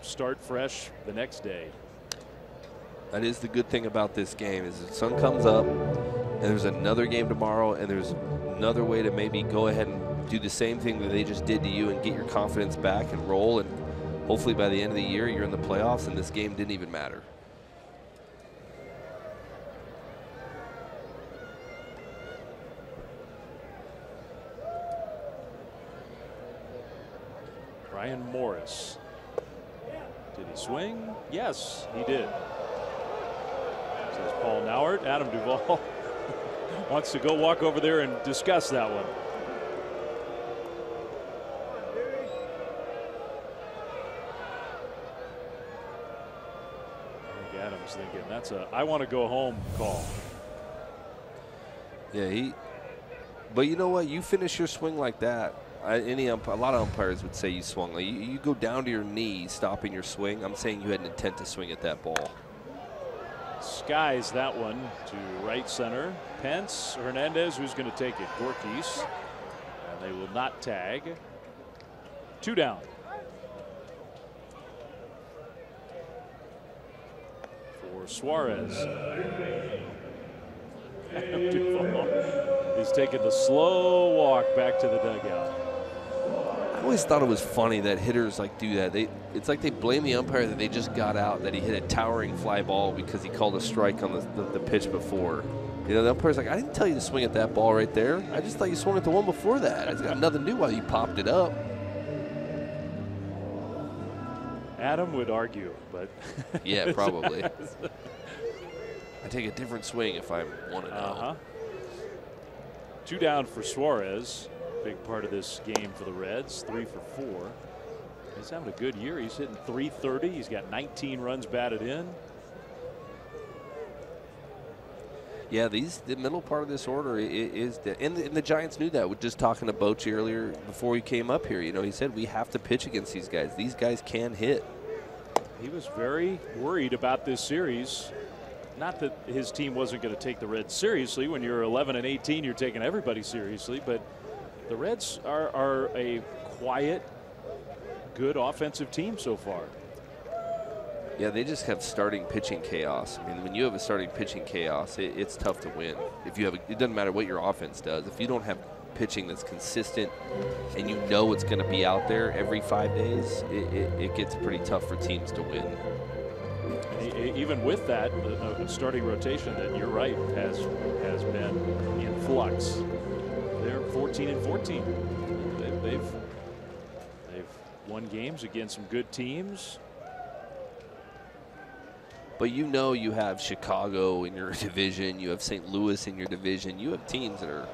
start fresh the next day. That is the good thing about this game, is the sun comes up and there's another game tomorrow, and there's another way to maybe go ahead and do the same thing that they just did to you and get your confidence back and roll, and hopefully by the end of the year you're in the playoffs and this game didn't even matter. Brian Morris. Did he swing? Yes, he did. Says Paul Nauert. Adam Duvall wants to go walk over there and discuss that one. I think Adam's thinking that's a I want to go home call. Yeah, but you know what? You finish your swing like that. A lot of umpires would say you swung. Like you go down to your knee, stopping your swing. I'm saying you had an intent to swing at that ball. Skies that one to right center. Pence, Hernandez, who's going to take it. Gorkis, and they will not tag. 2 down. For Suarez. He's taking the slow walk back to the dugout. I always thought it was funny that hitters like do that. It's like they blame the umpire that they just got out, that he hit a towering fly ball because he called a strike on the pitch before. You know, the umpire's like, I didn't tell you to swing at that ball right there. I just thought you swung at the one before that. It's got nothing to do why you popped it up. Adam would argue, but yeah, probably. I take a different swing if I want to know. 2 down for Suarez. Big part of this game for the Reds. 3 for 4. He's having a good year. He's hitting .330. He's got 19 runs batted in. Yeah, the middle part of this order is and the Giants knew that. With just talking to Bochy earlier before he came up here, you know, he said we have to pitch against these guys. These guys can hit. He was very worried about this series. Not that his team wasn't going to take the Reds seriously. When you're 11-18, you're taking everybody seriously, but the Reds are a quiet, good offensive team so far. Yeah, they just have starting pitching chaos. I mean, when you have a starting pitching chaos, it's tough to win. If you have, it doesn't matter what your offense does. If you don't have pitching that's consistent and you know it's going to be out there every 5 days, it gets pretty tough for teams to win. Even with that, the starting rotation that you're right has been in flux. They're 14-14. They've won games against some good teams. But you know you have Chicago in your division. You have St. Louis in your division. You have teams that are.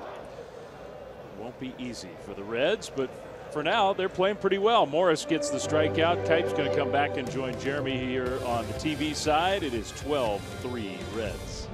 Won't be easy for the Reds, but for now they're playing pretty well. Morris gets the strikeout. Kipe's going to come back and join Jeremy here on the TV side. It is 12-3 Reds.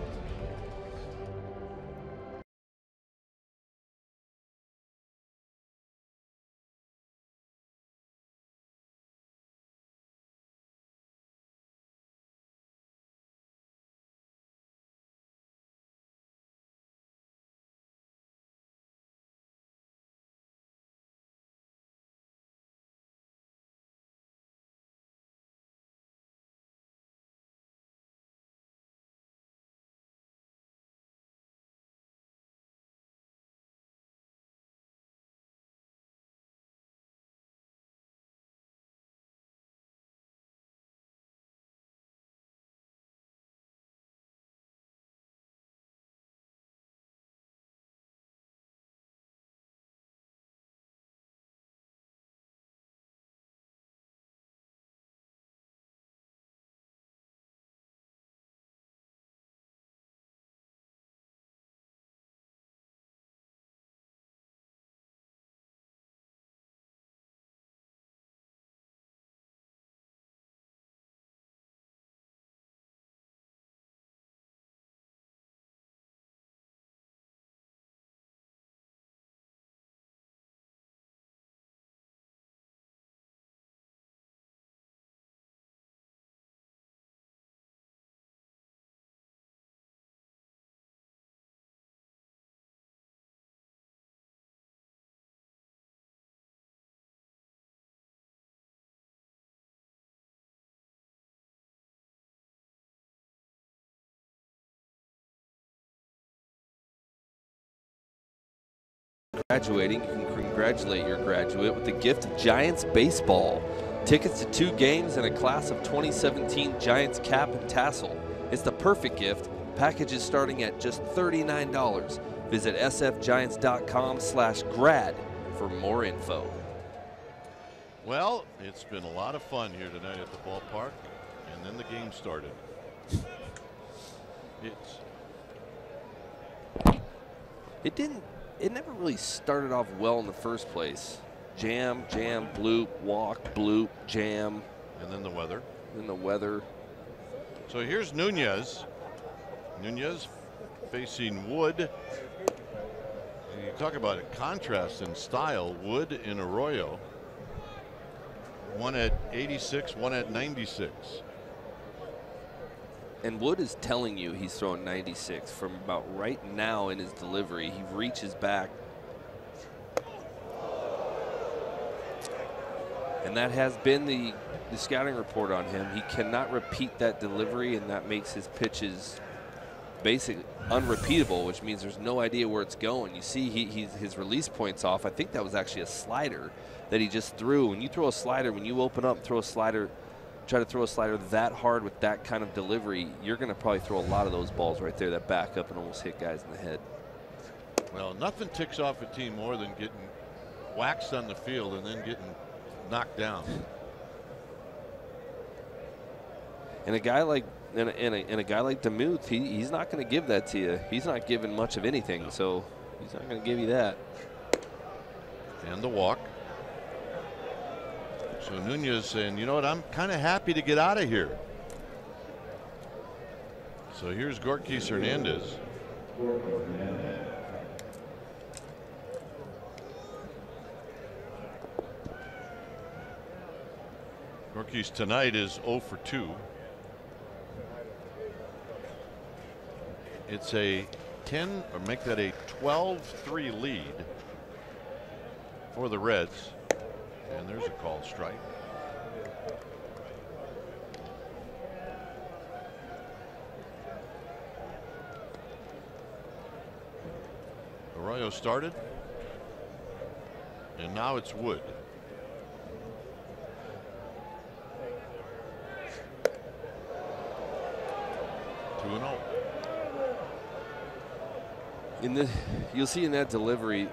graduating, you can congratulate your graduate with the gift of Giants baseball. Tickets to 2 games and a class of 2017 Giants cap and tassel. It's the perfect gift. Packages starting at just $39. Visit sfgiants.com/grad for more info. Well, it's been a lot of fun here tonight at the ballpark, and then the game started. It never really started off well in the first place. Jam, jam, bloop, walk, bloop, jam. And then the weather. So here's Nunez. Nunez facing Wood. You talk about a contrast in style. Wood and Arroyo. One at 86, one at 96. And Wood is telling you he's throwing 96 from about right now in his delivery. He reaches back. And that has been the scouting report on him. He cannot repeat that delivery, and that makes his pitches basically unrepeatable, which means there's no idea where it's going. You see his release point's off. I think that was actually a slider that he just threw. When you throw a slider, when you open up, throw a slider, try to throw a slider that hard with that kind of delivery, you're going to probably throw a lot of those balls right there that back up and almost hit guys in the head. Well, nothing ticks off a team more than getting waxed on the field and then getting knocked down. And a guy like DeMuth, he's not going to give that to you. He's not giving much of anything, so he's not going to give you that. And the walk. So Nunez saying, you know what, I'm kind of happy to get out of here. So here's Gorkis Hernandez. Gorkis tonight is 0 for 2. It's a 10, or make that a 12-3 lead for the Reds. And there's a called strike. Arroyo started. And now it's Wood. You'll see in that delivery,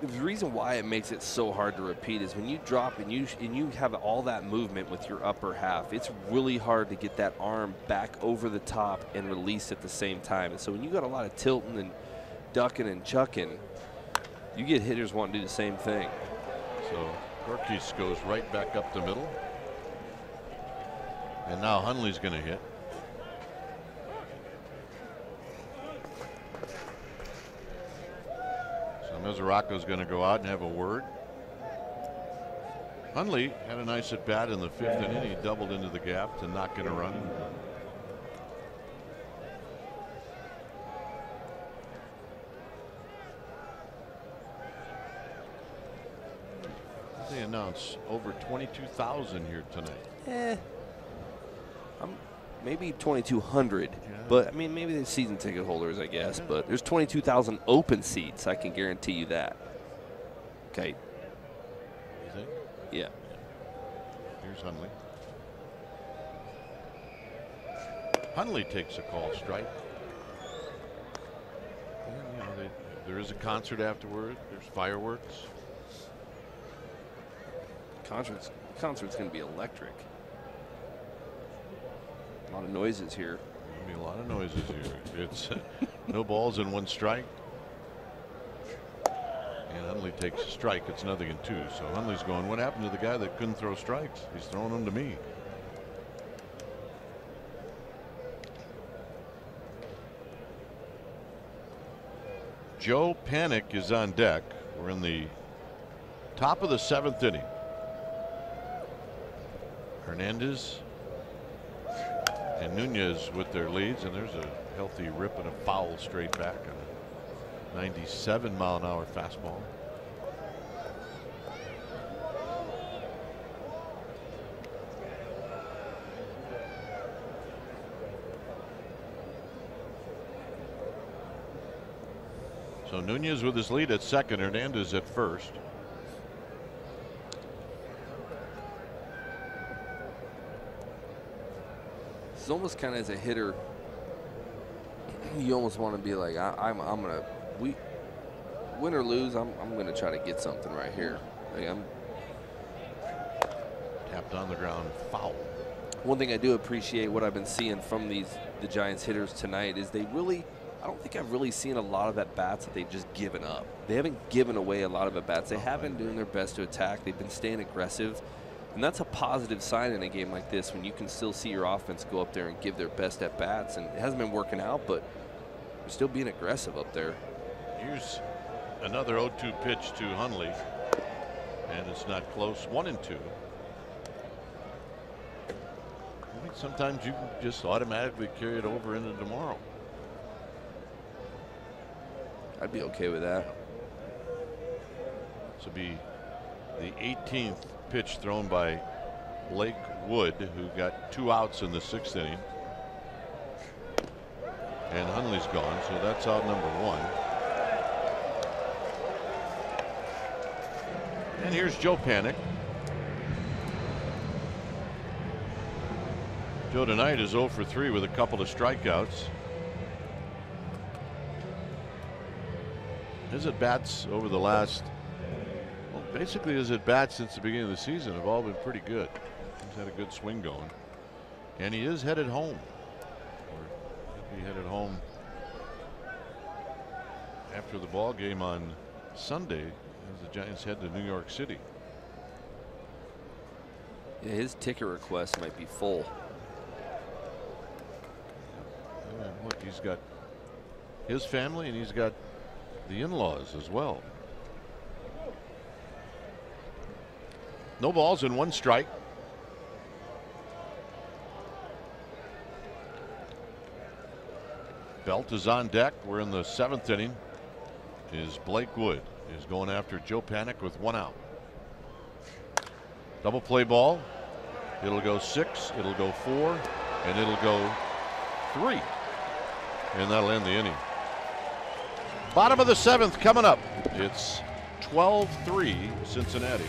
the reason why it makes it so hard to repeat is when you drop and you have all that movement with your upper half, it's really hard to get that arm back over the top and release at the same time. And so when you got a lot of tilting and ducking and chucking, you get hitters wanting to do the same thing. So Gorkis goes right back up the middle. And now Hundley's going to hit. Mesoraco's going to go out and have a word. Hundley had a nice at bat in the 5th inning. He doubled into the gap to not get a run. They announce over 22,000 here tonight. Maybe 2,200, but I mean, maybe the season ticket holders, I guess. But there's 22,000 open seats. I can guarantee you that. Okay. You think? Yeah. Here's Hundley. Hundley takes a call strike. And, you know, there is a concert afterward. There's fireworks. Concert's going to be electric. A lot of noises here. There'll be a lot of noises here. It's no balls and 1 strike. And Hundley takes a strike. It's 0-2. So Hundley's going, what happened to the guy that couldn't throw strikes? He's throwing them to me. Joe Panic is on deck. We're in the top of the 7th inning. Hernandez and Nunez with their leads, and there's a healthy rip and a foul straight back on a 97-mile-an-hour fastball. So Nunez with his lead at second, Hernandez at first. It's almost kind of as a hitter, you almost want to be like, I'm gonna, win or lose, I'm gonna try to get something right here. Like Tapped on the ground, foul. One thing I do appreciate what I've been seeing from the Giants hitters tonight is I don't think I've really seen a lot of at-bats that they've just given up. They haven't given away a lot of at-bats. They have been doing their best to attack. They've been staying aggressive. And that's a positive sign in a game like this when you can still see your offense go up there and give their best at-bats. And it hasn't been working out, but they're still being aggressive up there. Here's another 0-2 pitch to Hundley. And it's not close. 1-2. I think sometimes you can just automatically carry it over into tomorrow. I'd be okay with that. This will be the 18th pitch thrown by Blake Wood, who got 2 outs in the 6th inning. And Hundley's gone, so that's out number 1. And here's Joe Panic. Joe tonight is 0 for 3 with a couple of strikeouts. His at-bats over the last, well, basically his at-bats since the beginning of the season have all been pretty good. He's had a good swing going. And he is headed home. Or he'll be headed home after the ball game on Sunday as the Giants head to New York City. Yeah, his ticket request might be full. Look, he's got his family and he's got the in-laws as well. No balls and 1 strike. Belt is on deck. We're in the 7th inning. Is Blake Wood is going after Joe Panic with 1 out. Double play ball. It'll go 6. It'll go 4, and it'll go 3. And that'll end the inning. Bottom of the 7th coming up. It's 12-3 Cincinnati.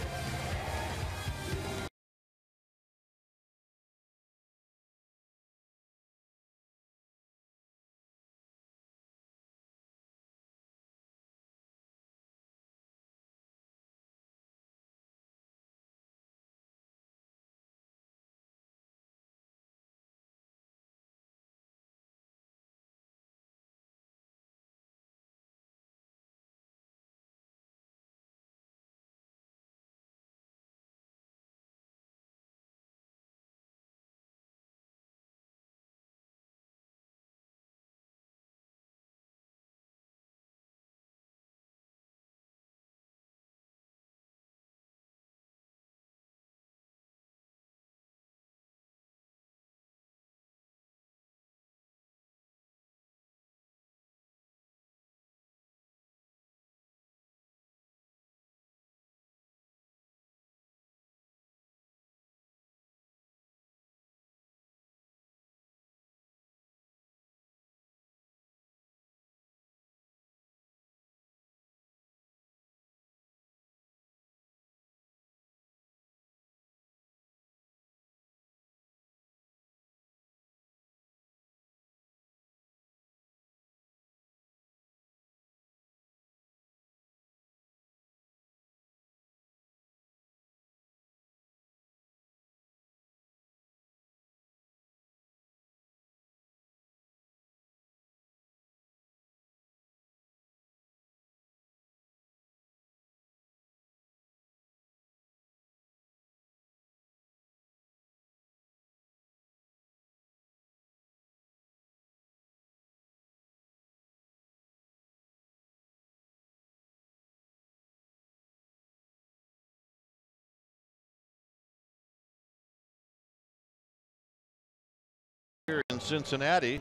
Here in Cincinnati,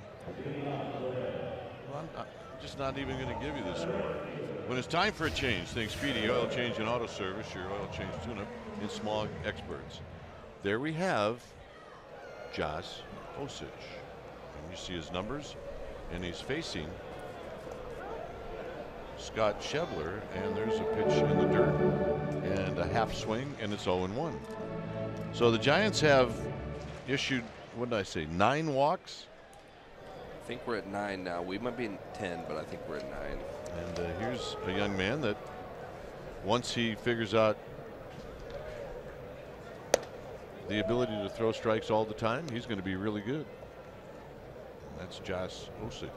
well, I'm just not even going to give you the score. When it's time for a change, think Speedy Oil Change and Auto Service, your oil change tune-up in small experts. There we have Josh Osich. And you see his numbers, and he's facing Scott Schebler, and there's a pitch in the dirt and a half swing, and it's 0-1. So the Giants have issued, what did I say, 9 walks? I think we're at 9 now. We might be in 10, but I think we're at 9. And here's a young man that once he figures out the ability to throw strikes all the time, he's going to be really good. That's Josh Osich.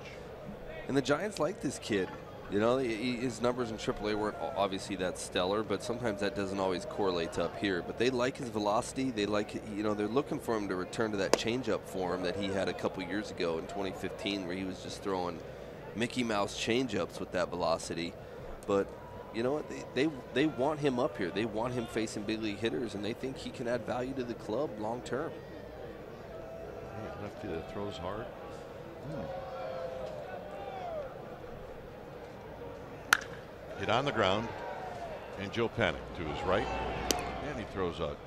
And the Giants like this kid. You know, his numbers in AAA weren't obviously that stellar, but sometimes that doesn't always correlate to up here. But they like his velocity. They like, you know, they're looking for him to return to that changeup form that he had a couple years ago in 2015, where he was just throwing Mickey Mouse changeups with that velocity. But you know what? They want him up here. They want him facing big league hitters, and they think he can add value to the club long term. Lefty that throws hard. Hit on the ground, and Joe Panic to his right, and he throws out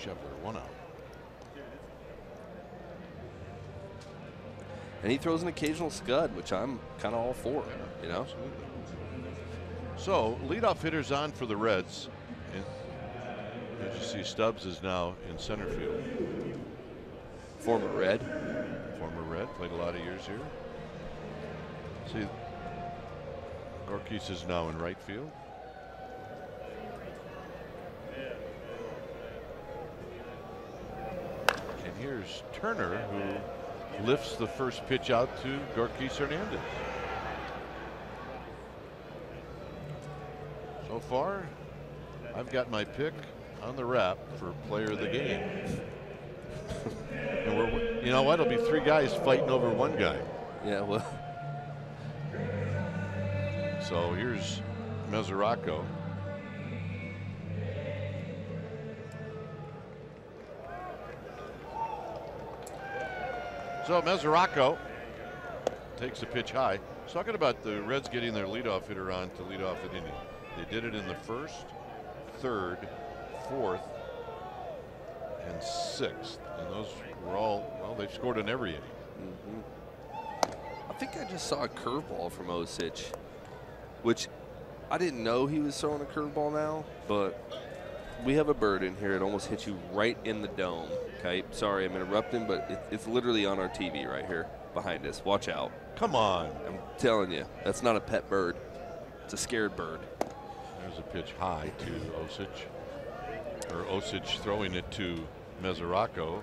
Schebler, 1 out. And he throws an occasional scud, which I'm kind of all for, you know. Absolutely. So leadoff hitters on for the Reds, and as you see, Stubbs is now in center field. Former Red, played a lot of years here. See, Gorkis is now in right field. And here's Turner, who lifts the first pitch out to Gorkis Hernandez. So far, I've got my pick on the wrap for player of the game. And you know what? It'll be 3 guys fighting over 1 guy. yeah, well. So here's Mesoraco. So Mesoraco takes a pitch high. He's talking about the Reds getting their leadoff hitter on to lead off an inning. They did it in the 1st, 3rd, 4th, and 6th. And those were all, well, they've scored in every inning. I think I just saw a curveball from Osich, which I didn't know he was throwing a curveball now, but we have a bird in here. It almost hit you right in the dome. Okay, sorry I'm interrupting, but it's literally on our TV right here behind us. Watch out. Come on. I'm telling you, that's not a pet bird. It's a scared bird. There's a pitch high to Osich, or Osich throwing it to Mesoraco.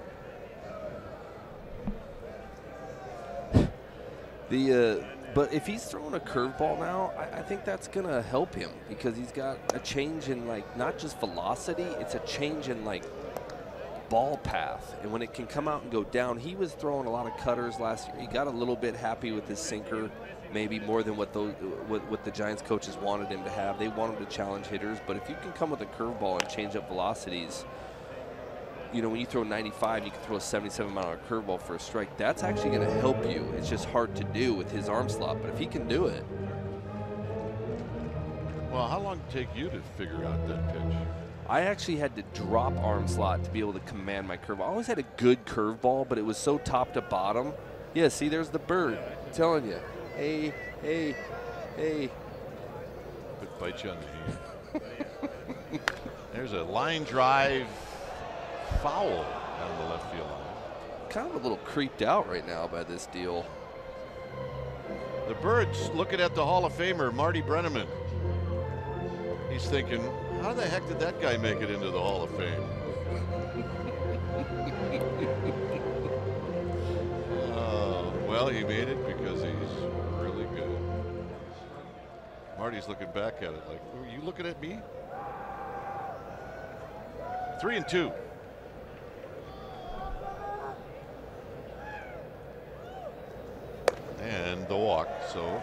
But if he's throwing a curveball now, I think that's gonna help him, because he's got a change in, like, not just velocity, it's a change in, like, ball path. And when it can come out and go down, he was throwing a lot of cutters last year. He got a little bit happy with his sinker, maybe more than what the Giants coaches wanted him to have. They want him to challenge hitters, but if you can come with a curveball and change up velocities, you know, when you throw 95, you can throw a 77-mile-an-hour curveball for a strike. That's actually going to help you. It's just hard to do with his arm slot, but if he can do it. Well, how long did it take you to figure out that pitch? I actually had to drop arm slot to be able to command my curveball. I always had a good curveball, but it was so top to bottom. Yeah, see, there's the bird. I'm telling you. Hey, hey, hey. Could bite you on the hand. There's a line drive foul down the left field line. Kind of a little creeped out right now by this deal. The Birds looking at the Hall of Famer, Marty Brenneman. He's thinking, how the heck did that guy make it into the Hall of Fame? Well, he made it because he's really good. Marty's looking back at it like, were you looking at me? 3-2. And the walk. So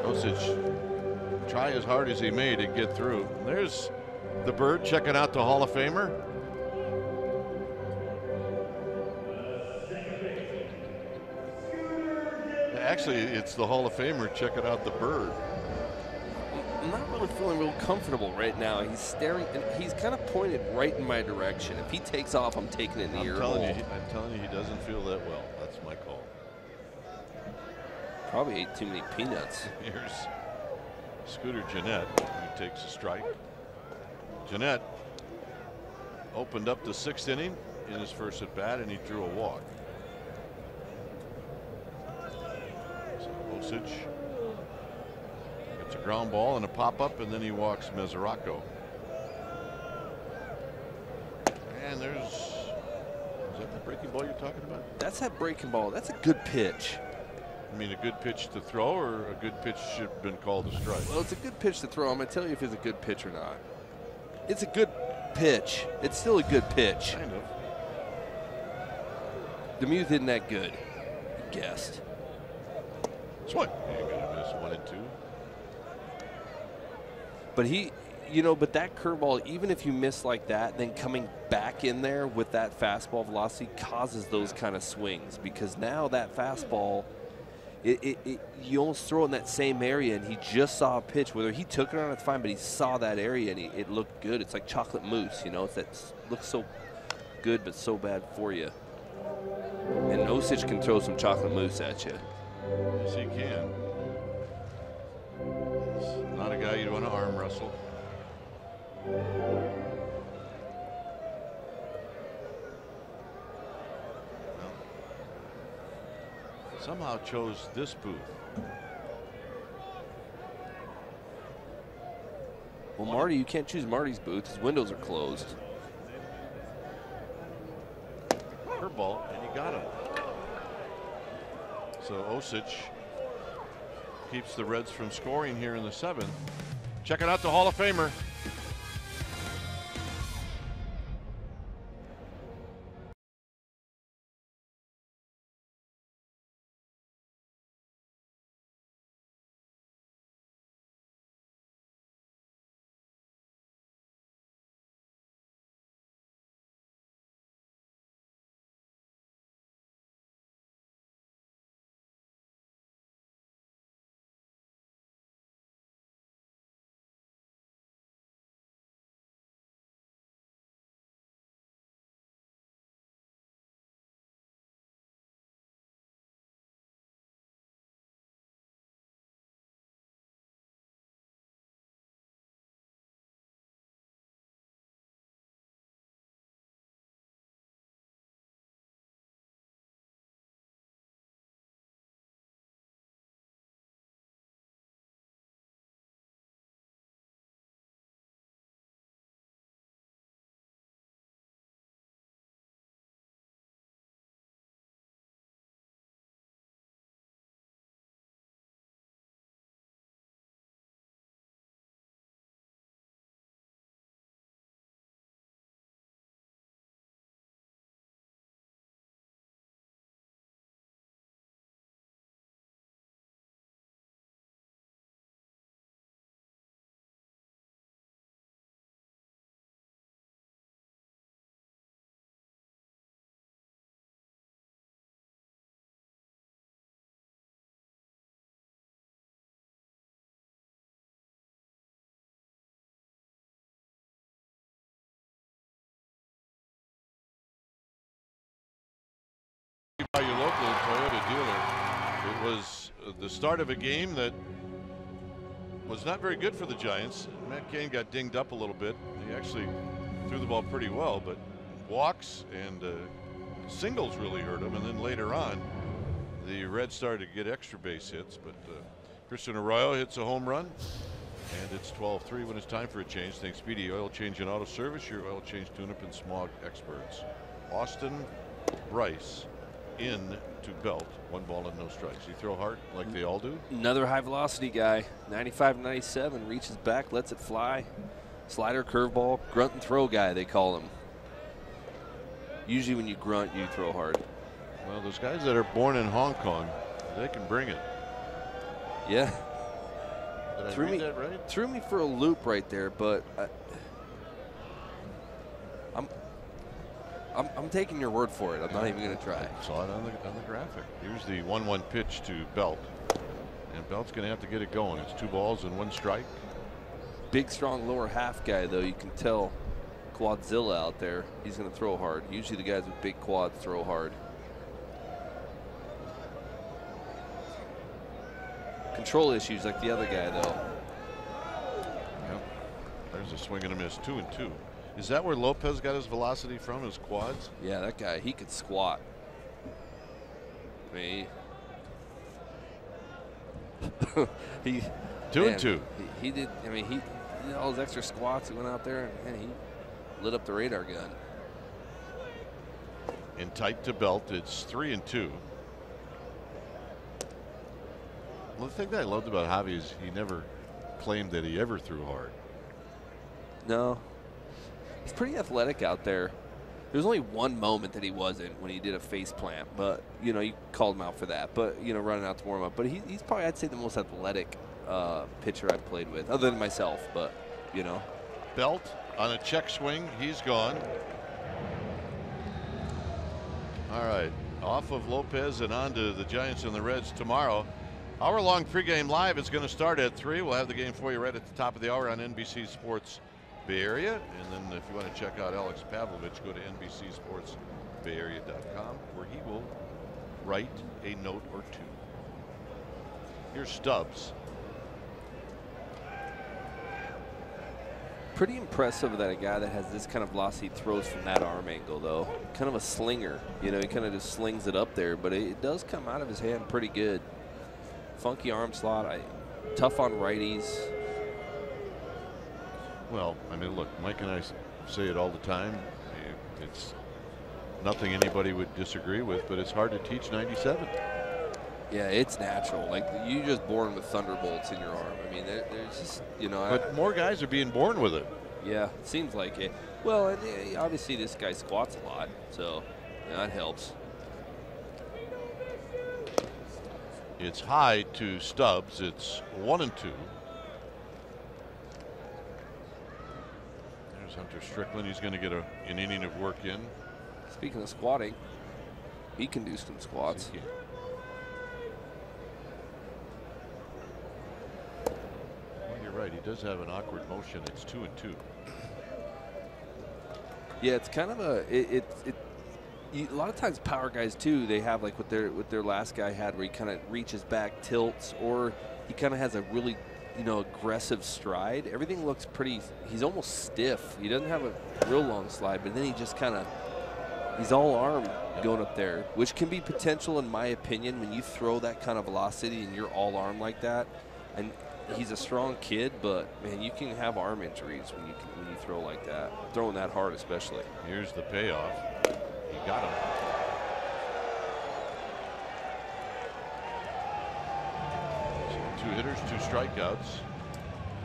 Osich, try as hard as he may to get through. There's the Bird checking out the Hall of Famer. Actually, it's the Hall of Famer checking out the Bird. I'm not really feeling real comfortable right now. He's staring, and he's kind of pointed right in my direction. If he takes off, I'm taking it in the ear hole. I'm telling you, he doesn't feel that well. That's my call. Probably ate too many peanuts. Here's Scooter Gennett, who takes a strike. Gennett opened up the 6th inning in his first at bat, and he drew a walk. So Osich gets a ground ball and a pop up, and then he walks Mesoraco. And there's, is that the breaking ball you're talking about? That's that breaking ball. That's a good pitch. I mean, a good pitch to throw, or a good pitch should have been called a strike? Well, it's a good pitch to throw. I'm going to tell you if it's a good pitch or not. It's a good pitch. It's still a good pitch. Kind of. DeMuth isn't that good. Guessed. Swing. You're going to miss 1 and 2. But he, but that curveball, even if you miss like that, then coming back in there with that fastball velocity causes those kind of swings, because now that fastball, you almost throw it in that same area, and he just saw a pitch. Whether he took it or not, it's fine, but he saw that area, and it looked good. It's like chocolate mousse, It's that looks so good but so bad for you. And Osich can throw some chocolate mousse at you. Yes, he can. He's not a guy you'd want to arm wrestle. Somehow chose this booth. Well, Marty, you can't choose Marty's booth. His windows are closed. Curveball, and he got him. So Osich keeps the Reds from scoring here in the 7th. Checking out the Hall of Famer. By your local Toyota dealer. It was the start of a game that was not very good for the Giants. Matt Cain got dinged up a little bit. He actually threw the ball pretty well, but walks and singles really hurt him. And then later on, the Reds started to get extra base hits. But Christian Arroyo hits a home run, and it's 12-3 when it's time for a change. Thanks Speedy Oil Change and Auto Service, your oil change tune-up and smog experts. Austin Bryce in to Belt, 1 ball and no strikes. He throw hard like they all do. Another high velocity guy, 95-97, reaches back, lets it fly. Slider, curveball, grunt and throw guy, they call him. Usually when you grunt, you throw hard. Well, those guys that are born in Hong Kong, they can bring it. Yeah. Did I read that right? Threw me for a loop right there, but I'm taking your word for it. I'm not even going to try. I saw it on the graphic. Here's the 1-1 pitch to Belt, and Belt's going to have to get it going. It's 2 balls and 1 strike. Big, strong lower half guy, though. You can tell Quadzilla out there. He's going to throw hard. Usually the guys with big quads throw hard. control issues like the other guy, though. Yep. There's a swing and a miss. 2-2. Is that where Lopez got his velocity from? His quads? Yeah, that guy, he could squat. I mean, he 2-2. He did. I mean, he did all his extra squats. He went out there and he lit up the radar gun. In tight to Belt, it's 3-2. Well, the thing that I loved about Javi is he never claimed that he ever threw hard. No, he's pretty athletic out there. There's only one moment that he wasn't, when he did a face plant, but you called him out for that. But running out to warm up. But he's probably, I'd say, the most athletic pitcher I've played with, other than myself. But Belt on a check swing, he's gone. All right, off of Lopez and on to the Giants and the Reds tomorrow. Hour-long pregame live is going to start at 3. We'll have the game for you right at the top of the hour on NBC Sports Bay Area. And then if you want to check out Alex Pavlovich, go to NBCSportsBayArea.com, where he will write a note or two. Here's Stubbs. Pretty impressive that a guy that has this kind of velocity throws from that arm angle, though. Kind of a slinger. He kind of just slings it up there, but it does come out of his hand pretty good. Funky arm slot, tough on righties. Well, I mean, look, Mike and I say it all the time. It's nothing anybody would disagree with, but it's hard to teach 97. Yeah, it's natural. Like, you're just born with thunderbolts in your arm. I mean, there's just, But more guys are being born with it. Yeah, it seems like it. Well, and obviously this guy squats a lot, so that helps. It's high to Stubbs. It's 1-2. There's Hunter Strickland. He's going to get an inning of work in. Speaking of squatting, he can do some squats. Well, you're right. He does have an awkward motion. It's 2-2. Yeah, it's kind of a a lot of times power guys too, they have like what their last guy had, where he kind of reaches back, tilts, or he kind of has a really aggressive stride. Everything looks pretty, he's almost stiff. He doesn't have a real long slide, but then he just kind of, he's all arm going up there, which can be potential in my opinion when you throw that kind of velocity and you're all arm like that. And he's a strong kid, but man, you can have arm injuries when you throw like that, throwing that hard especially. Here's the payoff. He got him. So 2 hitters, 2 strikeouts.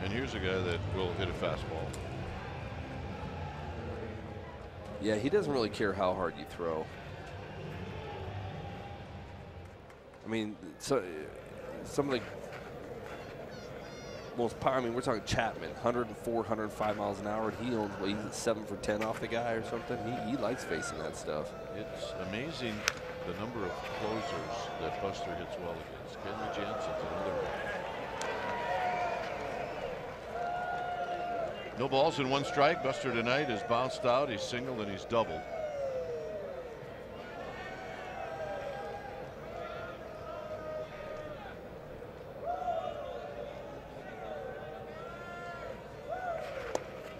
And here's a guy that will hit a fastball. Yeah, he doesn't really care how hard you throw. I mean, so some of the most power, I mean, we're talking Chapman, 104, 105 miles an hour. He owns, what, he's 7 for 10 off the guy or something. He likes facing that stuff. It's amazing the number of closers that Buster hits well against. Kenley Jansen's another one. No balls and 1 strike. Buster tonight is bounced out. He's singled and he's doubled.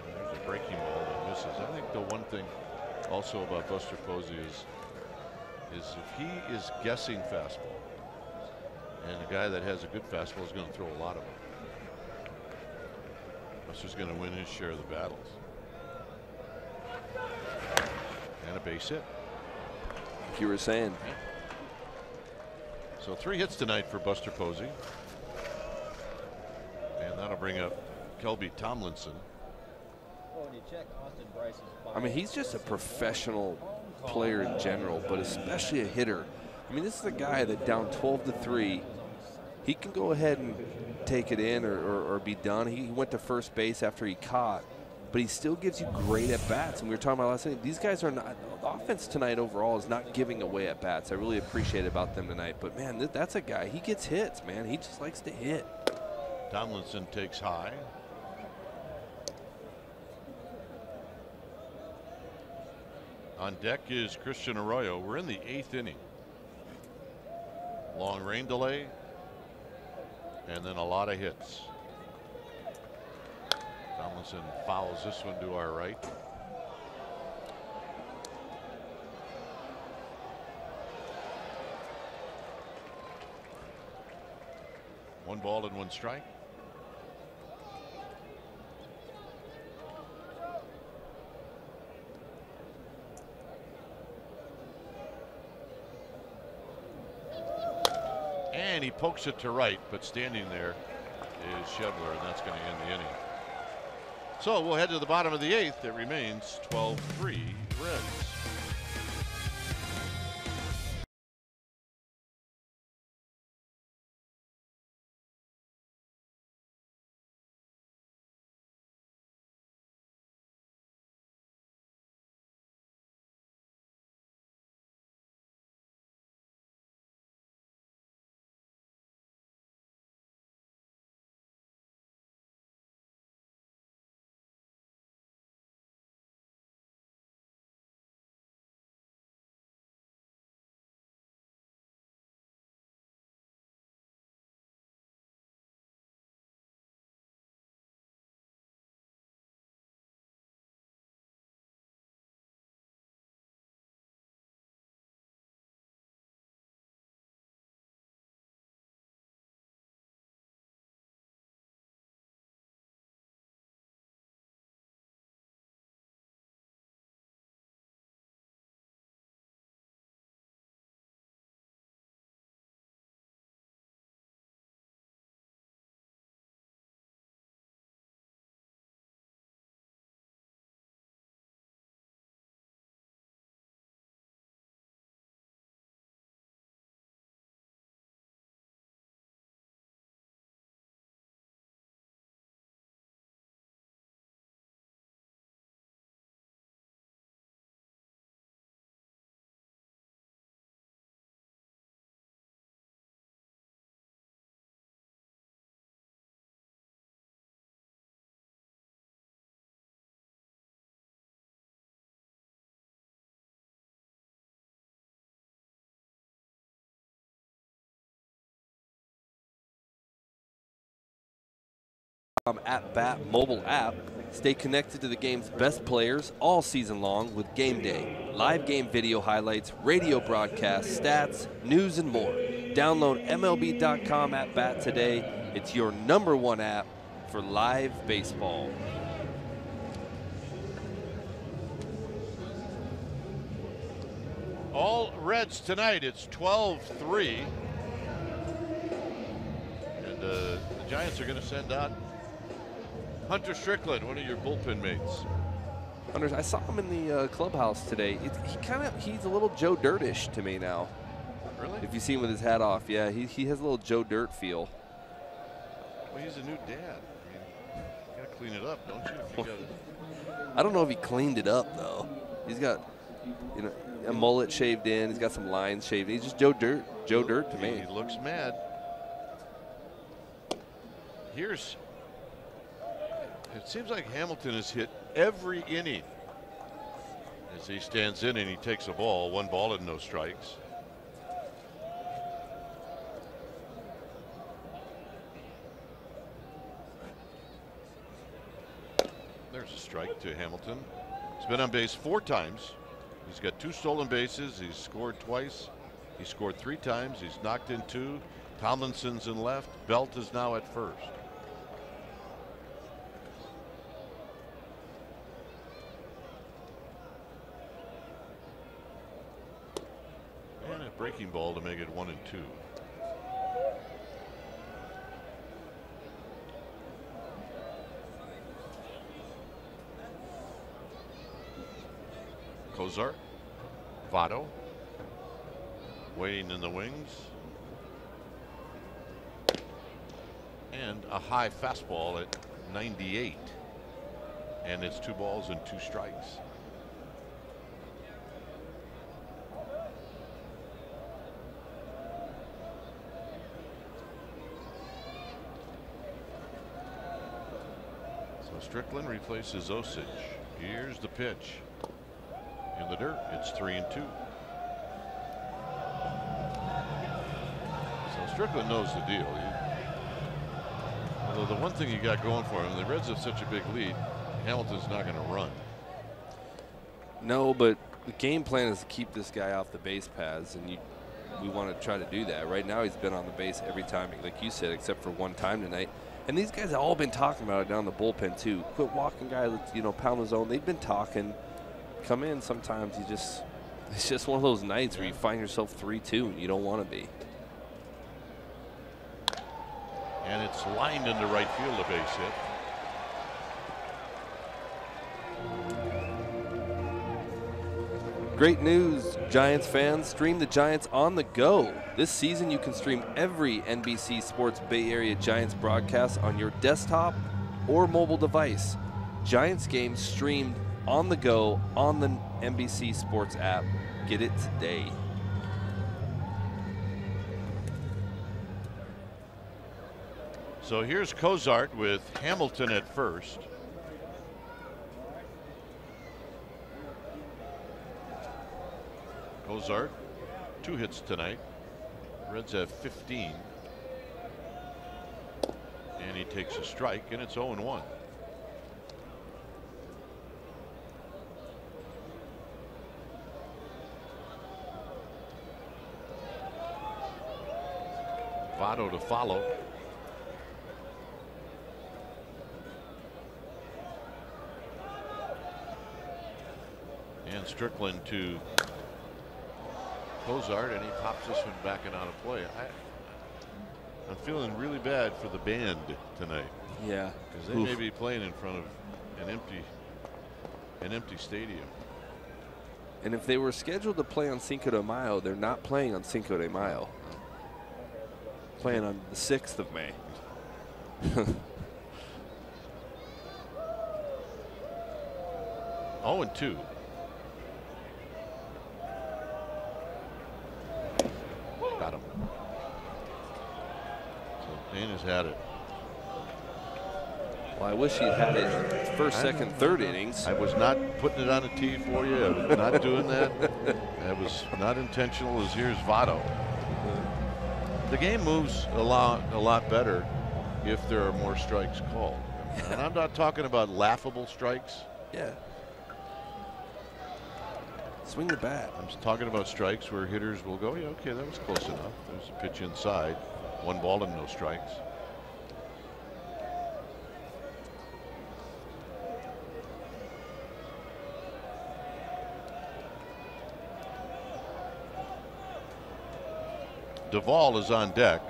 There's a breaking ball that misses. I think the one thing also about Buster Posey is if he is guessing fastball, and a guy that has a good fastball is going to throw a lot of them. Buster's going to win his share of the battles. And a base hit. Like you were saying. So 3 hits tonight for Buster Posey. And that'll bring up Kelby Tomlinson. I mean, he's just a professional player in general, but especially a hitter. I mean, this is a guy that down 12-3, he can go ahead and take it in or be done. He went to first base after he caught, but he still gives you great at-bats. And we were talking about last night, these guys are not, the offense tonight overall is not giving away at-bats. I really appreciate about them tonight. But, man, that's a guy. He gets hits, man. He just likes to hit. Tomlinson takes high. On deck is Christian Arroyo. We're in the 8th inning. Long rain delay. and then a lot of hits. Donaldson fouls this one to our right. One ball and one strike. And he pokes it to right, but standing there is Schebler, and that's going to end the inning. So we'll head to the bottom of the 8th. It remains 12-3 Reds. At Bat mobile app. Stay connected to the game's best players all season long with Game Day, live game video highlights, radio broadcasts, stats, news, and more. Download MLB.com at Bat today. It's your #1 app for live baseball. All Reds tonight. It's 12-3. And the Giants are going to send out Hunter Strickland, one of your bullpen mates. Hunter, I saw him in the clubhouse today. He's a little Joe Dirtish to me now. Really? If you see him with his hat off, yeah, he has a little Joe Dirt feel. Well, he's a new dad. I mean, you gotta clean it up, don't you? I don't know if he cleaned it up though. He's got, a mullet shaved in. He's got some lines shaved in. He's just Joe Dirt to me. He looks mad. It seems like Hamilton has hit every inning as he stands in and he takes a ball. 1 ball and no strikes. There's a strike to Hamilton. He's been on base 4 times. He's got 2 stolen bases. He's scored twice. He scored 3 times. He's knocked in 2. Tomlinson's in left. Belt is now at first. And a breaking ball to make it 1-2. Kozar, Votto, waiting in the wings, and a high fastball at 98, and it's 2 balls and 2 strikes. So Strickland replaces Osage. Here's the pitch. In the dirt, it's 3-2. So Strickland knows the deal. Although the one thing you got going for him, the Reds have such a big lead, Hamilton's not going to run. No, but the game plan is to keep this guy off the base paths, and we want to try to do that. Right now he's been on the base every time, like you said, except for one time tonight. And these guys have all been talking about it down the bullpen too. Quit walking guys, pound the zone. They've been talking. Come in sometimes it's just one of those nights where you find yourself 3-2 and you don't want to be. And it's lined into right field, a base hit. Great news, Giants fans. Stream the Giants on the go. This season, you can stream every NBC Sports Bay Area Giants broadcast on your desktop or mobile device. Giants games streamed on the go on the NBC Sports app. Get it today. So here's Cozart with Hamilton at first. Cozart, 2 hits tonight. Reds have 15. And he takes a strike, and it's 0-1. Votto to follow. And Strickland to Cozart, and he pops this one back and out of play. I'm feeling really bad for the band tonight. Yeah, because they may be playing in front of an empty stadium. And if they were scheduled to play on Cinco de Mayo, they're not playing on Cinco de Mayo. Playing on the 6th of May. 0-2. Got him. So Cain has had it. Well, I wish he'd had it in first, second, third innings. I was not putting it on a tee for you. I was not doing that. That was not intentional. As here's Votto. The game moves a lot better if there are more strikes called. And I'm not talking about laughable strikes. Yeah. Swing the bat. I'm just talking about strikes where hitters will go, yeah, okay, that was close enough. There's a pitch inside. 1 ball and no strikes. Duvall is on deck.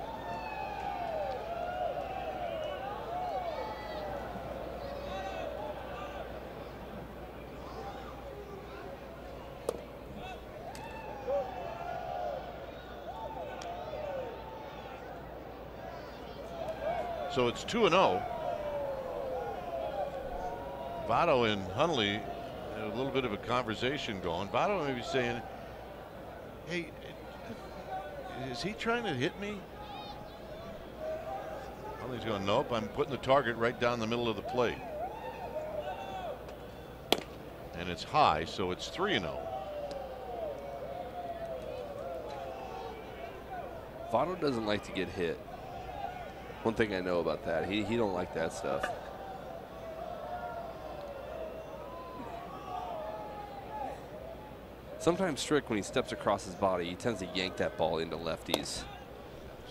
So it's 2-0. Votto and Hundley, a little bit of a conversation going. Votto may be saying, hey, is he trying to hit me? Hundley's going, nope, I'm putting the target right down the middle of the plate. And it's high, so it's 3-0. Votto doesn't like to get hit. One thing I know about that, he don't like that stuff. Sometimes Strick, when he steps across his body, he tends to yank that ball into lefties.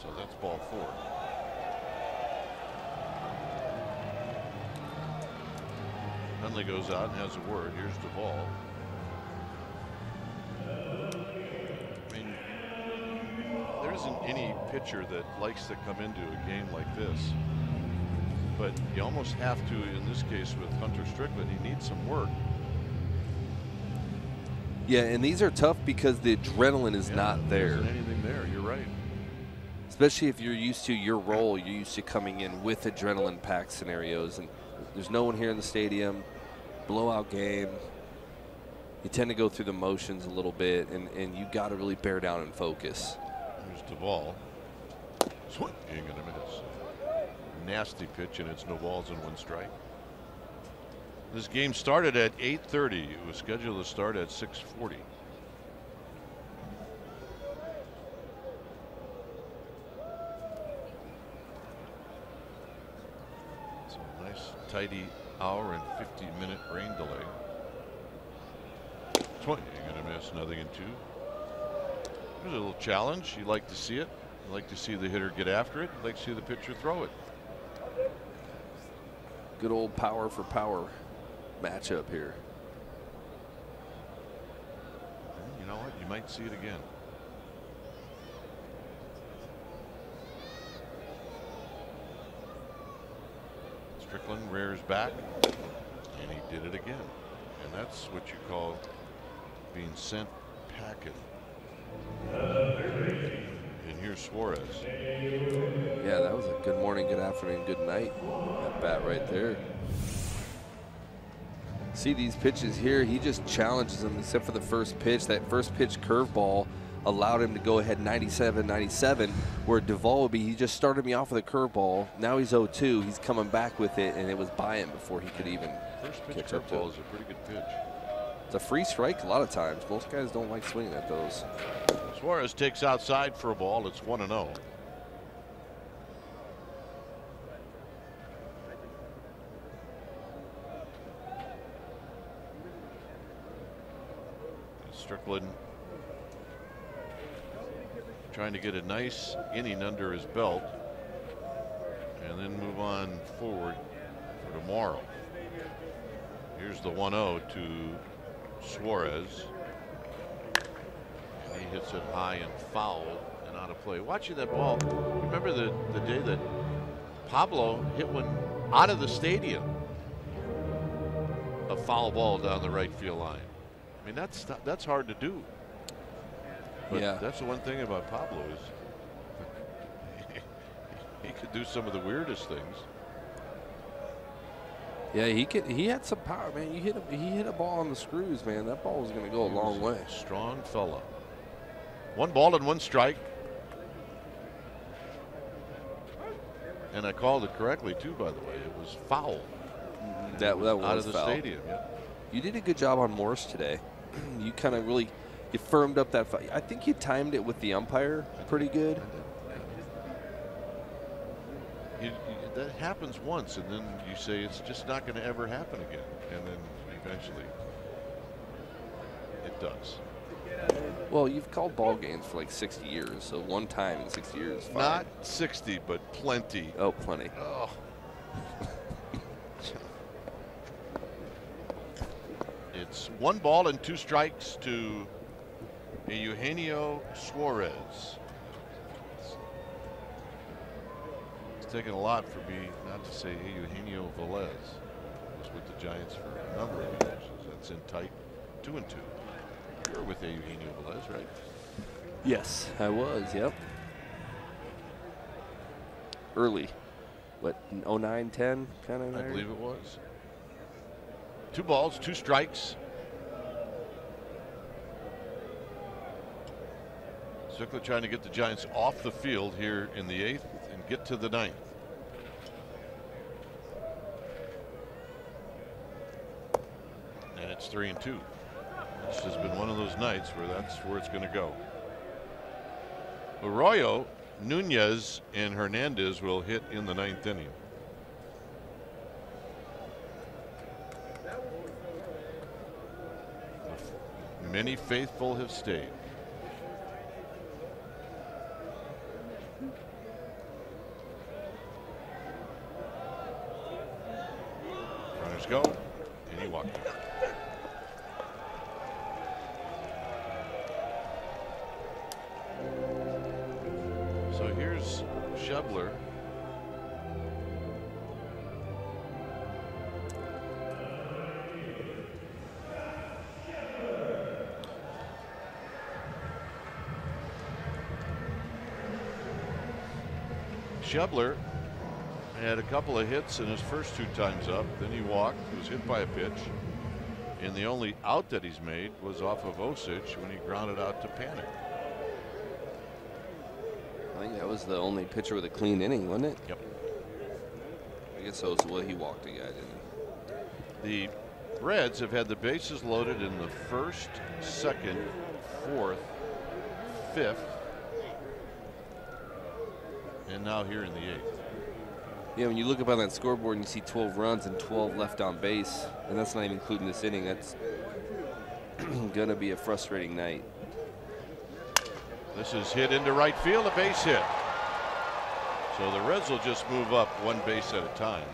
So that's ball 4. Hundley goes out and has a word. Here's Duvall. I mean, there isn't any pitcher that likes to come into a game like this. But you almost have to, in this case with Hunter Strickland, he needs some work. Yeah, and these are tough because the adrenaline is not there. There isn't anything there. You're right. Especially if you're used to your role, you're used to coming in with adrenaline-packed scenarios, and there's no one here in the stadium. Blowout game. You tend to go through the motions a little bit, and you got to really bear down and focus. There's Duvall. Swing and a miss. Nasty pitch, and it's no balls and 1 strike. This game started at 8:30. It was scheduled to start at 6:40. tidy hour and 50-minute rain delay. 20, you're going to miss, nothing in 2. There's a little challenge. You like to see it. You like to see the hitter get after it. You like to see the pitcher throw it. Good old power for power matchup here. And you know what? You might see it again. Strickland rears back, and he did it again. And that's what you call being sent packing. And here's Suarez. Yeah, that was a good morning, good afternoon, good night. That bat right there. See these pitches here, he just challenges him except for the first pitch. That first pitch curveball allowed him to go ahead 97-97, where Duvall would be, he just started me off with a curveball. Now he's 0-2, he's coming back with it, and it was by him before he could even First pitch catch up to curveball it. is a pretty good pitch. It's a free strike a lot of times. Most guys don't like swinging at those. Suarez takes outside for a ball. It's 1-0. Strickland trying to get a nice inning under his belt and then move on forward for tomorrow. Here's the 1-0 to Suarez. And he hits it high and foul and out of play. Watching that ball, remember the day that Pablo hit one out of the stadium? A foul ball down the right field line. I mean, that's hard to do. But yeah, that's the one thing about Pablo is he could do some of the weirdest things. Yeah, he had some power, man. He hit a ball on the screws, man. That ball was going to go a long way. Strong fella. 1 ball and 1 strike. And I called it correctly too, by the way. It was foul. That was out of the foul. stadium. Yeah. You did a good job on Morse today. You kind of really firmed up that. I think you timed it with the umpire pretty good. That happens once, and then you say it's just not going to ever happen again, and then eventually it does. Well, you've called ball games for like 60 years, so one time in 60 years. Fine. Not 60, but plenty. Oh, plenty. Oh. It's 1 ball and 2 strikes to Eugenio Suarez. It's taken a lot for me not to say Eugenio Velez. Was with the Giants for a number of years. That's in tight 2-2. You were with Eugenio Velez, right? Yes, I was. Yep. Early. What, 09, 10 kind of? I believe it was. 2 balls, 2 strikes. Strickland trying to get the Giants off the field here in the 8th and get to the 9th. And it's 3-2. This has been one of those nights where that's where it's going to go. Arroyo, Nunez, and Hernandez will hit in the 9th inning. Many faithful have stayed. Runners go, and he walked out. So here's Schebler. Schebler had a couple of hits in his first 2 times up. Then he walked. He was hit by a pitch. And the only out that he's made was off of Osich when he grounded out to Panic. I think that was the only pitcher with a clean inning, wasn't it? Yep. I guess so. Well, he walked a guy, didn't he? The Reds have had the bases loaded in the 1st, 2nd, 4th, 5th, and now here in the 8th. Yeah, when you look up on that scoreboard and you see 12 runs and 12 left on base, and that's not even including this inning, that's going to be a frustrating night. This is hit into right field, a base hit. So the Reds will just move up one base at a time.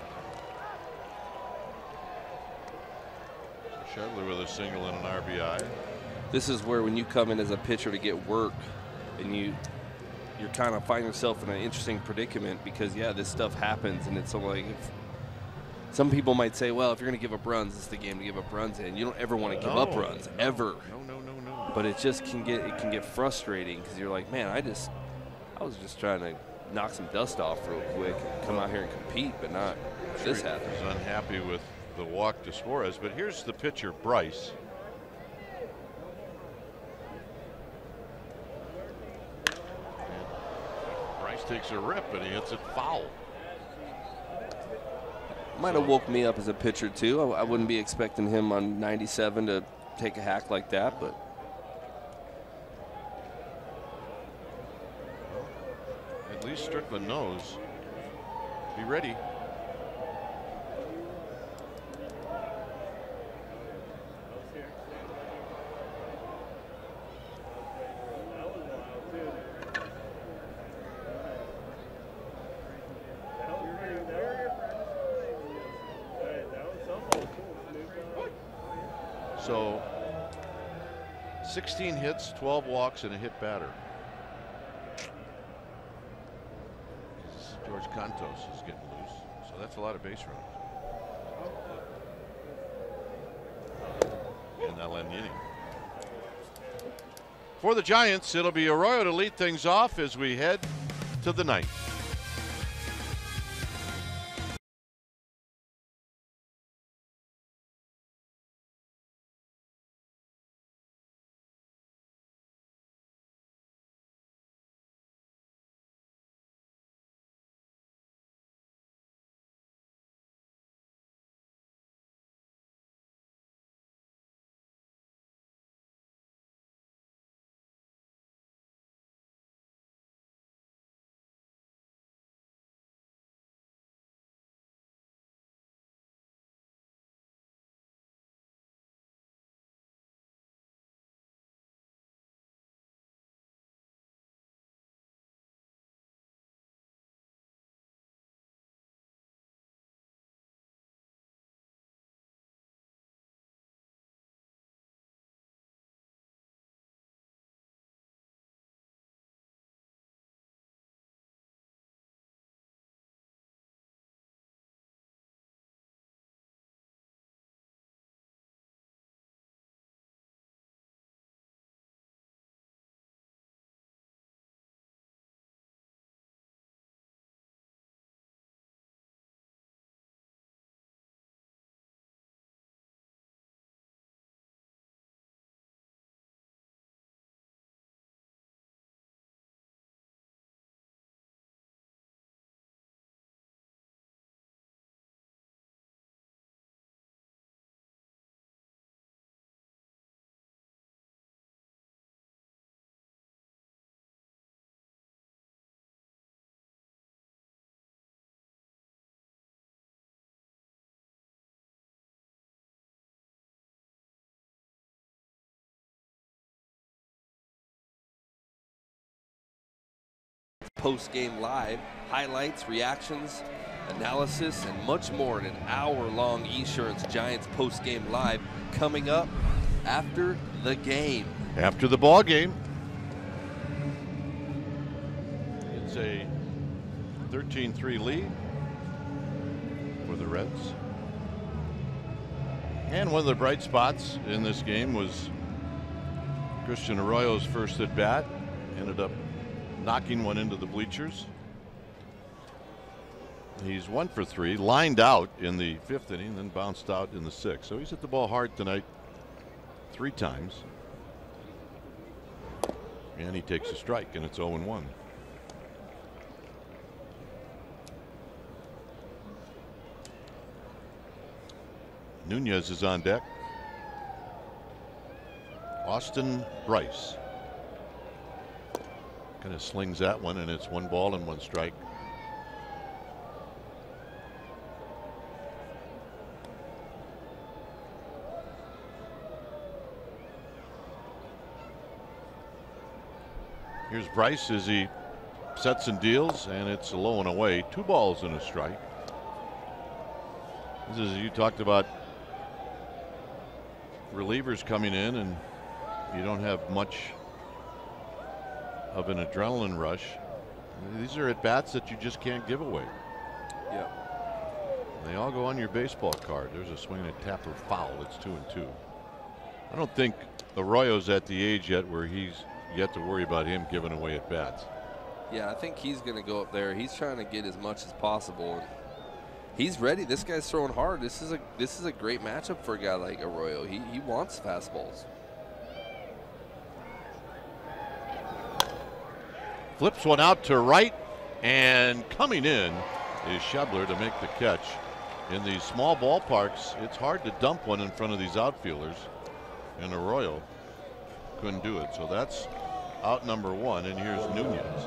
Shedler with a single and an RBI. This is where when you come in as a pitcher to get work, and you're kind of find yourself in an interesting predicament, because yeah, this stuff happens, and it's so like, if some people might say, well, if you're going to give up runs, this is the game to give up runs in. You don't ever want to give up runs, ever. No. But it just can get frustrating, because you're like, man, I was just trying to knock some dust off real quick and come out here and compete, but not this happens. He's unhappy with the walk to Suarez, but here's the pitcher, Bryce. Bryce takes a rip and he hits it foul. Might have woke me up as a pitcher too. I wouldn't be expecting him on 97 to take a hack like that, but at least Strickland knows. Be ready. So 16 hits, 12 walks, and a hit batter. George Cantos is getting loose, so that's a lot of base runners. And that'll end the inning. For the Giants, it'll be Arroyo to lead things off as we head to the ninth. Post-game live, highlights, reactions, analysis, and much more in an hour-long Esurance Giants post-game live coming up after the game. After the ball game, it's a 13-3 lead for the Reds. And one of the bright spots in this game was Christian Arroyo's first at bat. Ended up knocking one into the bleachers. He's 1 for 3, lined out in the 5th inning, then bounced out in the 6th. So he's hit the ball hard tonight 3 times. And he takes a strike, and it's 0-1. Nunez is on deck. Austin Bryce kind of slings that one, and it's 1 ball and 1 strike. Here's Bryce as he sets and deals, and it's a low and away. 2 balls and a strike. This is, you talked about relievers coming in, and you don't have much of an adrenaline rush. These are at bats that you just can't give away. Yeah. They all go on your baseball card. There's a swing and a tapper foul. It's 2-2. I don't think Arroyo's at the age yet where he's yet to worry about him giving away at bats. Yeah, I think he's going to go up there. He's trying to get as much as possible, and he's ready. This guy's throwing hard. This is a great matchup for a guy like Arroyo. He wants fastballs. Flips one out to right, and coming in is Schebler to make the catch. In these small ballparks, it's hard to dump one in front of these outfielders, and Arroyo couldn't do it. So that's out number 1, and here's Nunez.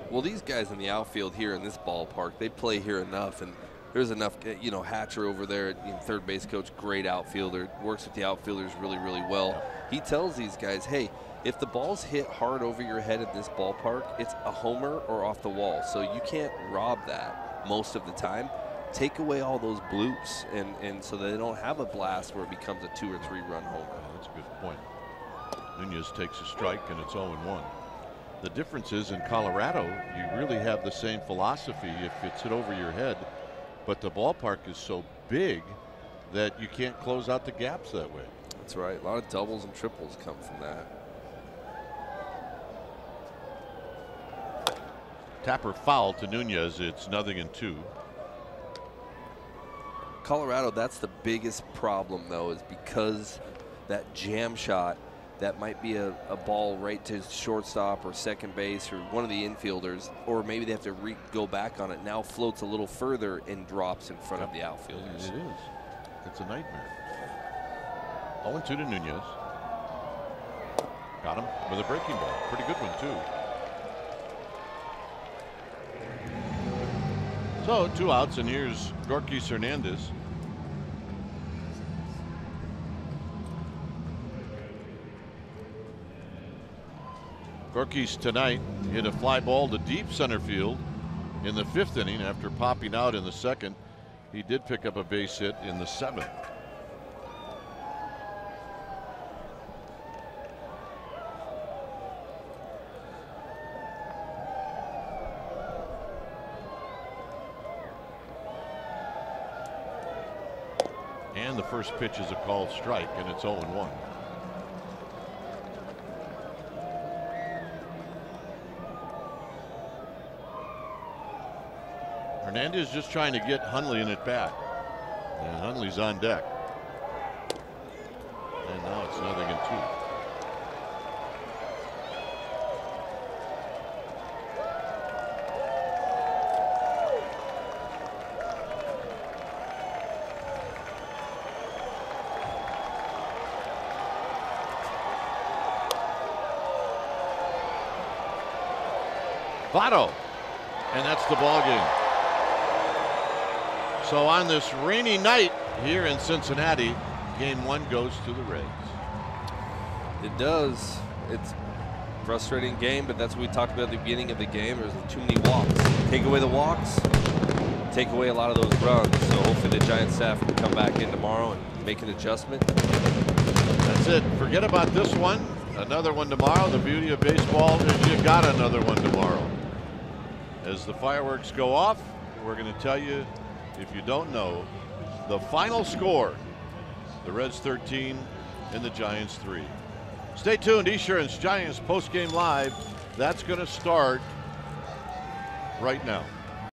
Well, these guys in the outfield here in this ballpark, they play here enough, and there's enough. You know, Hatcher over there, third base coach, great outfielder, works with the outfielders really, really well. He tells these guys, hey, if the ball's hit hard over your head in this ballpark, it's a homer or off the wall. So you can't rob that most of the time. Take away all those bloops, and so they don't have a blast where it becomes a 2 or 3 run homer. Yeah, that's a good point. Nunez takes a strike, and it's 0-1. The difference is in Colorado, you really have the same philosophy if it's hit over your head, but the ballpark is so big that you can't close out the gaps that way. That's right. A lot of doubles and triples come from that. Tapper foul to Nunez. It's 0-2. Colorado, that's the biggest problem, though, is because that jam shot that might be a ball right to shortstop or second base or one of the infielders, or maybe they have to go back on it, now floats a little further and drops in front of the outfielders. It is. It's a nightmare. 0-2 to Nunez. Got him with a breaking ball. Pretty good one, too. So 2 outs, and here's Gorkys Hernandez. Gorkys tonight hit a fly ball to deep center field in the 5th inning after popping out in the 2nd. He did pick up a base hit in the 7th. And the first pitch is a called strike, and it's 0-1. Hernandez just trying to get Hundley in at bat, and Hundley's on deck. And now it's 0-2. Votto, and that's the ball game. So on this rainy night here in Cincinnati, game 1 goes to the Reds. It does. It's a frustrating game, but that's what we talked about at the beginning of the game. There's too many walks. Take away the walks, take away a lot of those runs. So hopefully the Giants staff can come back in tomorrow and make an adjustment. That's it. Forget about this one. Another one tomorrow. The beauty of baseball is you got another one tomorrow. As the fireworks go off, we're going to tell you, if you don't know, the final score. The Reds 13 and the Giants 3. Stay tuned. Esurance Giants postgame live. That's going to start right now.